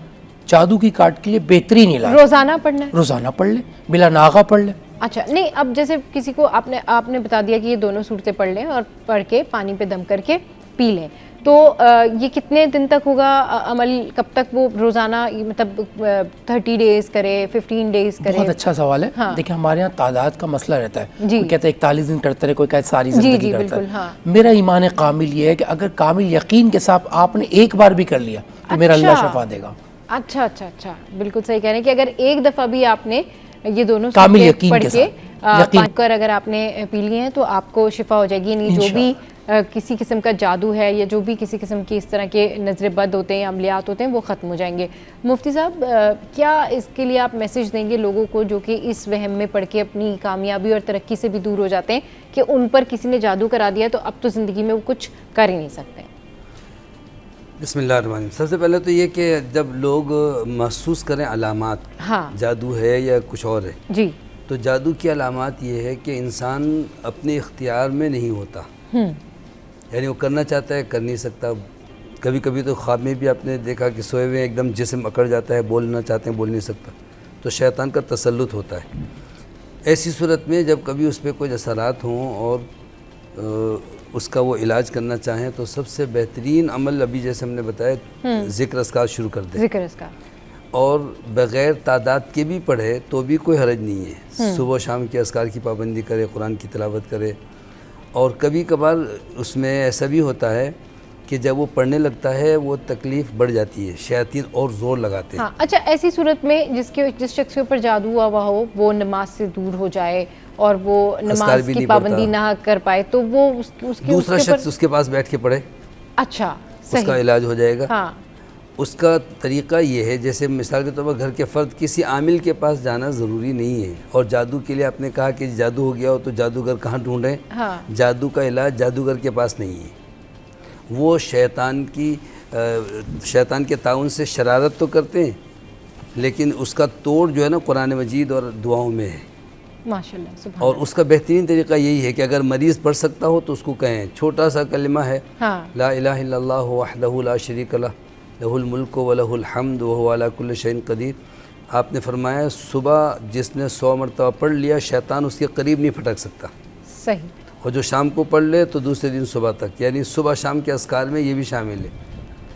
जादू की काट के लिए बेहतरीन इलाज। रोजाना पढ़ना है, रोजाना पढ़ ले, बिला नागा पढ़ ले। अच्छा, नहीं, अब जैसे किसी को आपने बता दिया कि ये दोनों सूरतें पढ़ लें और पढ़ के पानी पे दम करके पी लें, तो ये कितने दिन तक होगा अमल, कब तक वो रोज़ाना, मतलब 30 डेज़ करे, 15 डेज़ करे? बहुत अच्छा सवाल है। हाँ। देखिए, हमारे यहाँ तादाद का मसला रहता है, कोई कहता है 41 दिन करते रहे, कोई कहता है सारी ज़िंदगी करता है। हाँ। मेरा ईमान कामिल ये है कि अगर कामिल यकीन के साथ आपने एक बार भी कर लिया तो मेरा अल्लाह शफा देगा। अच्छा, बिल्कुल सही कह रहे हैं कि अगर एक दफ़ा भी आपने ये दोनों कामिल यकीन पढ़ के यकीन कर अगर आपने पी लिए हैं तो आपको शिफा हो जाएगी। नहीं, जो भी किसी किस्म का जादू है या जो भी किसी किस्म की इस तरह के नजर बद होते हैं या अमलियात होते हैं वो ख़त्म हो जाएंगे। मुफ्ती साहब, क्या इसके लिए आप मैसेज देंगे लोगों को जो कि इस वहम में पढ़ के अपनी कामयाबी और तरक्की से भी दूर हो जाते हैं कि उन पर किसी ने जादू करा दिया तो अब तो ज़िंदगी में वो कुछ कर ही नहीं सकते? बिस्मिल्लाहिर्रहमानिर्रहीम। सबसे पहले तो ये कि जब लोग महसूस करें अलामात, हाँ, जादू है या कुछ और है जी, तो जादू की अलामात ये है कि इंसान अपने इख्तियार में नहीं होता, यानी वो करना चाहता है कर नहीं सकता। कभी कभी तो ख्वाब में भी आपने देखा कि सोए हुए एकदम जिस्म अकड़ जाता है, बोलना चाहते हैं बोल नहीं सकता, तो शैतान का तसल्लुत होता है। ऐसी सूरत में जब कभी उस पर कोई असरात हों और उसका वो इलाज करना चाहें तो सबसे बेहतरीन अमल अभी जैसे हमने बताया ज़िक्र अस्कार शुरू कर दें। ज़िक्र अस्कार और बग़ैर तादाद के भी पढ़े तो भी कोई हरज नहीं है। सुबह शाम के अस्कार की पाबंदी करे, कुरान की तिलावत करे। और कभी कभार उसमें ऐसा भी होता है कि जब वो पढ़ने लगता है वो तकलीफ़ बढ़ जाती है, शैतान और ज़ोर लगाते हैं। हाँ, अच्छा, ऐसी सूरत में जिस शख्स के ऊपर जादू हुआ हो वो नमाज से दूर हो जाए और वो नमाज की पाबंदी ना कर पाए तो वो उसके दूसरा शख्स उसके पास बैठ के पढ़े। अच्छा, सही। उसका इलाज हो जाएगा। हाँ। उसका तरीक़ा ये है, जैसे मिसाल के तौर पर घर के फ़र्द किसी आमिल के पास जाना ज़रूरी नहीं है। और जादू के लिए आपने कहा कि जादू हो गया हो तो जादूगर कहाँ ढूंढें? हाँ। जादू का इलाज जादूगर के पास नहीं है। वो शैतान के ताउन से शरारत तो करते हैं, लेकिन उसका तोड़ जो है ना कुरान मजीद और दुआओं में है। माशाल्लाह, सुभान। और उसका बेहतरीन तरीका यही है कि अगर मरीज़ पढ़ सकता हो तो उसको कहें, छोटा सा कलिमा है, हाँ। ला इलाहा इल्लल्लाहु वहदहु ला शरीका लह लहुल मुल्कु व लहुल हम्द व हुवा अला कुल्लि शैइन क़दीर। आपने फरमाया सुबह जिसने 100 मरतबा पढ़ लिया शैतान उसके करीब नहीं फटक सकता। सही। और जो शाम को पढ़ ले तो दूसरे दिन सुबह तक, यानी सुबह शाम के अस्कार में ये भी शामिल है।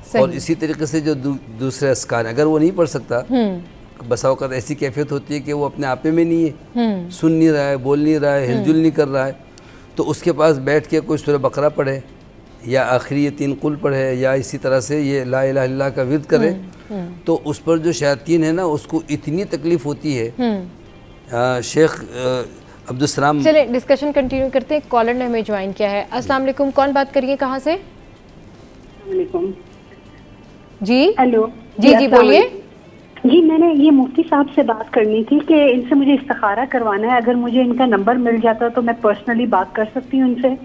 सही। और इसी तरीके से जो दूसरे अस्कार अगर वो नहीं पढ़ सकता, बसा औक़ात ऐसी कैफियत होती है कि वो अपने आपे में नहीं है, सुन नहीं रहा है, बोल नहीं रहा है, हिलजुल नहीं कर रहा है, तो उसके पास बैठ के कोई सूरह बकरा पढ़े या आखिरी ये 3 कुल पढ़े या इसी तरह से ये ला इलाहा इल्लल्लाह का विर्द करे, तो उस पर जो शैतान है ना उसको इतनी तकलीफ़ होती है। शेख अब्दुस्सलाम, चले डिस्कशन कंटिन्यू करते हैं। कॉलर ने हमें ज्वाइन किया है। अस्सलाम वालेकुम, कौन बात करिए, कहाँ से? जी हेलो। जी बोलिए। जी, मैंने ये मुफ्ती साहब से बात करनी थी कि इनसे मुझे इस्तिखारा करवाना है। अगर मुझे इनका नंबर मिल जाता तो मैं पर्सनली बात कर सकती हूँ इनसे।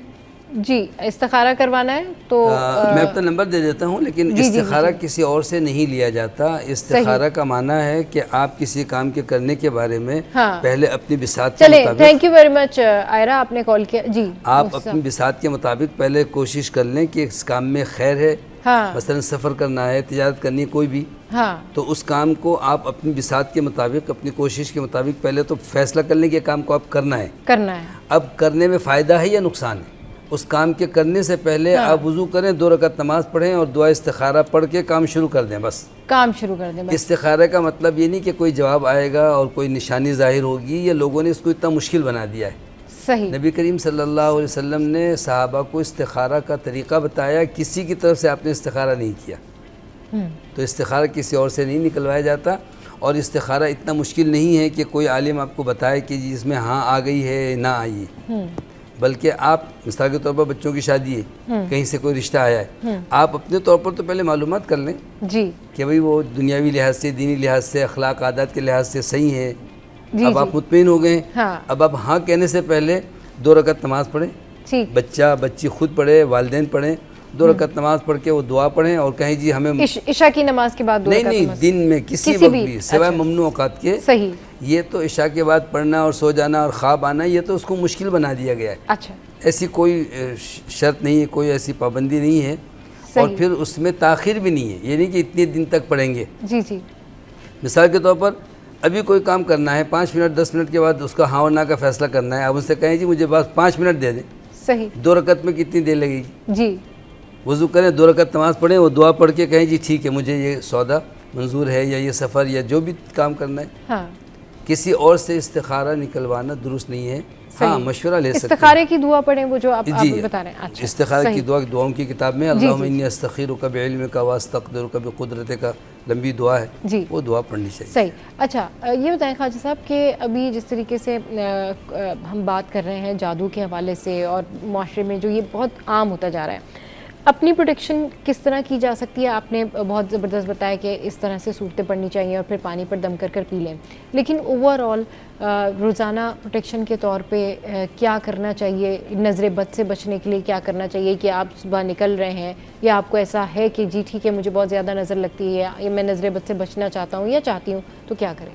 जी, इस्तिखारा करवाना है तो मैं अपना नंबर दे देता हूँ, लेकिन इस्तिखारा किसी और से नहीं लिया जाता। इस्तिखारा का माना है कि आप किसी काम के करने के बारे में पहले अपनी बिसात के मुताबिक, thank you very much Ayra, आपने कॉल किया। जी, आप अपनी बिसात के मुताबिक पहले कोशिश कर लें कि इस काम में खैर है। हाँ। मसलन सफ़र करना है, तिजारत करनी है कोई भी, हाँ। तो उस काम को आप अपनी बिसात के मुताबिक, अपनी कोशिश के मुताबिक पहले तो फैसला कर लें कि काम को आप करना है। अब करने में फ़ायदा है या नुकसान है, उस काम के करने से पहले आप वुज़ू करें, 2 रकात नमाज पढ़ें और दुआ इस्तिखारा पढ़ के काम शुरू कर दें। बस काम शुरू कर दें। इस्तिखारे का मतलब ये नहीं कि कोई जवाब आएगा और कोई निशानी ज़ाहिर होगी, ये लोगों ने इसको इतना मुश्किल बना दिया है। सही। नबी करीम सल्लल्लाहु अलैहि वसल्लम ने सहाबा को इस्तिखारा का तरीक़ा बताया, किसी की तरफ से आपने इस्तिखारा नहीं किया। तो इस्तिखारा किसी और से नहीं निकलवाया जाता। और इस्तिखारा इतना मुश्किल नहीं है कि कोई आलिम आपको बताए कि जी इसमें हाँ आ गई है ना आई है, बल्कि आप मिसाल के तौर पर बच्चों की शादी है, कहीं से कोई रिश्ता आया है, आप अपने तौर पर तो पहले मालूमात कर लें जी कि भाई वो दुनियावी लिहाज से, दीनी लिहाज से, अखलाक आदत के लिहाज से सही है। अब आप मुतमईन हो गए। हाँ। अब आप हाँ कहने से पहले 2 रकात नमाज पढ़ें, बच्चा बच्ची खुद पढ़े, वालिदैन पढ़ें, 2 रकात नमाज पढ़ के वो दुआ पढ़ें और कहें जी हमें इशा की नमाज के बाद नहीं दिन में किसी वक्त भी सिवाय ममनू औकात के। सही। ये तो इशा के बाद पढ़ना और सो जाना और ख्वाब आना, ये तो उसको मुश्किल बना दिया गया है। अच्छा। ऐसी कोई शर्त नहीं है, कोई ऐसी पाबंदी नहीं है। और फिर उसमें ताखिर भी नहीं है, ये नहीं कि इतने दिन तक पढ़ेंगे। जी जी। मिसाल के तौर पर अभी कोई काम करना है, 5 मिनट 10 मिनट के बाद उसका हाँ और ना का फैसला करना है, आप उनसे कहें जी मुझे बस 5 मिनट दे दें। सही। 2 रकात में कितनी देर लगेगी? जी। वज़ू करें, 2 रकात नमाज पढ़ें, वो दुआ पढ़ के कहें जी ठीक है मुझे ये सौदा मंजूर है या ये सफ़र या जो भी काम करना है। हाँ। किसी और से इस्तिखारा निकलवाना दुरुस्त नहीं है। हाँ, मशवरा ले सकते हैं। इस्तिखारे की दुआ पढ़ें, वो जो आप बता रहे हैं। अच्छा। इस्तिखारा की दुआओं की किताब में अल्लाहुम्मा इन्नी अस्तखिरुका बिइल्मिका व अस्तक़दिरुका बिक़ुदरतिका लंबी दुआ है जी, वो दुआ पढ़नी चाहिए। सही। अच्छा, ये बताएं ख्वाजा साहब कि अभी जिस तरीके से हम बात कर रहे हैं जादू के हवाले से और माशरे में जो ये बहुत आम होता जा रहा है, अपनी प्रोटेक्शन किस तरह की जा सकती है? आपने बहुत ज़बरदस्त बताया कि इस तरह से सूरतें पढ़नी चाहिए और फिर पानी पर दम कर पी लें, लेकिन ओवरऑल रोज़ाना प्रोटेक्शन के तौर पे क्या करना चाहिए? नज़र बद से बचने के लिए क्या करना चाहिए कि आप सुबह निकल रहे हैं या आपको ऐसा है कि जी ठीक है मुझे बहुत ज़्यादा नज़र लगती है या मैं नज़र बद से बचना चाहता हूँ या चाहती हूँ, तो क्या करें?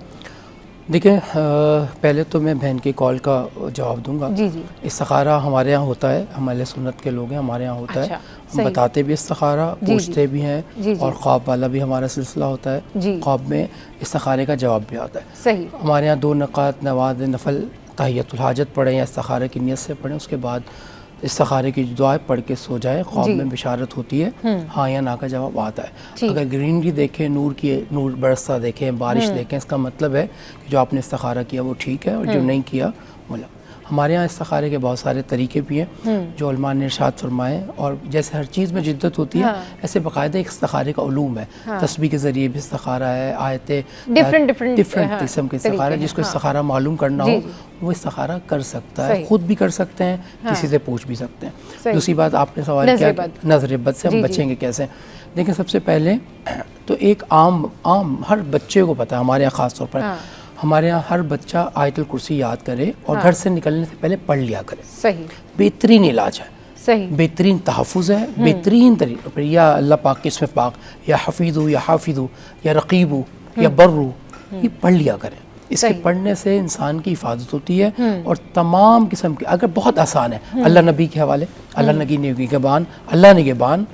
देखिए, पहले तो मैं बहन की कॉल का जवाब दूंगा। जी जी। इस्तिखारा हमारे यहाँ होता है, हमारे सुन्नत के लोग हैं, हमारे यहाँ होता है। हम बताते भी इस्तिखारा, पूछते भी हैं और ख्वाब वाला भी हमारा सिलसिला होता है। ख्वाब में इस्तिखारे का जवाब भी आता है। सही। हमारे यहाँ 2 रकात नवाज़ नफल तहियतुल हाजत पढ़ें या इस्तिखारे की नीयत से पढ़ें, उसके बाद इस्तिखारे की दुआ पढ़ के सो जाए, ख्वाब में बिशारत होती है, हाँ या ना का जवाब आता है। अगर ग्रीनरी देखें, नूर बरसता देखें, बारिश देखें, इसका मतलब है कि जो आपने इस्तिखारा किया वो ठीक है, और जो नहीं किया वो लग। हमारे यहाँ इस्तिखारे के बहुत सारे तरीके भी हैं जो उलमा ने इरशाद फरमाए, और जैसे हर चीज़ में जिद्दत होती है ऐसे बाकायदा एक इस्तिखारे का उलूम है। तस्बीह के ज़रिए भी इस्तिखारा है, आयतें डिफरेंट किस्म के इस्तिखारा, जिसको इस्तिखारा मालूम करना हो वो इस्तिखारा कर सकता है, खुद भी कर सकते हैं, किसी से पूछ भी सकते हैं। दूसरी बात आपने सवाल किया नज़र बद से हम बचेंगे कैसे। देखिए सबसे पहले तो एक आम हर बच्चे को पता है, हमारे यहाँ ख़ास तौर पर हमारे यहाँ हर बच्चा आयतुल कुर्सी याद करे और घर से निकलने से पहले पढ़ लिया करे। सही, बेहतरीन इलाज है, सही, बेहतरीन तहफ़्फ़ुज़ है, बेहतरीन तरीक़ा। या अल्लाह पाक के इसमें पाक, या हफीज़ु, या हाफिज़ु, या रक़ीबु, या बर्रु, ये पढ़ लिया करें। इसके पढ़ने से इंसान की हिफाजत होती है, और तमाम किस्म के, अगर बहुत आसान है, अल्लाह नबी के हवाले, अल्लाह नबी निगहबान, अल्लाह निगहबान,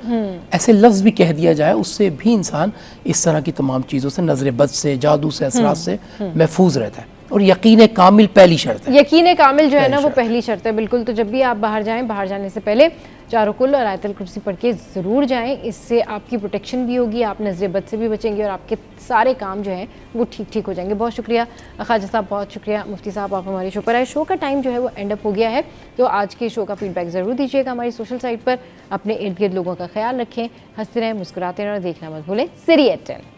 ऐसे लफ्ज़ भी कह दिया जाए, उससे भी इंसान इस तरह की तमाम चीज़ों से, नज़र बद से, जादू से, असरात से महफूज रहता है। और यकीन कामिल पहली शर्त है। यकीन कामिल जो है ना वो पहली शर्त है, बिल्कुल। तो जब भी आप बाहर जाएं, बाहर जाने से पहले चारों कुल और आयतुल कुर्सी पढ़ के ज़रूर जाएं। इससे आपकी प्रोटेक्शन भी होगी, आप नज़र बद से भी बचेंगे, और आपके सारे काम जो हैं वो ठीक हो जाएंगे। बहुत शुक्रिया ख्वाजा साहब, बहुत शुक्रिया मुफ्ती साहब, आप हमारे शो पर आए। शो का टाइम जो है वो एंड अप हो गया है, तो आज के शो का फीडबैक ज़रूर दीजिएगा हमारी सोशल साइट पर। अपने इर्द गिर्द लोगों का ख्याल रखें, हंसते रहें, मुस्कुराते रहें, और देखना मत भूलें सीरियस 10।